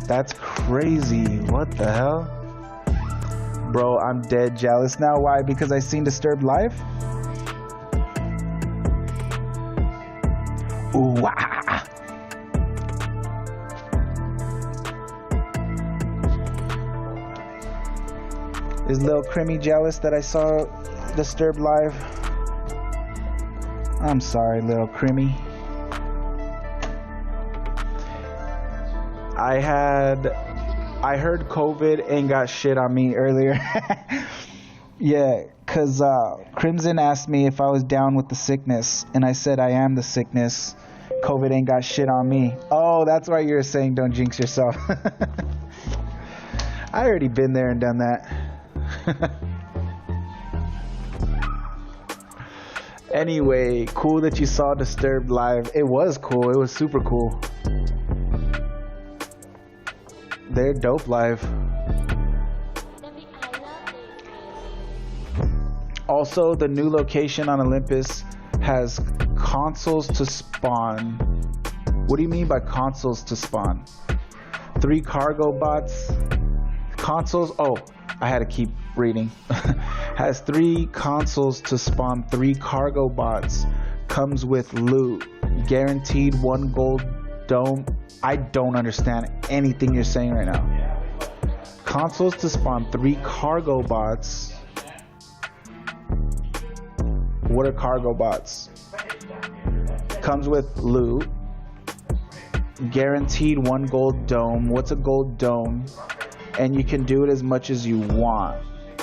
That's crazy. What the hell? Bro, I'm dead jealous now. Why? Because I seen Disturbed live? Ooh, wah. Is Lil Crimmy jealous that I saw Disturbed live? I'm sorry, Lil Crimmy. I heard COVID ain't got shit on me earlier. Yeah, cause Crimson asked me if I was down with the sickness, and I said I am the sickness. COVID ain't got shit on me. Oh, that's why you're saying don't jinx yourself. I already been there and done that. Anyway, cool that you saw Disturbed live. It was cool. It was super cool. They're dope live. Also, the new location on Olympus has consoles to spawn. What do you mean by consoles to spawn? 3 cargo bots. Consoles. Oh, I had to keep reading. Has 3 consoles to spawn 3 cargo bots. Comes with loot. Guaranteed 1 gold dome. I don't understand anything you're saying right now. Consoles to spawn 3 cargo bots. What are cargo bots? Comes with loot. Guaranteed 1 gold dome. What's a gold dome? And you can do it as much as you want.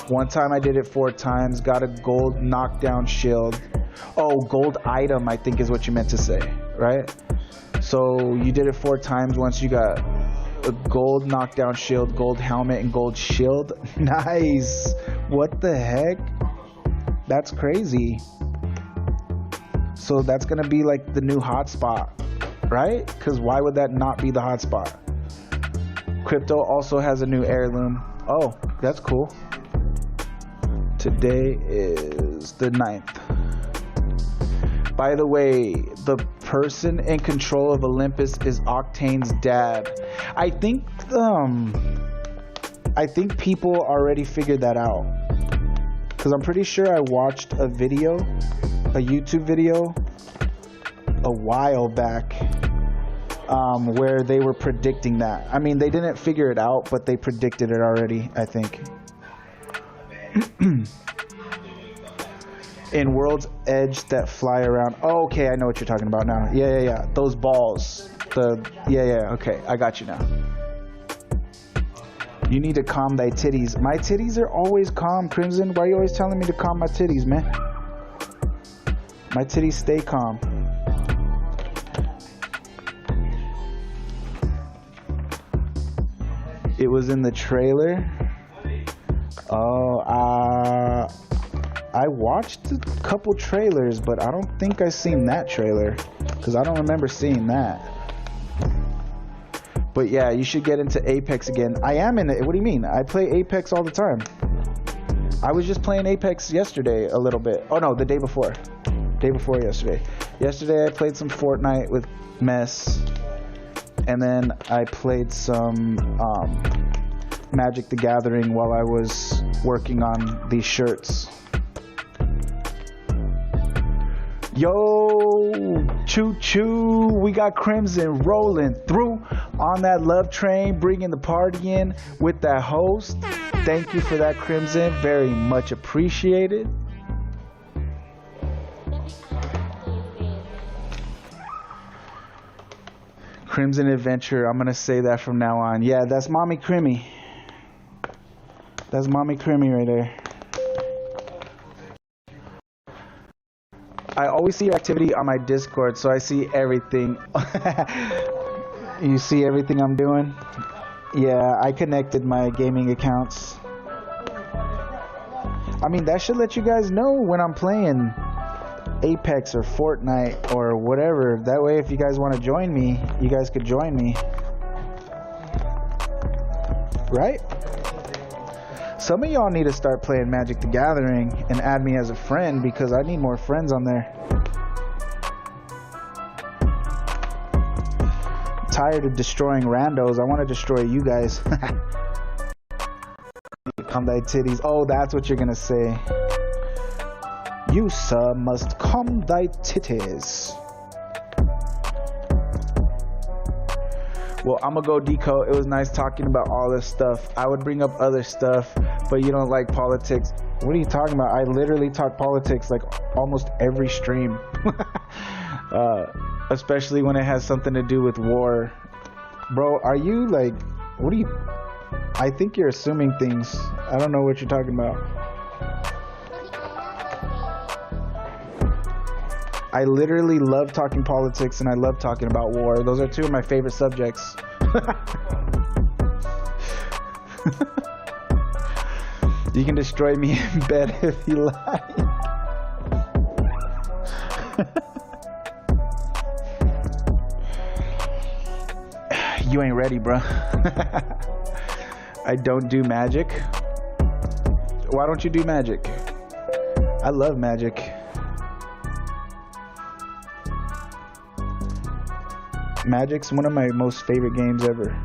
One time I did it 4 times. Got a gold knockdown shield. Oh, gold item I think is what you meant to say, right? So you did it 4 times. Once you got a gold knockdown shield, gold helmet, and gold shield. Nice. What the heck? That's crazy. So that's gonna be like the new hotspot, right? Because why would that not be the hotspot? Crypto also has a new heirloom. Oh, that's cool. Today is the 9th. By the way, the person in control of Olympus is Octane's dad. I think people already figured that out. Because I'm pretty sure I watched a video, a YouTube video, a while back, where they were predicting that. I mean, they didn't figure it out, but they predicted it already, I think. In World's Edge that fly around. Oh, okay, I know what you're talking about now. Yeah. Those balls. Yeah. Okay, I got you now. You need to calm thy titties. My titties are always calm, Crimson. Why are you always telling me to calm my titties, man? My titties stay calm. It was in the trailer. Oh, I watched a couple trailers, but I don't think I seen that trailer, because I don't remember seeing that. But yeah, you should get into Apex again. I am in it. What do you mean? I play Apex all the time. I was just playing Apex yesterday a little bit. Oh no, the day before. Day before yesterday. Yesterday I played some Fortnite with Mess. And then I played some Magic the Gathering while I was working on these shirts. Yo, choo choo, we got Crimson rolling through on that love train, bringing the party in with that host. Thank you for that, Crimson, very much appreciated. Crimson Adventure, I'm gonna say that from now on. Yeah, that's Mommy Crimmy. That's Mommy Crimmy right there. I always see your activity on my Discord, so I see everything. You see everything I'm doing? Yeah, I connected my gaming accounts. I mean, that should let you guys know when I'm playing Apex or Fortnite or whatever. That way, if you guys want to join me, you guys could join me. Right? Some of y'all need to start playing Magic the Gathering and add me as a friend, because I need more friends on there. I'm tired of destroying randos. I want to destroy you guys. Calm thy titties. Oh, that's what you're gonna say. You, sir, must calm thy titties. Well, I'm gonna go decode. It was nice talking about all this stuff. I would bring up other stuff, but you don't like politics. What are you talking about? I literally talk politics like almost every stream. Especially when it has something to do with war. Bro, are you like, what are you? I think you're assuming things. I don't know what you're talking about. I literally love talking politics and I love talking about war. Those are two of my favorite subjects. You can destroy me in bed if you like. You ain't ready, bro. I don't do magic. Why don't you do magic? I love magic. Magic's one of my most favorite games ever.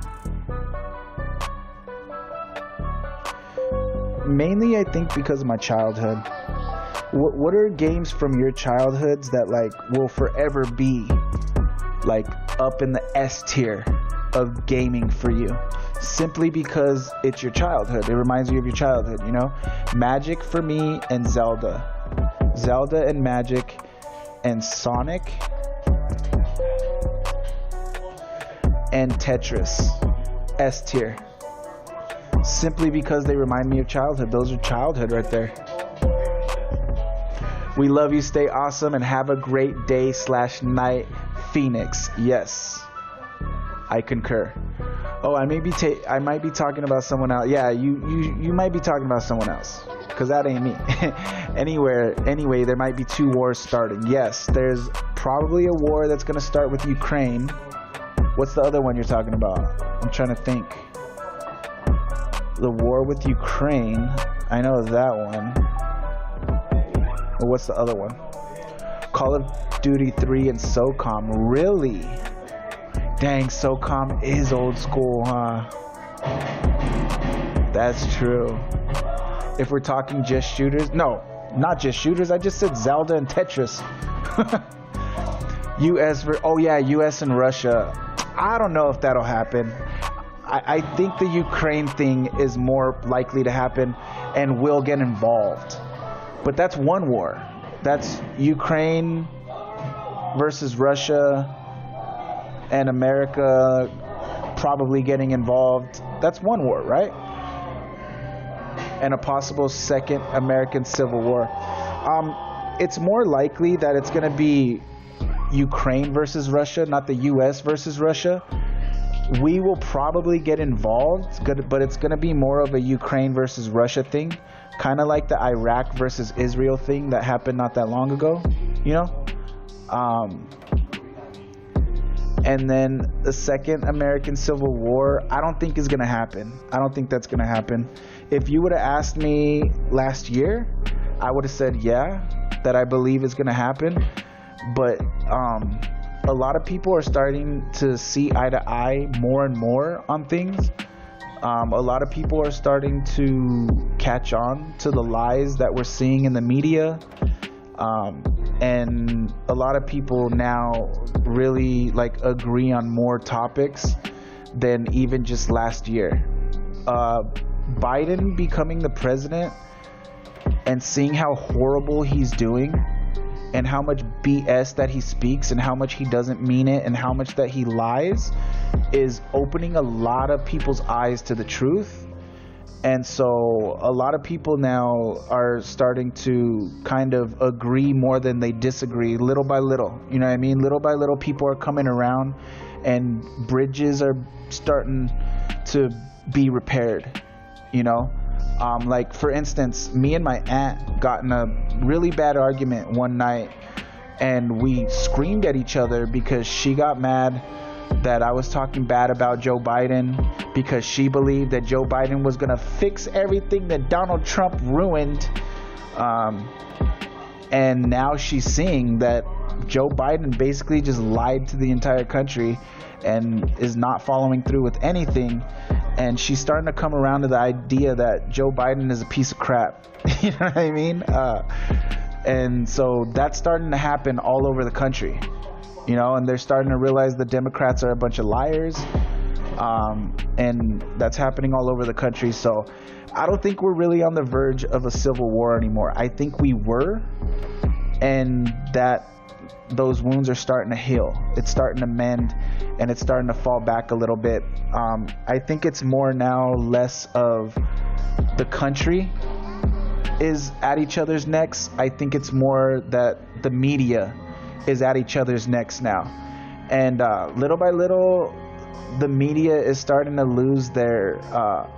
Mainly, I think, because of my childhood. What are games from your childhoods that like will forever be like up in the S tier of gaming for you? Simply because it's your childhood. It reminds you of your childhood, you know? Magic for me and Zelda. Zelda and Magic and Sonic and Tetris. S tier. Simply because they remind me of childhood. Those are childhood right there. We love you. Stay awesome and have a great day / night, Phoenix. Yes, I concur. Oh, I might be talking about someone else. Yeah, you might be talking about someone else, because that ain't me. Anyway, there might be 2 wars starting. Yes, there's probably a war that's gonna start with Ukraine. What's the other one you're talking about? I'm trying to think. The war with Ukraine. I know that one. Or what's the other one? Call of Duty 3 and SOCOM. Really? Dang, SOCOM is old school, huh? That's true. If we're talking just shooters, no, not just shooters. I just said Zelda and Tetris. US and Russia. I don't know if that'll happen. I think the Ukraine thing is more likely to happen and will get involved. But that's one war. That's Ukraine versus Russia and America probably getting involved. That's one war, right? And a possible second American Civil War. It's more likely that it's going to be Ukraine versus Russia, not the US versus Russia. We will probably get involved, but it's going to be more of a Ukraine versus Russia thing, kind of like the Iraq versus Israel thing that happened not that long ago, you know? And then the second American Civil War, I don't think is going to happen. I don't think that's going to happen. If you would have asked me last year, I would have said, yeah, that I believe is going to happen. But a lot of people are starting to see eye to eye more and more on things. A lot of people are starting to catch on to the lies that we're seeing in the media. And a lot of people now really like agree on more topics than even just last year. Biden becoming the president and seeing how horrible he's doing and how much BS that he speaks and how much he doesn't mean it and how much that he lies is opening a lot of people's eyes to the truth. And so a lot of people now are starting to kind of agree more than they disagree, little by little. You know what I mean? Little by little, people are coming around and bridges are starting to be repaired, you know? Like, for instance, me and my aunt got in a really bad argument one night, and we screamed at each other because she got mad that I was talking bad about Joe Biden because she believed that Joe Biden was going to fix everything that Donald Trump ruined. And now she's seeing that Joe Biden basically just lied to the entire country and is not following through with anything. And she's starting to come around to the idea that Joe Biden is a piece of crap. You know what I mean? And so that's starting to happen all over the country. You know, and they're starting to realize the Democrats are a bunch of liars. And that's happening all over the country. So I don't think we're really on the verge of a civil war anymore. I think we were, and that those wounds are starting to heal. It's starting to mend, and it's starting to fall back a little bit. I think it's more now less of the country is at each other's necks. I think it's more that the media is at each other's necks now. And little by little, the media is starting to lose their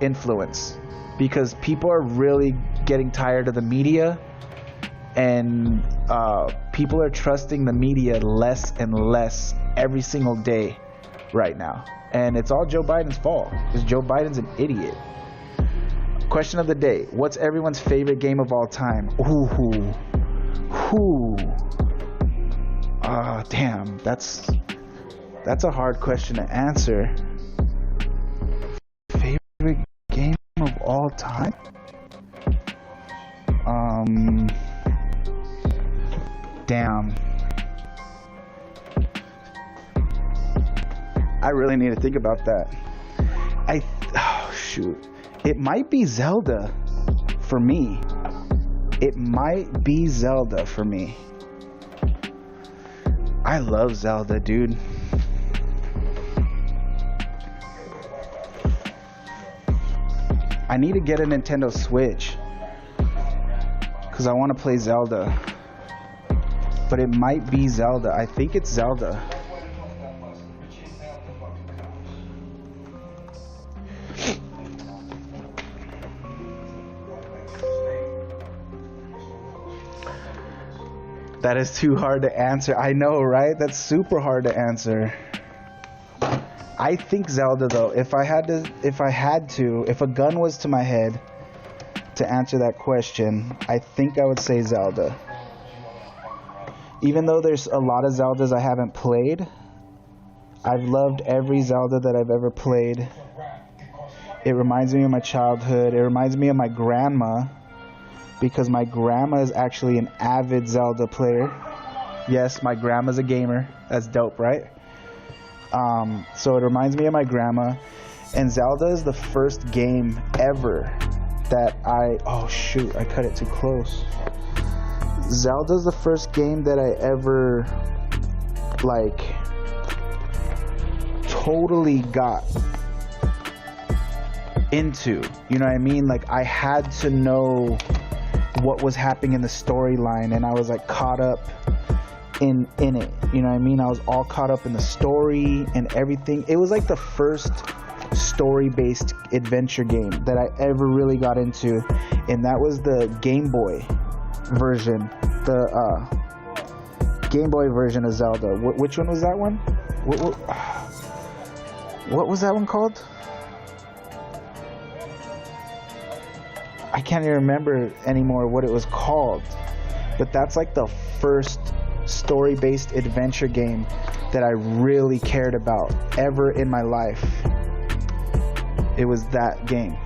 influence because people are really getting tired of the media, and people are trusting the media less and less every single day right now. And it's all Joe Biden's fault because Joe Biden's an idiot. Question of the day: what's everyone's favorite game of all time? Ooh. Damn, that's a hard question to answer. Favorite game of all time? Damn. I really need to think about that. Shoot. It might be Zelda for me. It might be Zelda for me. I love Zelda, dude. I need to get a Nintendo Switch because I want to play Zelda. But it might be Zelda. I think it's Zelda. That is too hard to answer. I know, right? That's super hard to answer. I think Zelda, though. If a gun was to my head to answer that question, I think I would say Zelda. Even though there's a lot of Zeldas I haven't played, I've loved every Zelda that I've ever played. It reminds me of my childhood. It reminds me of my grandma, because my grandma is actually an avid Zelda player. Yes, my grandma's a gamer. That's dope, right? So it reminds me of my grandma. And Zelda is the first game ever that oh shoot, I cut it too close. Zelda's the first game that I ever, like, totally got into. You know what I mean? Like, I had to know what was happening in the storyline, and I was like caught up in it. You know what I mean? I was all caught up in the story and everything. It was like the first story-based adventure game that I ever really got into, and that was the Game Boy version, the Game Boy version of Zelda. Which one was that one? What was that one called? I can't even remember anymore what it was called, but that's like the first story-based adventure game that I really cared about ever in my life. It was that game.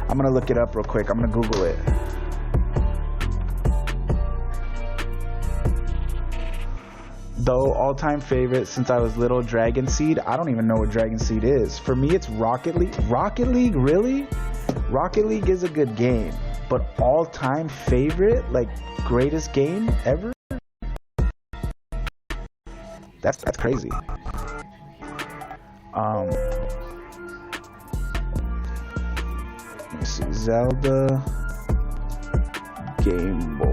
I'm gonna look it up real quick. I'm gonna Google it. Though all-time favorite since I was little, Dragon Seed. I don't even know what Dragon Seed is. For me, it's Rocket League. Rocket League, really? Rocket League is a good game, but all-time favorite, like greatest game ever? That's crazy. Let's see, Zelda Game Boy.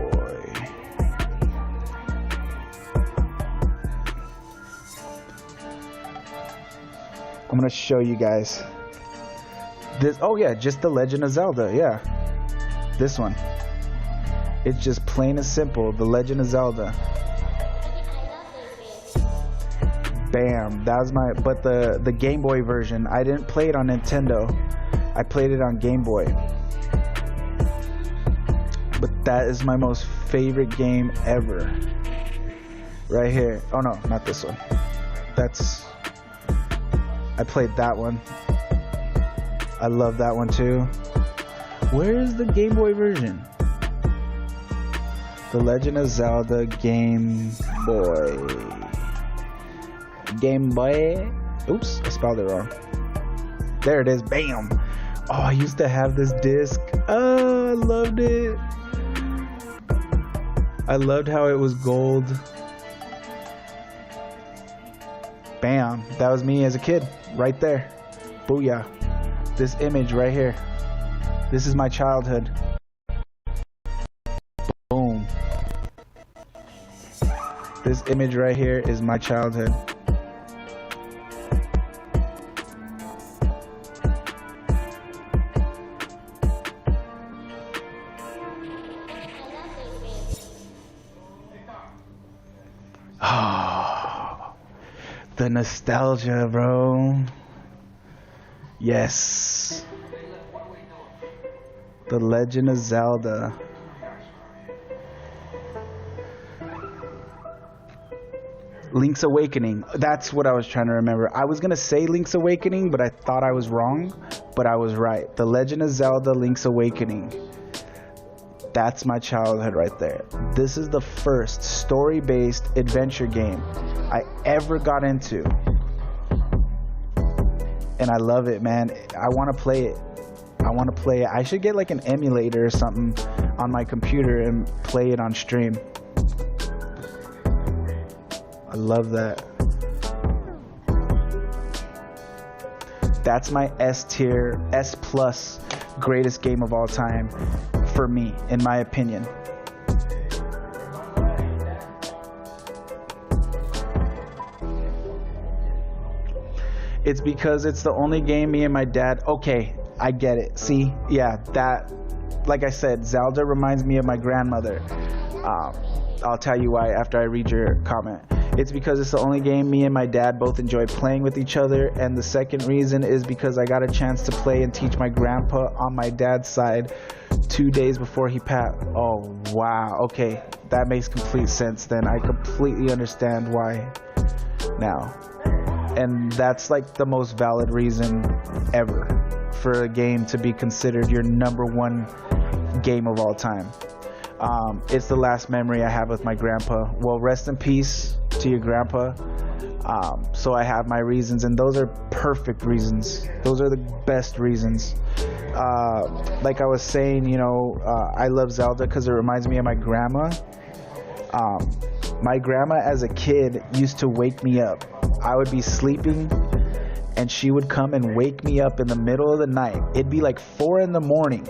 I'm gonna show you guys this. Oh yeah, just The Legend of Zelda. Yeah, this one. It's just plain and simple, The Legend of Zelda. Bam, that was my, but the Game Boy version, I didn't play it on Nintendo. I played it on Game Boy. But that is my most favorite game ever. Right here. Oh no, not this one. I played that one. I love that one too. Where is the Game Boy version? The Legend of Zelda Game Boy. Game Boy. Oops, I spelled it wrong. There it is. Bam. Oh, I used to have this disc. Oh, I loved it. I loved how it was gold. Bam. That was me as a kid. Right there. Booyah. This image right here. This is my childhood. Boom. This image right here is my childhood. Oh, the nostalgia, bro. Yes. The Legend of Zelda. Link's Awakening. That's what I was trying to remember. I was gonna say Link's Awakening, but I thought I was wrong. But I was right. The Legend of Zelda Link's Awakening. That's my childhood right there. This is the first story-based adventure game I ever got into. And I love it, man. I want to play it. I should get like an emulator or something on my computer and play it on stream. I love that. That's my S tier, S plus greatest game of all time for me, in my opinion. It's because it's the only game me and my dad. Okay, I get it. See, yeah, that, like I said, Zelda reminds me of my grandmother. I'll tell you why after I read your comment. It's because it's the only game me and my dad both enjoy playing with each other, and the second reason is because I got a chance to play and teach my grandpa on my dad's side 2 days before he passed. Oh wow, okay, that makes complete sense. Then I completely understand why now. And that's like the most valid reason ever for a game to be considered your #1 game of all time. It's the last memory I have with my grandpa. Well, rest in peace to your grandpa. So I have my reasons, and those are perfect reasons. Those are the best reasons. Like I was saying, you know, I love Zelda because it reminds me of my grandma. My grandma as a kid used to wake me up. I would be sleeping and she would come and wake me up in the middle of the night. It'd be like 4 in the morning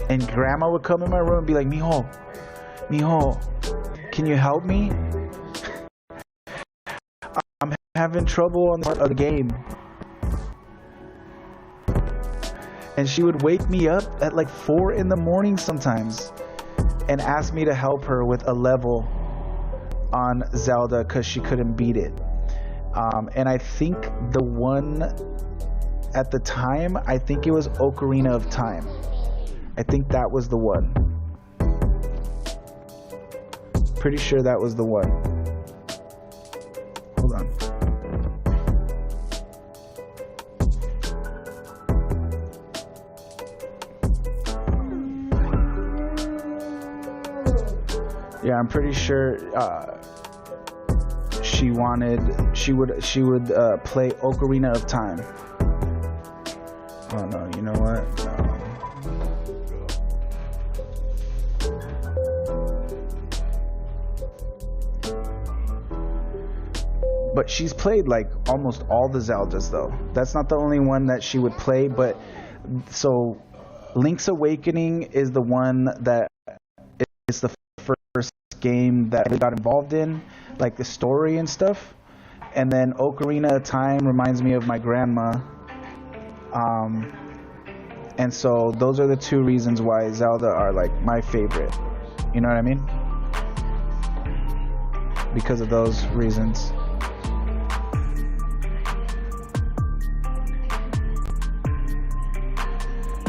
and grandma would come in my room and be like, mijo, can you help me? I'm having trouble on the part of the game. And she would wake me up at like 4 in the morning sometimes and ask me to help her with a level on Zelda because she couldn't beat it. And I think the one at the time, I think it was Ocarina of Time. I think that was the one. Pretty sure that was the one. Hold on. Yeah, I'm pretty sure she would play Ocarina of Time. Oh no, you know what? No. But she's played like almost all the Zeldas though. That's not the only one that she would play, but so Link's Awakening is the one that is the first game that I got involved in, like the story and stuff. And then Ocarina of Time reminds me of my grandma. And so those are the 2 reasons why Zelda are like my favorite. You know what I mean? Because of those reasons.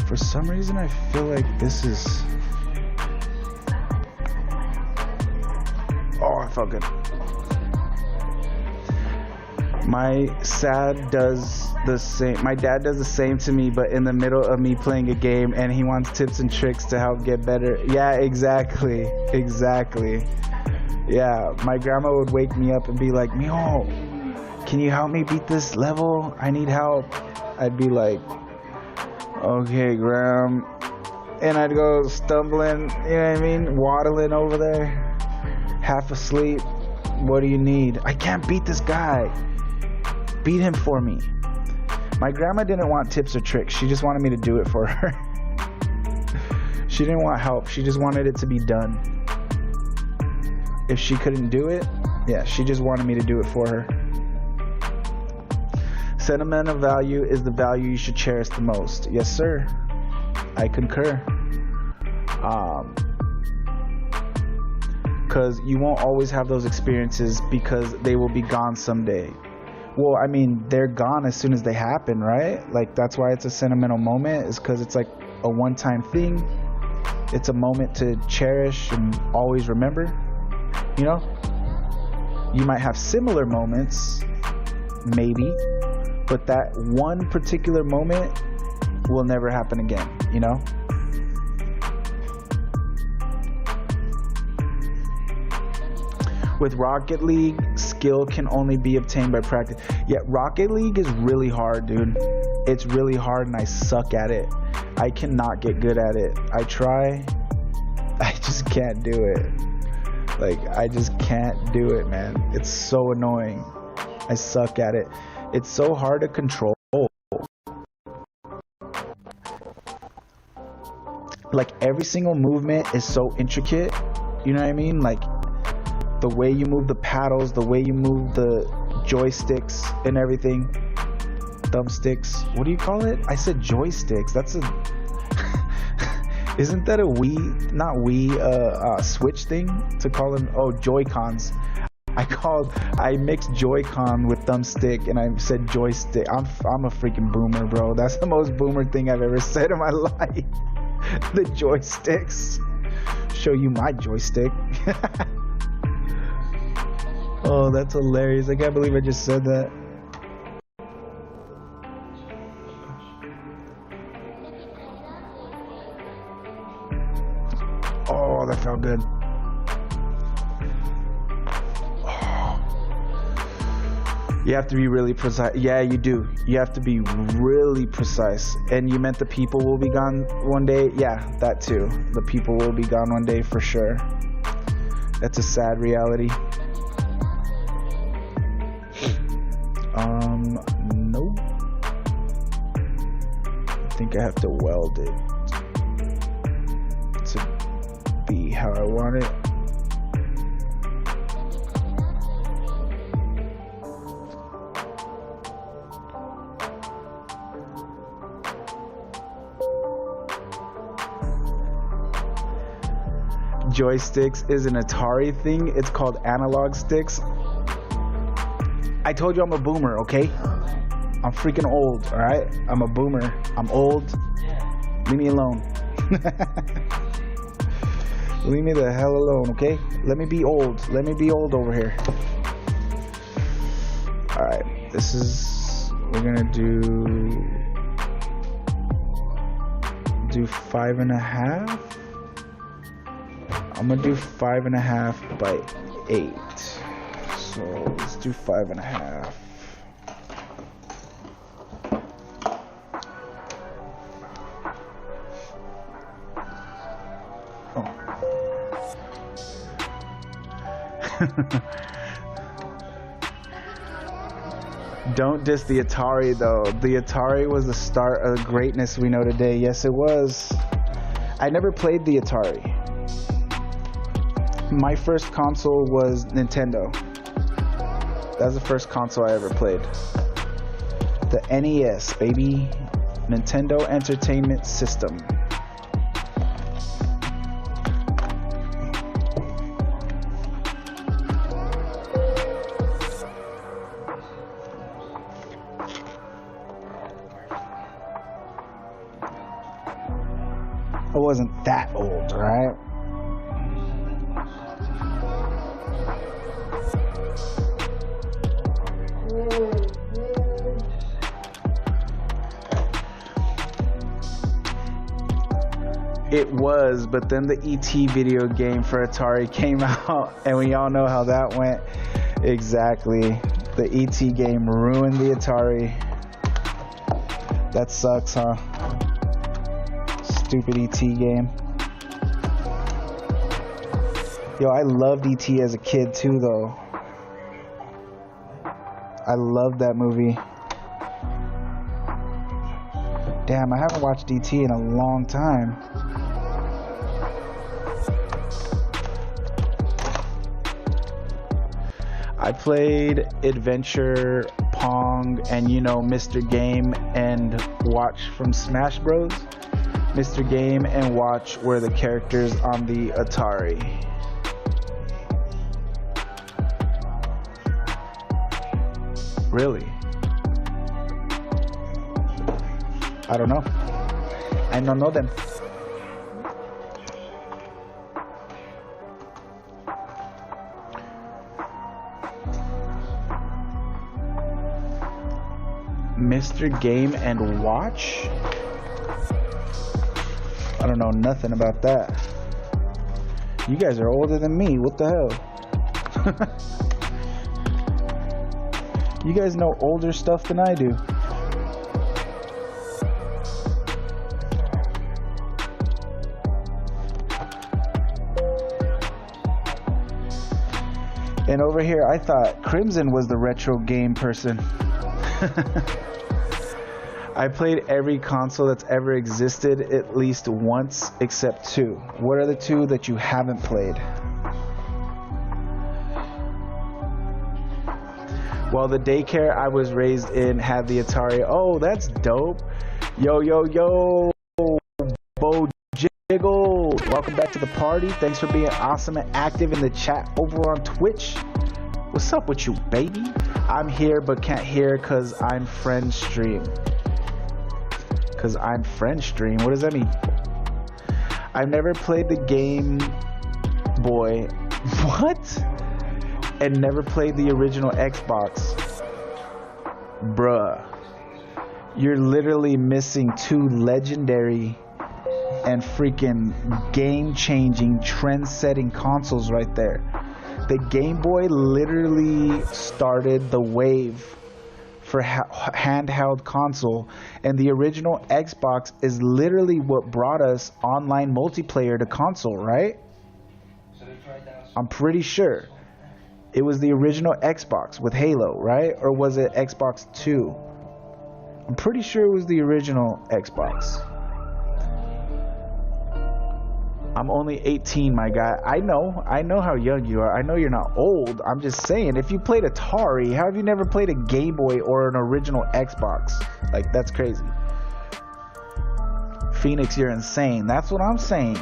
For some reason I feel like this is... Oh, I felt good. My dad does the same to me, but in the middle of me playing a game, and he wants tips and tricks to help get better. Yeah, exactly. Yeah, my grandma would wake me up and be like, mijo, can you help me beat this level? I need help. I'd be like, okay, Gram. And I'd go stumbling, you know what I mean? Waddling over there, half asleep. What do you need? I can't beat this guy. Beat him for me. My grandma didn't want tips or tricks. She just wanted me to do it for her. She didn't want help. She just wanted it to be done. If she couldn't do it, yeah, she just wanted me to do it for her. Sentimental value is the value you should cherish the most. Yes, sir. I concur. Because you won't always have those experiences because they will be gone someday. Well, I mean, they're gone as soon as they happen, right? Like, that's why it's a sentimental moment, is because it's like a one-time thing. It's a moment to cherish and always remember, you know? You might have similar moments, maybe, but that one particular moment will never happen again, you know? With Rocket League, skill can only be obtained by practice. Yeah, Rocket League is really hard, dude. It's really hard and I suck at it. I cannot get good at it. I try. I just can't do it. Like, I just can't do it, man. It's so annoying. I suck at it. It's so hard to control. Like, every single movement is so intricate. You know what I mean? Like, the way you move the paddles, the way you move the joysticks and everything. Thumbsticks. What do you call it? I said joysticks. That's a... Isn't that a Wii, not Wii, Switch thing? To call them, oh, Joy-Cons. I mixed Joy-Con with thumbstick and I said joystick. I'm a freaking boomer, bro. That's the most boomer thing I've ever said in my life. The joysticks. Show you my joystick. Oh, that's hilarious. I can't believe I just said that. Oh, that felt good. Oh. You have to be really precise. Yeah, you do. You have to be really precise. And you meant the people will be gone one day? Yeah, that too. The people will be gone one day for sure. That's a sad reality. Nope. I think I have to weld it to be how I want it. Joysticks is an Atari thing. It's called analog sticks. I told you I'm a boomer, okay? I'm freaking old, alright? I'm a boomer. I'm old. Leave me alone. Leave me the hell alone, okay? Let me be old. Let me be old over here. Alright, this is... We're gonna do 5.5. I'm gonna do 5.5 by 8. So let's do 5.5. Oh. Don't diss the Atari though. The Atari was the start of the greatness we know today. Yes, it was. I never played the Atari. My first console was Nintendo. That was the first console I ever played. The NES, baby. Nintendo Entertainment System. I wasn't that old, right? It was, but then the ET video game for Atari came out, and we all know how that went. Exactly. The ET game ruined the Atari. That sucks, huh? Stupid ET game. Yo, I loved ET as a kid too, though. I loved that movie. Damn, I haven't watched ET in a long time. I played Adventure, Pong, and you know, Mr. Game and Watch from Smash Bros. Mr. Game and Watch were the characters on the Atari. Really? I don't know. I don't know them. Mr. Game and Watch? I don't know nothing about that. You guys are older than me. What the hell? You guys know older stuff than I do. And over here, I thought Crimson was the retro game person. I played every console that's ever existed at least once, except two. What are the two that you haven't played? Well, the daycare I was raised in had the Atari. Oh, that's dope. Yo, yo, yo. Bo Jiggle. Welcome back to the party. Thanks for being awesome and active in the chat over on Twitch. What's up with you, baby? I'm here but can't hear because I'm friend stream. Because I'm friend stream. What does that mean? I've never played the Game Boy. What? And never played the original Xbox. Bruh. You're literally missing two legendary and freaking game-changing, trend-setting consoles right there. The Game Boy literally started the wave for handheld console, and the original Xbox is literally what brought us online multiplayer to console, right? I'm pretty sure it was the original Xbox with Halo, right? Or was it Xbox 2? I'm pretty sure it was the original Xbox. I'm only 18, my guy. I know how young you are. I know you're not old. I'm just saying, if you played Atari, how have you never played a Game Boy or an original Xbox? Like, that's crazy. Phoenix, you're insane. That's what I'm saying.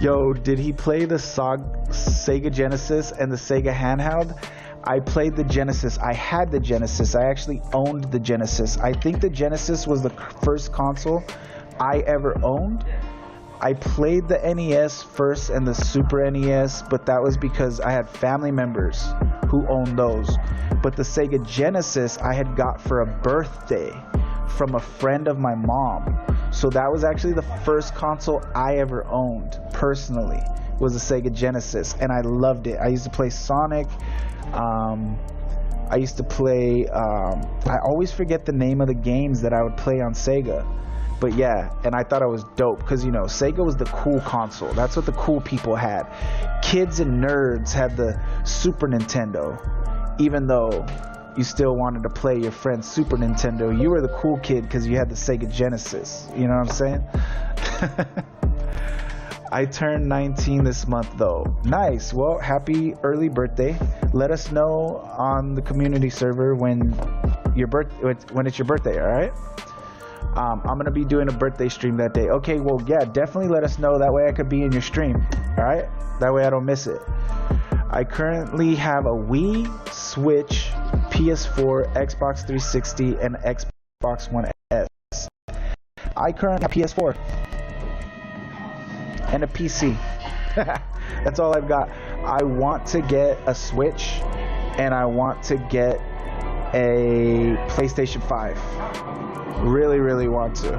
Yo, did he play the Sega Genesis and the Sega handheld? I played the Genesis. I had the Genesis. I actually owned the Genesis. I think the Genesis was the first console I ever owned. I played the NES first and the Super NES, but that was because I had family members who owned those. But the Sega Genesis I had got for a birthday from a friend of my mom. So that was actually the first console I ever owned personally, was the Sega Genesis, and I loved it. I used to play Sonic. I used to play, I always forget the name of the games that I would play on Sega. But yeah, and I thought I was dope because, you know, Sega was the cool console. That's what the cool people had. Kids and nerds had the Super Nintendo. Even though you still wanted to play your friend's Super Nintendo, you were the cool kid because you had the Sega Genesis. You know what I'm saying? I turned 19 this month though. Nice. Well, happy early birthday. Let us know on the community server when it's your birthday, all right? I'm gonna be doing a birthday stream that day. Okay, well, yeah, definitely let us know. That way I could be in your stream, all right? That way I don't miss it. I currently have a Wii, Switch, PS4, Xbox 360, and Xbox One S. I currently have PS4 and a PC. That's all I've got. I want to get a Switch, and I want to get a PlayStation 5. Really, really want to.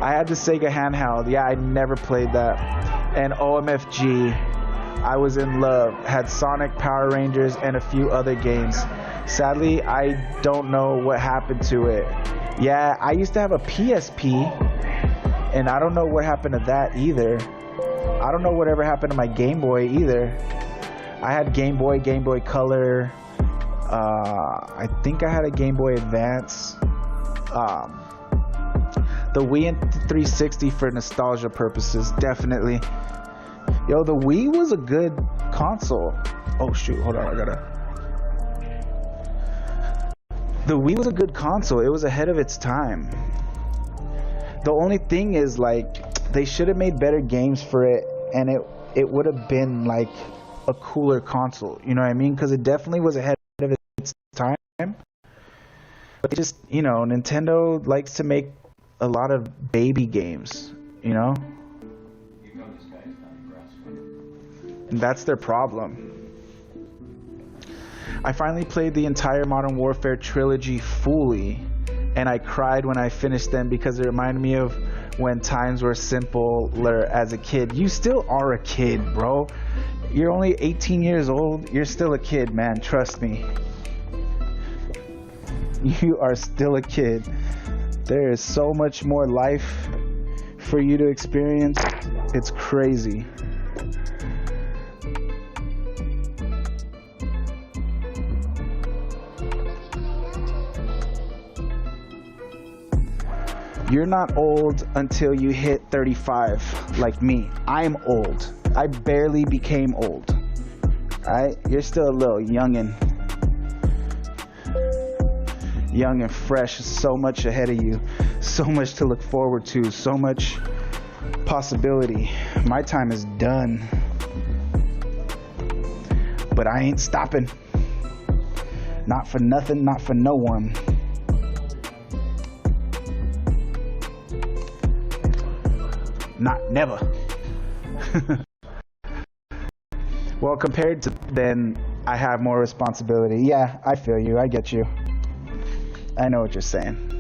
I had the Sega handheld. Yeah, I never played that. And OMFG, I was in love. Had Sonic, Power Rangers, and a few other games. Sadly, I don't know what happened to it. Yeah, I used to have a PSP, and I don't know what happened to that either. I don't know whatever happened to my Game Boy either. I had Game Boy Color. I think I had a Game Boy Advance. The Wii and 360 for nostalgia purposes, definitely. Yo, the Wii was a good console. Oh shoot, hold on, The Wii was a good console. It was ahead of its time. The only thing is, like, they should have made better games for it, and it would have been like a cooler console. You know what I mean? Because it definitely was ahead of its time. But they just, you know, Nintendo likes to make a lot of baby games, you know? And that's their problem. I finally played the entire Modern Warfare trilogy fully, and I cried when I finished them because it reminded me of when times were simpler as a kid. You still are a kid, bro. You're only 18 years old. You're still a kid, man. Trust me. You are still a kid. There is so much more life for you to experience. It's crazy. You're not old until you hit 35, like me. I'm old. I barely became old. Alright? You're still a little youngin'. Young and fresh, so much ahead of you, so much to look forward to, so much possibility. My time is done, but I ain't stopping. Not for nothing, not for no one. Not never. Well, compared to then, I have more responsibility. Yeah, I feel you. I get you. I know what you're saying.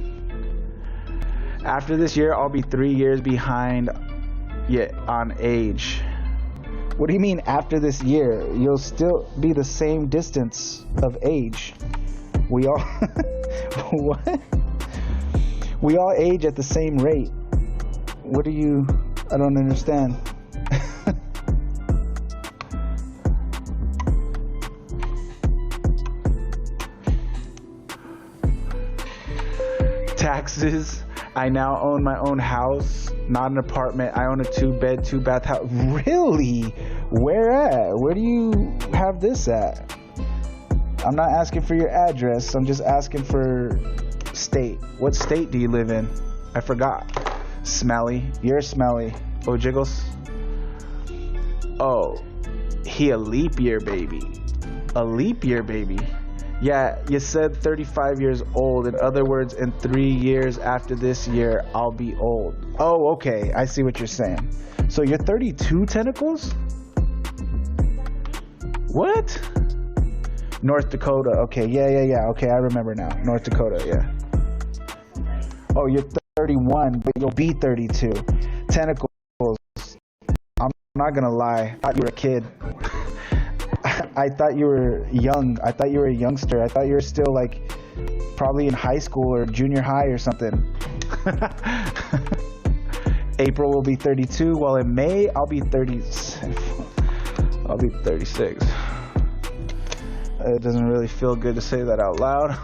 After this year, I'll be 3 years behind on age. What do you mean after this year? You'll still be the same distance of age. We all... What? We all age at the same rate. What do you... I don't understand. Taxes. I now own my own house, not an apartment. I own a 2-bed, 2-bath house. Really? Where at? Where do you have this at? I'm not asking for your address. I'm just asking for state. What state do you live in? I forgot. Smelly. You're smelly. Oh, Jiggles. Oh, he a leap year baby. A leap year baby. Yeah, you said 35 years old. In other words, in 3 years after this year, I'll be old. Oh, okay. I see what you're saying. So you're 32, Tentacles? What? North Dakota. Okay, yeah. Okay, I remember now. North Dakota, yeah. Oh, you're 31, but you'll be 32. Tentacles. I'm not gonna lie. I thought you were a kid. I thought you were young. I thought you were a youngster. I thought you were still like probably in high school or junior high or something. April will be 32, while in May I'll be 30. I'll be 36. It doesn't really feel good to say that out loud.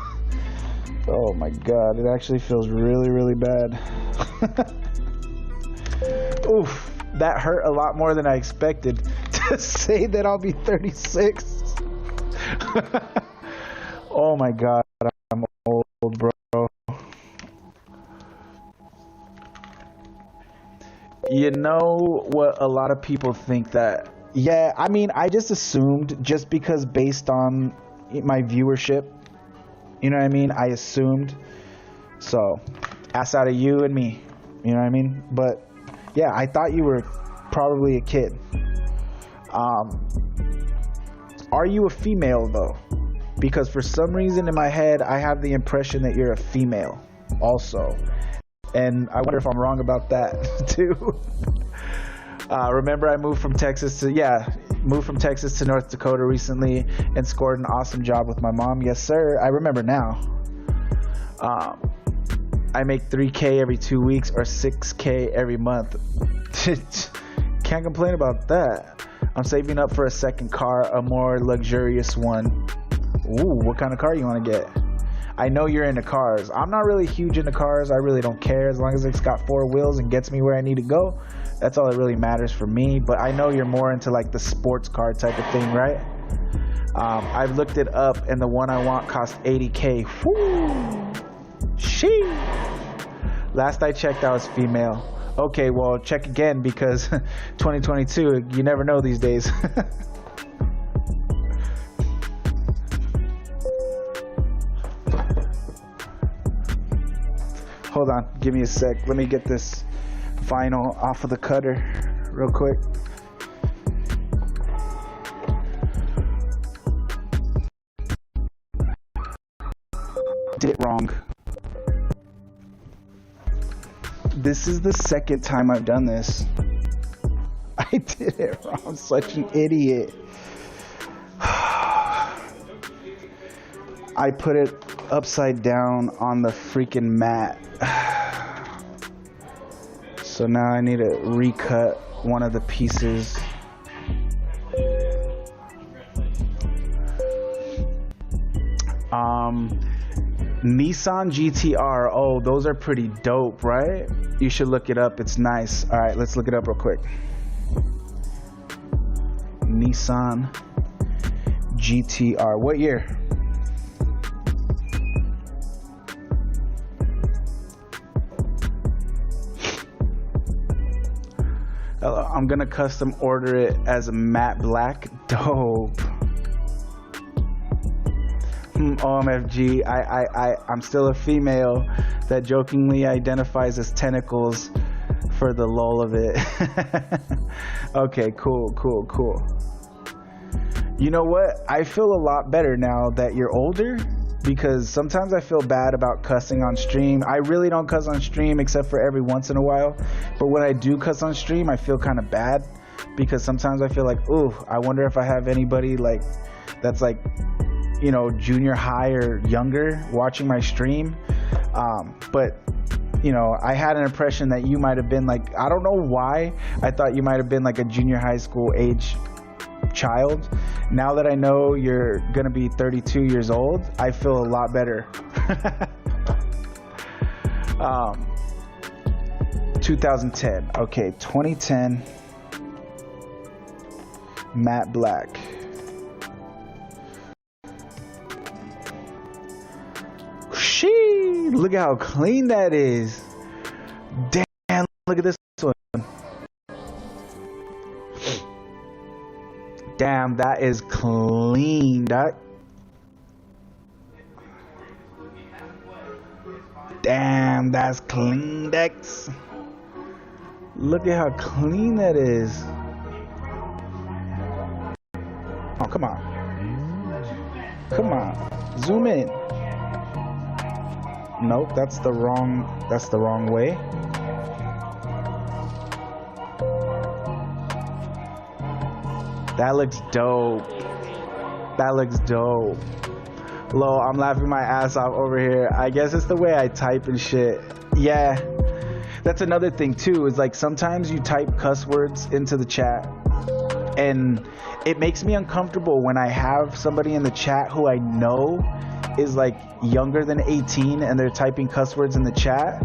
Oh my god, it actually feels really, really bad. Oof, that hurt a lot more than I expected. To say that I'll be 36. Oh my god, I'm old, bro. You know what a lot of people think that... Yeah, I mean, I just assumed, just because based on my viewership, you know what I mean? I assumed. So, ass out of you and me, you know what I mean? But, yeah, I thought you were probably a kid. Are you a female though? Because for some reason in my head, I have the impression that you're a female also. And I wonder if I'm wrong about that too. Remember I moved from Texas to North Dakota recently and scored an awesome job with my mom. Yes, sir. I remember now. I make $3K every 2 weeks or $6K every month. Can't complain about that. I'm saving up for a second car, a more luxurious one. Ooh, what kind of car you want to get? I know you're into cars. I'm not really huge into cars. I really don't care. As long as it's got 4 wheels and gets me where I need to go, that's all that really matters for me. But I know you're more into like the sports car type of thing, right? I've looked it up and the one I want costs $80K. Whoo! Shee! Last I checked, I was female. Okay, well, check again because 2022, you never know these days. Hold on, give me a sec. Let me get this vinyl off of the cutter real quick. Did it wrong. This is the second time I've done this. I did it wrong. I'm such an idiot. I put it upside down on the freaking mat. So now I need to recut one of the pieces. Nissan GTR. Oh, those are pretty dope, right? You should look it up. It's nice. All right, let's look it up real quick. Nissan GTR. What year? I'm gonna custom order it as a matte black. Dope. OMFG, I'm still a female that jokingly identifies as tentacles for the lull of it. Okay, cool. You know what? I feel a lot better now that you're older, because sometimes I feel bad about cussing on stream. I really don't cuss on stream except for every once in a while. But when I do cuss on stream, I feel kind of bad, because sometimes I feel like, ooh, I wonder if I have anybody like that's like, you know, junior high or younger watching my stream. But you know, I had an impression that you might have been like, I don't know why, I thought you might have been like a junior high school age child. Now that I know you're gonna be 32 years old, I feel a lot better. 2010. Okay, 2010. Matte black. Shee! Look at how clean that is. Damn, look at this one. Damn, that is clean, Doc. Damn, that's clean, Dex. Look at how clean that is. Oh, come on. Come on. Zoom in. Nope, that's the wrong way. That looks dope. That looks dope. Lol, I'm laughing my ass off over here. I guess it's the way I type and shit. Yeah. That's another thing too, is like sometimes you type cuss words into the chat and it makes me uncomfortable when I have somebody in the chat who I know is like younger than 18 and they're typing cuss words in the chat.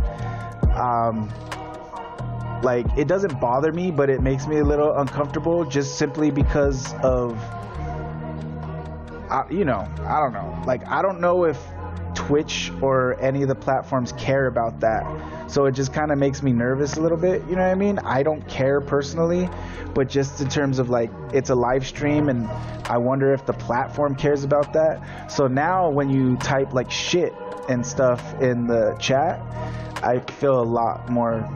Like, it doesn't bother me, but it makes me a little uncomfortable just simply because of, you know, I don't know. Like, I don't know if Twitch or any of the platforms care about that. So it just kind of makes me nervous a little bit, you know what I mean? I don't care personally, but just in terms of like, it's a live stream and I wonder if the platform cares about that. So now when you type like shit and stuff in the chat, I feel a lot more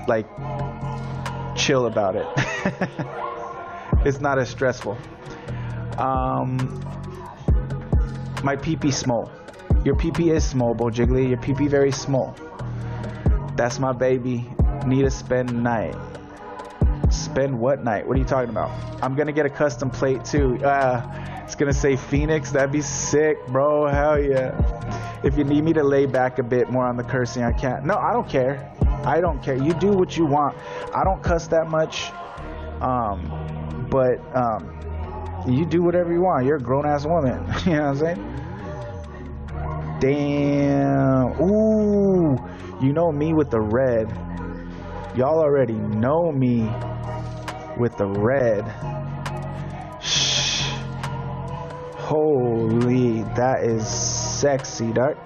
like chill about it. It's not as stressful. My PP small. Your PP is small, Bojiggly. Your PP very small. That's my baby. Need to spend night. Spend what night? What are you talking about? I'm gonna get a custom plate too. It's gonna say Phoenix. That'd be sick, bro. Hell yeah. If you need me to lay back a bit more on the cursing, I can't. No, I don't care. I don't care. You do what you want. I don't cuss that much. But you do whatever you want. You're a grown ass woman. You know what I'm saying? Damn. Ooh. You know me with the red. Y'all already know me with the red. Shh. Holy, that is sexy, duck.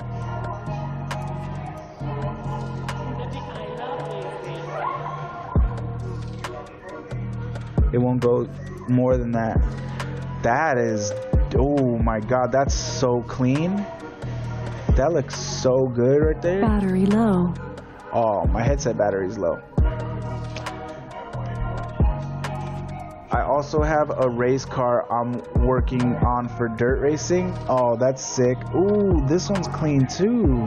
It won't go more than that. That is, oh my god, that's so clean. That looks so good right there. Battery low. Oh, my headset battery's low. I also have a race car I'm working on for dirt racing. Oh, that's sick. Ooh, this one's clean too.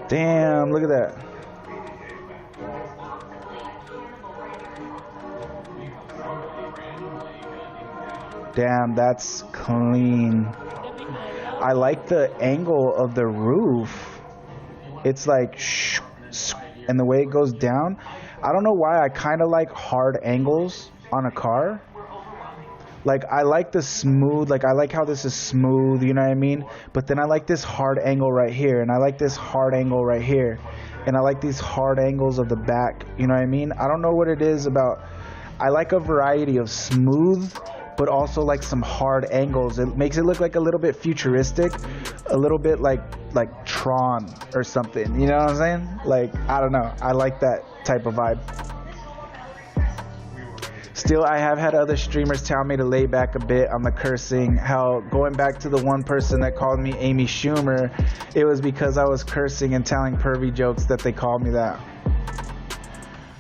Damn, look at that. Damn, that's clean. I like the angle of the roof. It's like shh, and the way it goes down. I don't know why I kind of like hard angles on a car. Like, I like the smooth, like I like how this is smooth, you know what I mean? But then I like this hard angle right here, and I like this hard angle right here, and I like these hard angles of the back, you know what I mean? I don't know what it is about. I like a variety of smooth but also like some hard angles. It makes it look like a little bit futuristic, a little bit like Tron or something, you know what I'm saying? Like, I don't know, I like that type of vibe. Still, I have had other streamers tell me to lay back a bit on the cursing. How, going back to the one person that called me Amy Schumer, it was because I was cursing and telling pervy jokes that they called me that.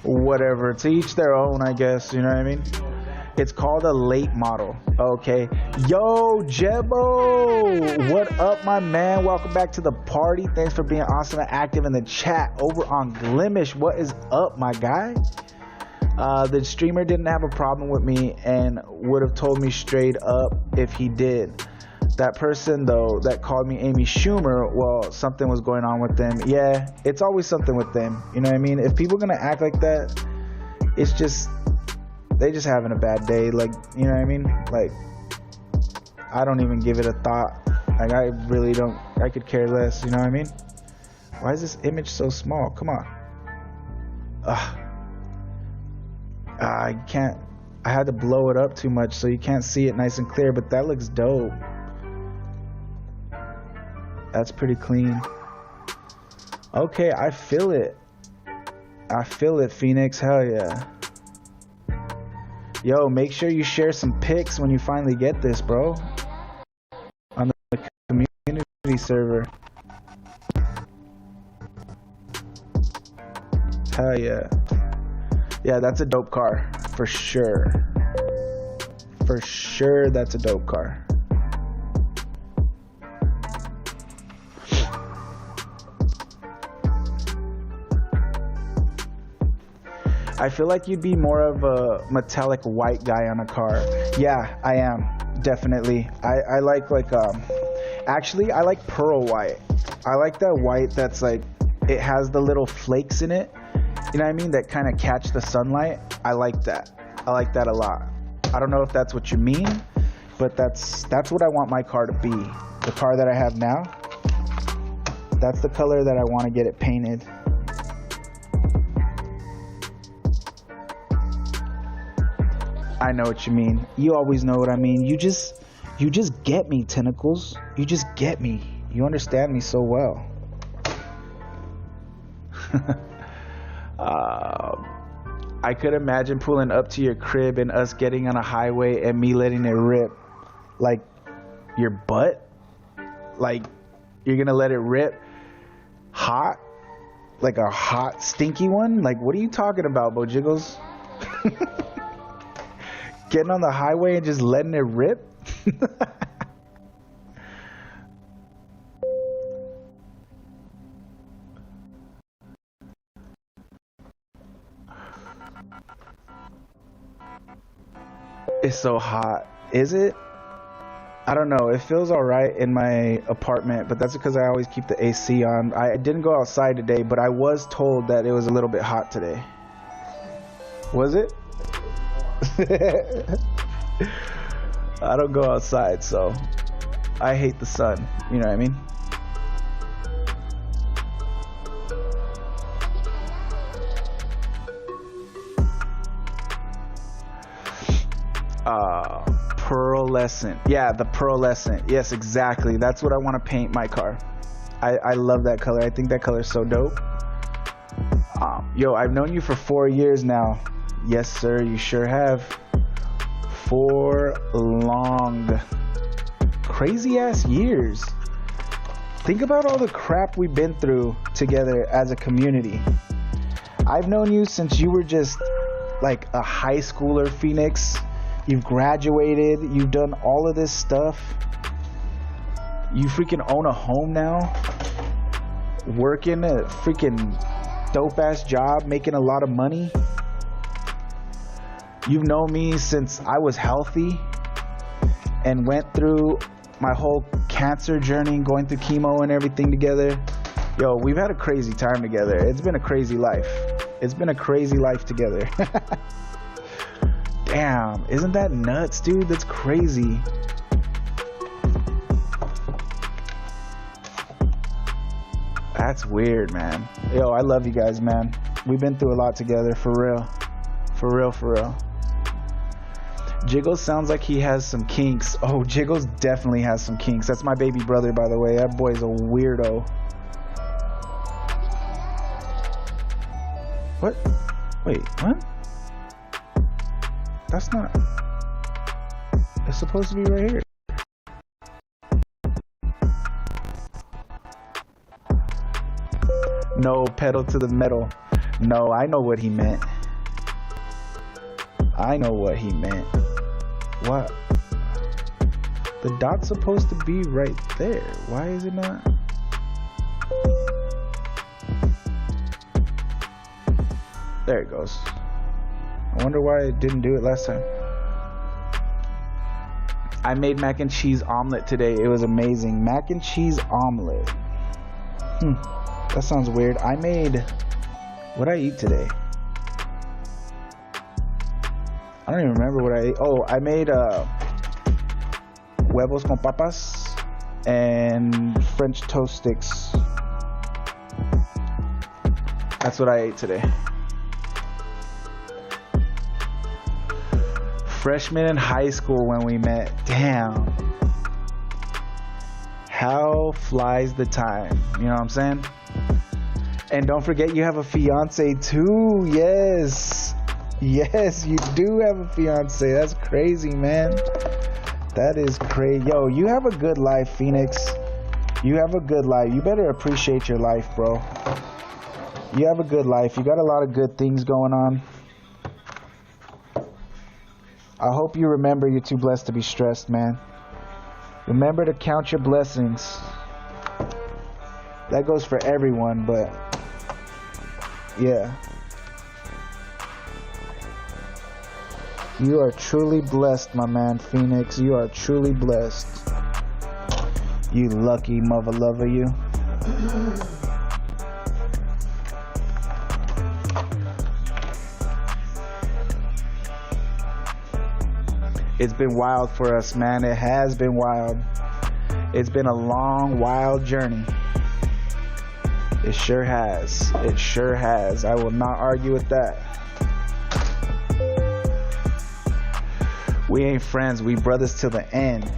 Whatever, to each their own, I guess, you know what I mean? It's called a late model. Okay. Yo, Jebo, what up, my man? Welcome back to the party. Thanks for being awesome and active in the chat over on Glimish. What is up, my guy? The streamer didn't have a problem with me and would have told me straight up if he did. That person, though, that called me Amy Schumer, well, something was going on with them. Yeah, it's always something with them. You know what I mean? If people are going to act like that, it's just, they just having a bad day. Like, you know what I mean? Like, I don't even give it a thought. Like, I really don't, I could care less. You know what I mean? Why is this image so small? Come on. I can't, I had to blow it up too much so you can't see it nice and clear, but that looks dope. That's pretty clean. Okay, I feel it. I feel it, Phoenix. Hell yeah. Yo, make sure you share some pics when you finally get this, bro. On the community server. Hell yeah. Yeah, that's a dope car. For sure. For sure, that's a dope car. I feel like you'd be more of a metallic white guy on a car. Yeah, I am. Definitely. I like actually, I like pearl white. I like that white that's like, it has the little flakes in it. You know what I mean? That kind of catch the sunlight. I like that. I like that a lot. I don't know if that's what you mean, but that's what I want my car to be. The car that I have now, that's the color that I want to get it painted. I know what you mean. You always know what I mean. You just get me, Tentacles. You just get me. You understand me so well. I could imagine pulling up to your crib and us getting on a highway and me letting it rip. Like, your butt? Like, you're gonna let it rip hot? Like a hot, stinky one? Like, what are you talking about, Bojiggles? Getting on the highway and just letting it rip? It's so hot. Is it? I don't know. It feels alright in my apartment, but that's because I always keep the AC on. I didn't go outside today, but I was told that it was a little bit hot today. Was it? I don't go outside, so I hate the sun. You know what I mean? Pearlescent. Yeah, the pearlescent. Yes, exactly. That's what I want to paint my car. I love that color. I think that color is so dope. Yo, I've known you for 4 years now. Yes, sir, you sure have. 4 long, crazy ass years. Think about all the crap we've been through together as a community. I've known you since you were just like a high schooler, Phoenix. You've graduated, you've done all of this stuff. You freaking own a home now. Working a freaking dope ass job, making a lot of money. You've known me since I was healthy and went through my whole cancer journey, going through chemo and everything together. Yo, we've had a crazy time together. It's been a crazy life. It's been a crazy life together. Damn, isn't that nuts, dude? That's crazy. That's weird, man. Yo, I love you guys, man. We've been through a lot together, for real. For real, for real. Jiggles sounds like he has some kinks. Oh, Jiggles definitely has some kinks. That's my baby brother, by the way. That boy's a weirdo. What? Wait, what? That's not. It's supposed to be right here. No, pedal to the metal. No, I know what he meant. I know what he meant. What? The dot's supposed to be right there. Why is it not? There it goes. I wonder why it didn't do it last time. I made mac and cheese omelet today. It was amazing. Mac and cheese omelet. That sounds weird. I made... What did I eat today? I don't even remember what I ate. Oh, I made huevos con papas and French toast sticks. That's what I ate today. Freshman in high school when we met. Damn. How flies the time? You know what I'm saying? And don't forget you have a fiance too. Yes. Yes, you do have a fiance. That's crazy, man. That is crazy. Yo, you have a good life, Phoenix. You have a good life. You better appreciate your life, bro. You have a good life. You got a lot of good things going on. I hope you remember you're too blessed to be stressed, man. Remember to count your blessings. That goes for everyone, but yeah. You are truly blessed, my man, Phoenix. You are truly blessed. You lucky mother lover, you. It's been wild for us, man. It has been wild. It's been a long, wild journey. It sure has. It sure has. I will not argue with that. We ain't friends. We brothers till the end.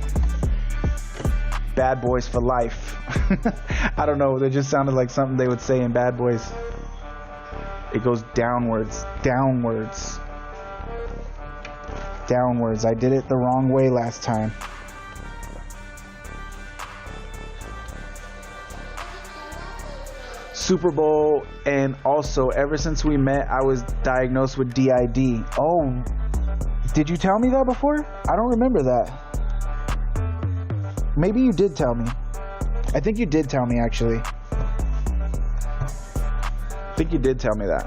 Bad boys for life. I don't know. That just sounded like something they would say in Bad Boys. It goes downwards. Downwards. Downwards. I did it the wrong way last time. Super Bowl, and also ever since we met I was diagnosed with DID. Oh, did you tell me that before? I don't remember that. Maybe you did tell me. I think you did tell me, actually. I think you did tell me that.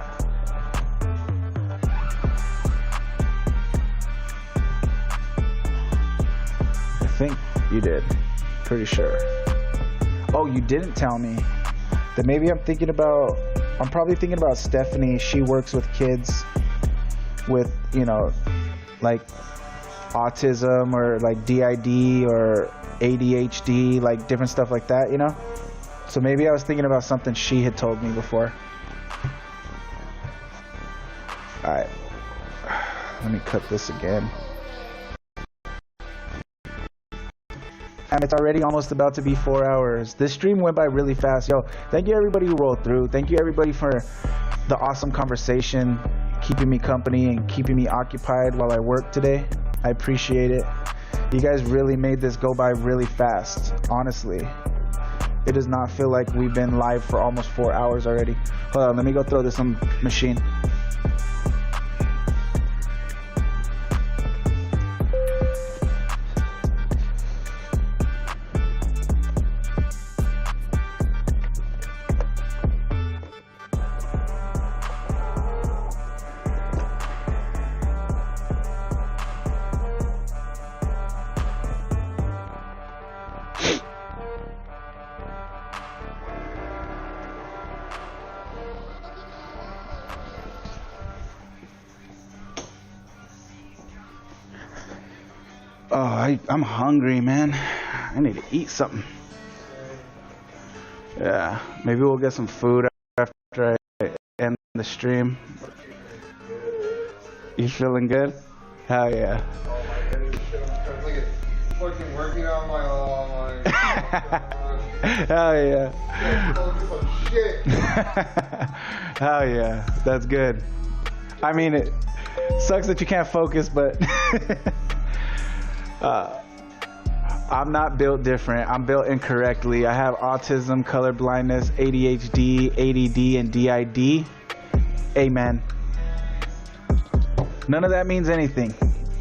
I think you did. Pretty sure. Oh, you didn't tell me. Then maybe I'm probably thinking about Stephanie. She works with kids with, you know, like autism or like DID or ADHD, like different stuff like that, you know? So maybe I was thinking about something she had told me before. Alright. Let me cut this again. And it's already almost about to be 4 hours. This stream went by really fast. Yo, thank you everybody who rolled through. Thank you everybody for the awesome conversation, keeping me company and keeping me occupied while I work today. I appreciate it. You guys really made this go by really fast, honestly. It does not feel like we've been live for almost 4 hours already. Hold on, let me go throw this on machine. I'm hungry, man. I need to eat something. Yeah, maybe we'll get some food after I end the stream. You feeling good? Hell yeah. Oh my goodness, I'm like fucking working on my Hell yeah. shit. Hell yeah. That's good. I mean, Sucks that you can't focus, but I'm not built different. I'm built incorrectly. I have autism, colorblindness, ADHD, ADD, and DID. Amen. None of that means anything.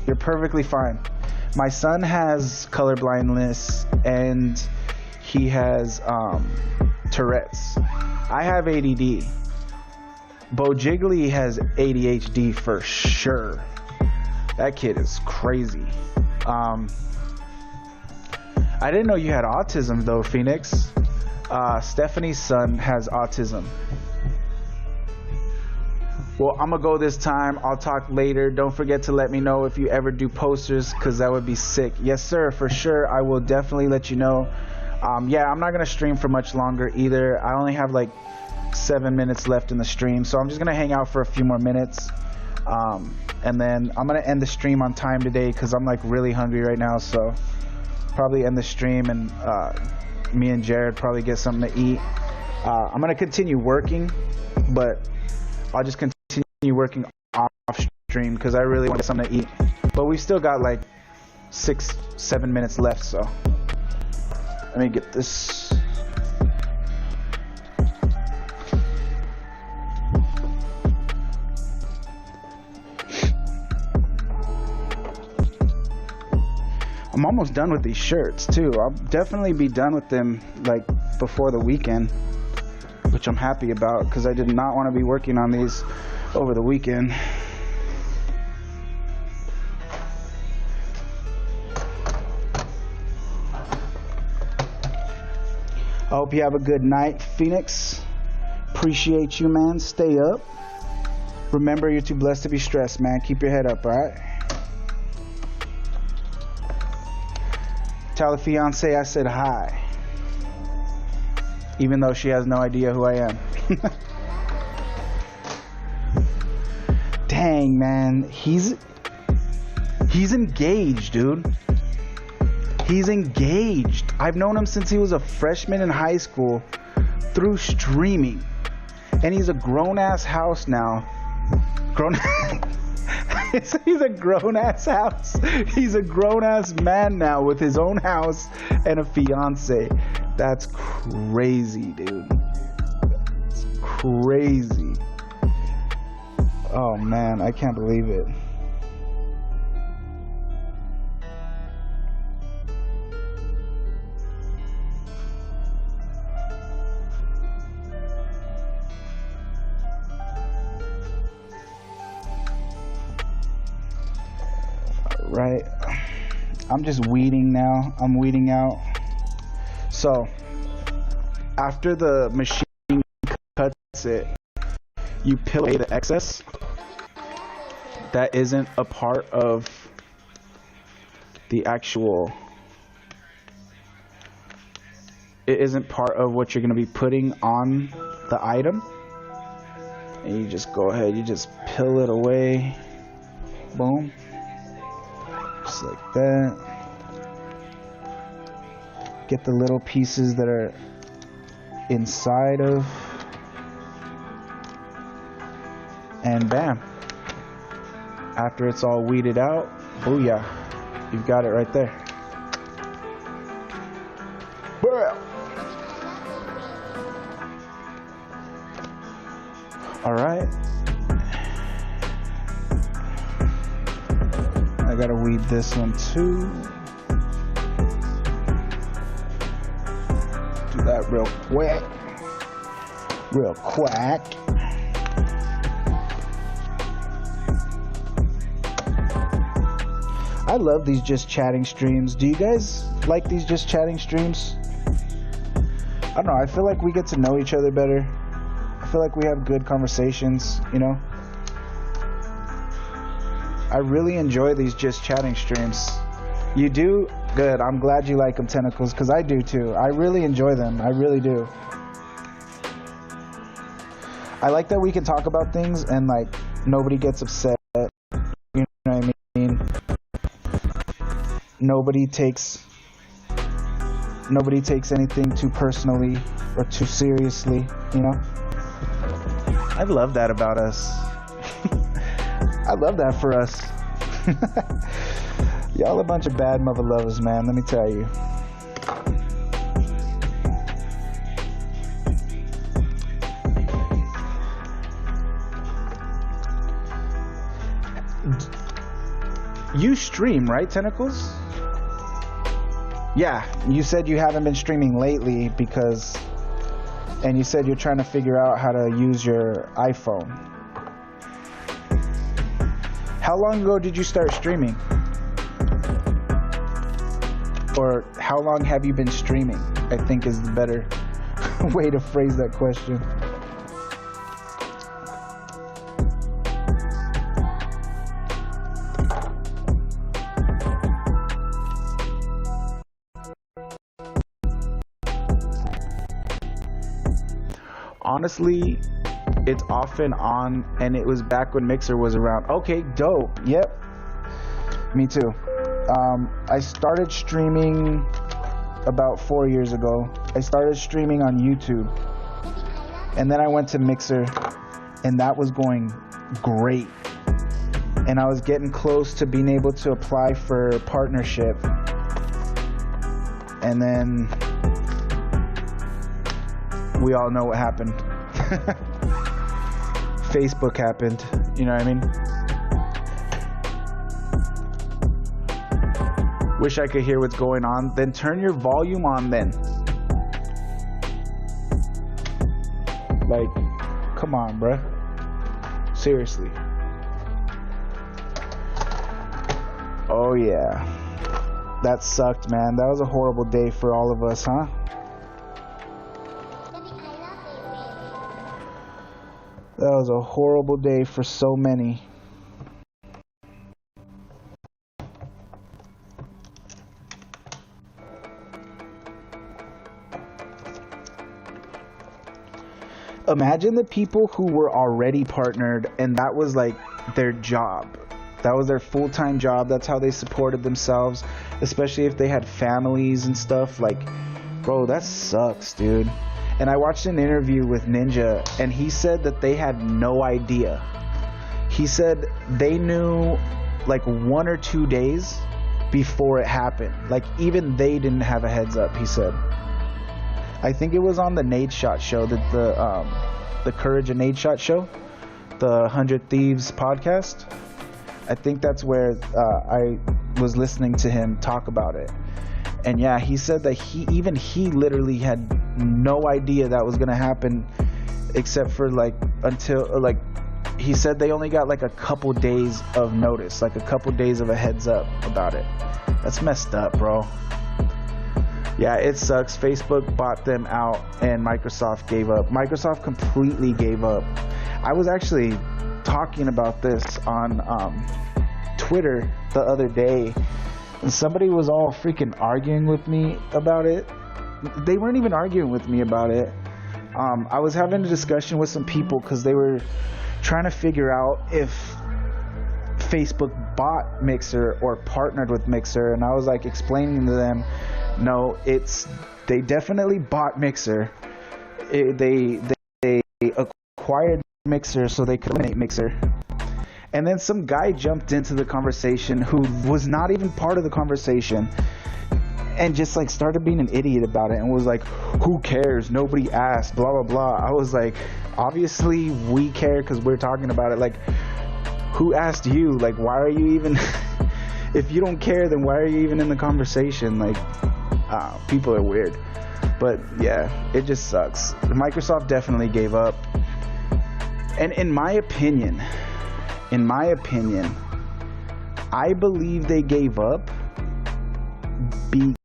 You're perfectly fine. My son has colorblindness and he has Tourette's. I have ADD. Bo Jiggly has ADHD for sure. That kid is crazy. I didn't know you had autism though, Phoenix. Stephanie's son has autism. Well, I'm gonna go this time. I'll talk later. Don't forget to let me know if you ever do posters, because that would be sick. Yes, sir, for sure. I will definitely let you know. Yeah, I'm not gonna stream for much longer either. I only have like 7 minutes left in the stream, so I'm just gonna hang out for a few more minutes. And then I'm gonna end the stream on time today because I'm like really hungry right now, so probably end the stream and me and Jared probably get something to eat. I'm gonna continue working, but I'll just continue working off stream because I really want something to eat. But we still got like 6-7 minutes left, so let me get this. I'm almost done with these shirts too. I'll definitely be done with them like before the weekend, which I'm happy about because I did not want to be working on these over the weekend. I hope you have a good night, Phoenix. Appreciate you, man. Stay up. Remember, you're too blessed to be stressed, man. Keep your head up, alright? Tell the fiance I said hi. Even though she has no idea who I am. Dang, man. He's engaged, dude. He's engaged. I've known him since he was a freshman in high school through streaming. And he's a grown-ass house now. He's a grown-ass house. He's a grown-ass man now with his own house and a fiance. That's crazy, dude. It's crazy. Oh, man. I can't believe it. Right, I'm just weeding now. I'm weeding out. So after the machine cuts it, you peel away the excess that isn't a part of the actual, it isn't part of what you're going to be putting on the item, and you just go ahead, you just peel it away. Boom. Just like that. Get the little pieces that are inside of, and bam. After it's all weeded out, booyah, you've got it right there. All right. I gotta weed this one too. Do that real quick. Real quick. I love these just chatting streams. Do you guys like these just chatting streams? I don't know. I feel like we get to know each other better. I feel like we have good conversations, you know? I really enjoy these just chatting streams. You do? Good. I'm glad you like them, Tentacles, because I do too. I really enjoy them. I really do. I like that we can talk about things and like nobody gets upset. You know what I mean? Nobody takes anything too personally or too seriously, you know? I love that about us. I love that for us. Y'all a bunch of bad mother lovers, man, let me tell you. You stream, right, Tentacles? Yeah, you said you haven't been streaming lately because, and you said you're trying to figure out how to use your iPhone. How long ago did you start streaming? Or how long have you been streaming? I think is the better way to phrase that question. Honestly, it's off and on, and it was back when Mixer was around. Okay, dope. Yep. Me too. I started streaming about 4 years ago. I started streaming on YouTube, and then I went to Mixer, and that was going great. And I was getting close to being able to apply for partnership. And then we all know what happened. Facebook happened, you know what I mean? Wish I could hear what's going on. Then turn your volume on then. Like, come on, bruh. Seriously. Oh yeah. That sucked, man. That was a horrible day for all of us, huh? That was a horrible day for so many. Imagine the people who were already partnered and that was like their job. That was their full-time job. That's how they supported themselves, especially if they had families and stuff. Like, bro, that sucks, dude. And I watched an interview with Ninja, and he said that they had no idea. He said they knew like 1 or 2 days before it happened. Like, even they didn't have a heads up, he said. I think it was on the Nade Shot show, that the Courage and Nade Shot show, the 100 Thieves podcast. I think that's where I was listening to him talk about it. And yeah, he said that he literally had no idea that was gonna happen, except for like until like he said they only got like a couple days of notice, like a couple days of a heads up about it. That's messed up, bro. Yeah, it sucks. Facebook bought them out and Microsoft gave up. Microsoft completely gave up. I was actually talking about this on Twitter the other day, and somebody was all freaking arguing with me about it. They weren't even arguing with me about it. I was having a discussion with some people because they were trying to figure out if Facebook bought Mixer or partnered with Mixer, and I was like explaining to them, no, they definitely bought Mixer. They acquired Mixer so they could eliminate Mixer. And then some guy jumped into the conversation who was not even part of the conversation and just like started being an idiot about it and was like, who cares? Nobody asked, blah, blah, blah. I was like, obviously we care because we're talking about it. Like, who asked you? Like, why are you even, if you don't care, then why are you even in the conversation? Like, people are weird. But yeah, it just sucks. Microsoft definitely gave up. And in my opinion, I believe they gave up because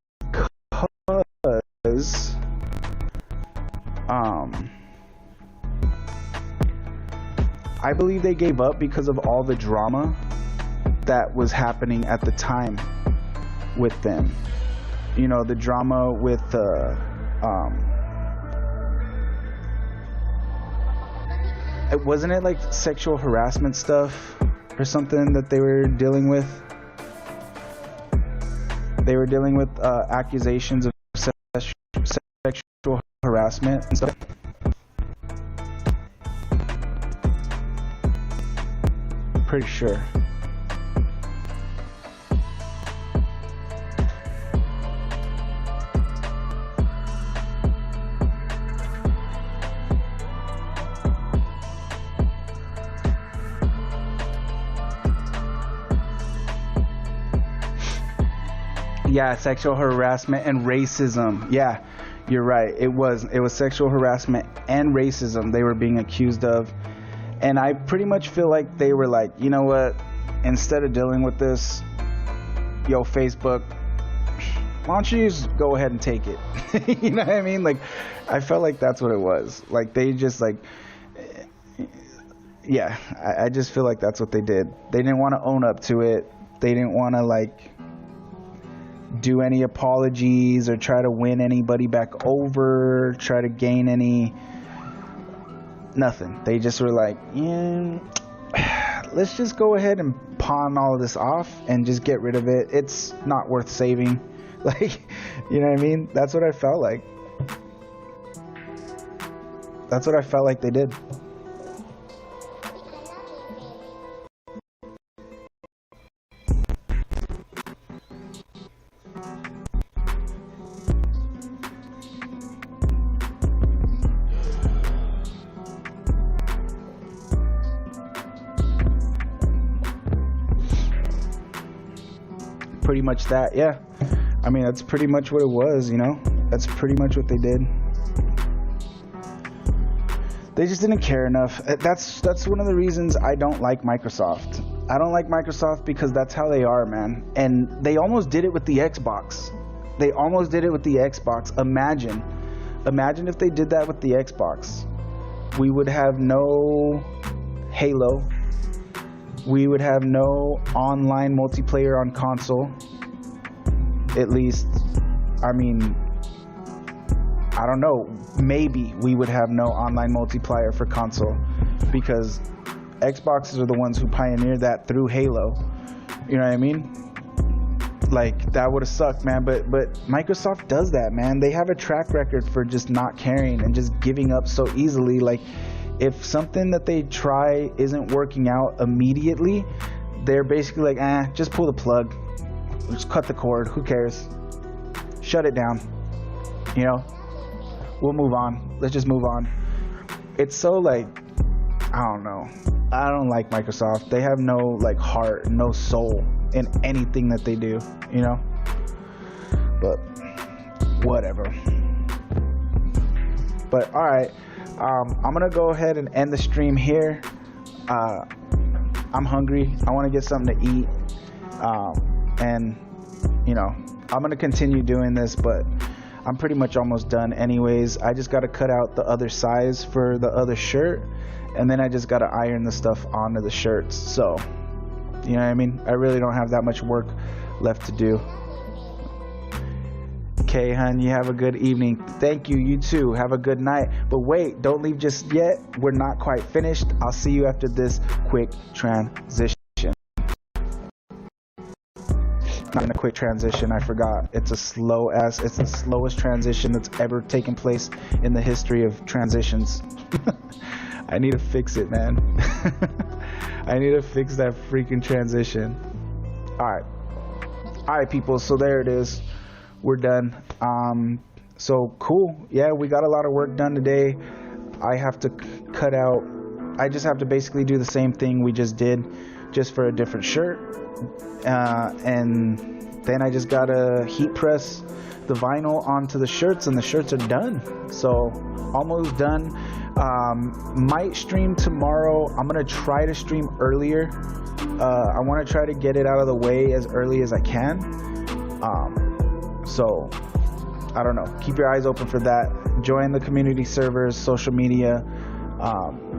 I believe they gave up because of all the drama that was happening at the time with them. You know, the drama with wasn't it like sexual harassment stuff or something that they were dealing with? They were dealing with accusations of sexual harassment and stuff. Pretty sure. Yeah, sexual harassment and racism. Yeah, you're right. It was sexual harassment and racism they were being accused of. And I pretty much feel like they were like, you know what? Instead of dealing with this, yo, Facebook, why don't you just go ahead and take it? You know what I mean? Like, I felt like that's what it was. Like, they just like, yeah, I just feel like that's what they did. They didn't want to own up to it. They didn't want to like do any apologies or try to win anybody back over, try to gain any, nothing. They just were like, yeah, let's just go ahead and pawn all of this off and just get rid of it. It's not worth saving. Like, you know what I mean? That's what I felt like. That's what I felt like they did. Pretty much that, yeah. I mean, that's pretty much what it was, you know? That's pretty much what they did. They just didn't care enough. That's one of the reasons I don't like Microsoft. I don't like Microsoft because that's how they are, man. And they almost did it with the Xbox. They almost did it with the Xbox. Imagine if they did that with the Xbox. We would have no Halo. We would have no online multiplayer on console. At least, I mean, I don't know. Maybe we would have no online multiplayer for console because Xboxes are the ones who pioneered that through Halo. You know what I mean? Like, that would have sucked, man. But Microsoft does that, man. They have a track record for just not caring and just giving up so easily. Like, if something that they try isn't working out immediately, they're basically like, just pull the plug. Just cut the cord. Who cares? Shut it down. You know? We'll move on. Let's just move on. It's so like, I don't know. I don't like Microsoft. They have no like heart, no soul in anything that they do, you know? But whatever. But all right. I'm gonna go ahead and end the stream here. I'm hungry. I want to get something to eat, and you know, I'm gonna continue doing this, but I'm pretty much almost done anyways. I just gotta cut out the other size for the other shirt, and then I just gotta iron the stuff onto the shirts. So, you know what I mean? I really don't have that much work left to do. Okay, hun, you have a good evening. Thank you. You too. Have a good night. But wait, don't leave just yet. We're not quite finished. I'll see you after this quick transition. Not in a quick transition, I forgot. It's the slowest transition that's ever taken place in the history of transitions. I need to fix it, man. I need to fix that freaking transition. All right, people. So there it is. We're done. So cool. Yeah, we got a lot of work done today. I have to cut out. I just have to basically do the same thing we just did, just for a different shirt. And then I just gotta heat press the vinyl onto the shirts, and the shirts are done. So almost done. Might stream tomorrow. I'm gonna try to stream earlier. I want to try to get it out of the way as early as I can. So I don't know. Keep your eyes open for that. Join the community servers, social media.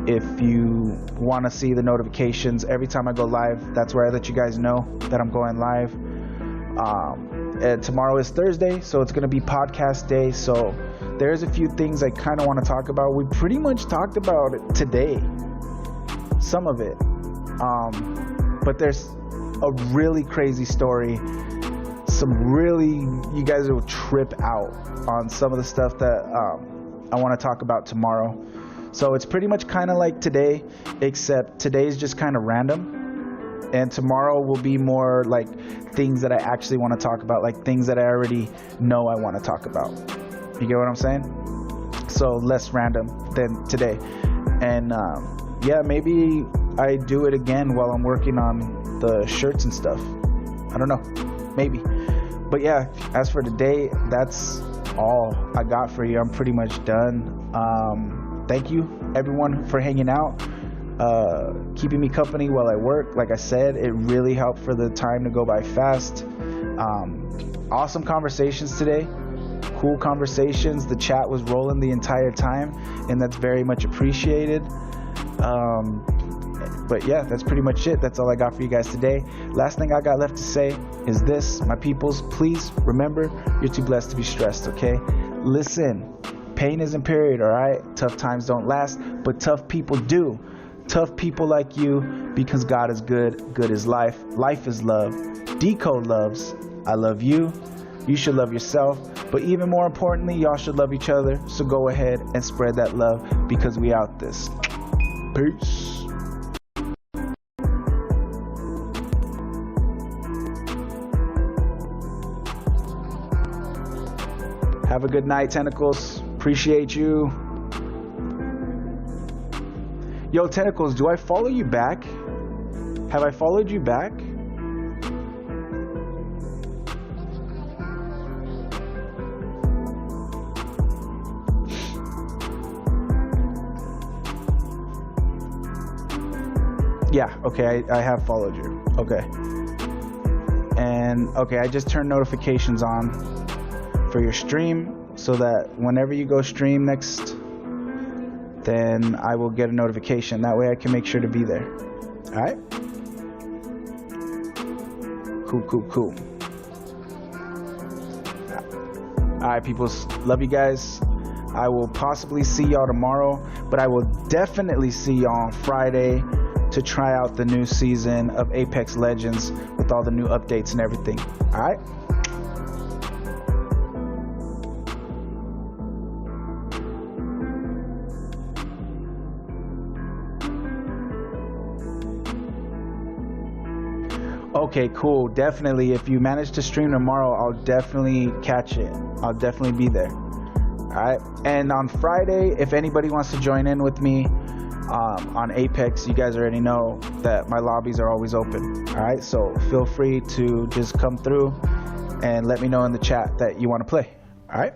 If you want to see the notifications every time I go live, that's where I let you guys know that I'm going live. And tomorrow is Thursday, so it's going to be podcast day. So there's a few things I kind of want to talk about. We pretty much talked about it today, some of it. But there's a really crazy story. You guys will trip out on some of the stuff that I want to talk about tomorrow. So it's pretty much kind of like today, except today's just kind of random. And tomorrow will be more like things that I actually want to talk about, like things that I already know I want to talk about. You get what I'm saying? So less random than today. And yeah, maybe I do it again while I'm working on the shirts and stuff. I don't know, maybe. But yeah, as for today, that's all I got for you. I'm pretty much done. Thank you everyone for hanging out, keeping me company while I work. Like I said, it really helped for the time to go by fast. Awesome conversations today, cool conversations. The chat was rolling the entire time, and that's very much appreciated. But yeah, that's pretty much it. That's all I got for you guys today. Last thing I got left to say is this, my peoples, please remember, you're too blessed to be stressed, okay? Listen, pain isn't period, all right? Tough times don't last, but tough people do. Tough people like you, because God is good, good is life, life is love. Decode loves, I love you, you should love yourself, but even more importantly, y'all should love each other. So go ahead and spread that love, because we out this. Peace. Have a good night, Tentacles. Appreciate you. Yo, Tentacles, do I follow you back? Have I followed you back? Yeah, okay, I have followed you. Okay. And okay, I just turned notifications on for your stream, so that whenever you go stream next, then I will get a notification. That way I can make sure to be there. All right? Cool. All right, people. Love you guys. I will possibly see y'all tomorrow, but I will definitely see y'all on Friday to try out the new season of Apex Legends with all the new updates and everything. All right? Okay, cool. Definitely. If you manage to stream tomorrow, I'll definitely catch it. I'll definitely be there. All right. And on Friday, if anybody wants to join in with me on Apex, you guys already know that my lobbies are always open. All right. So feel free to just come through and let me know in the chat that you want to play. All right.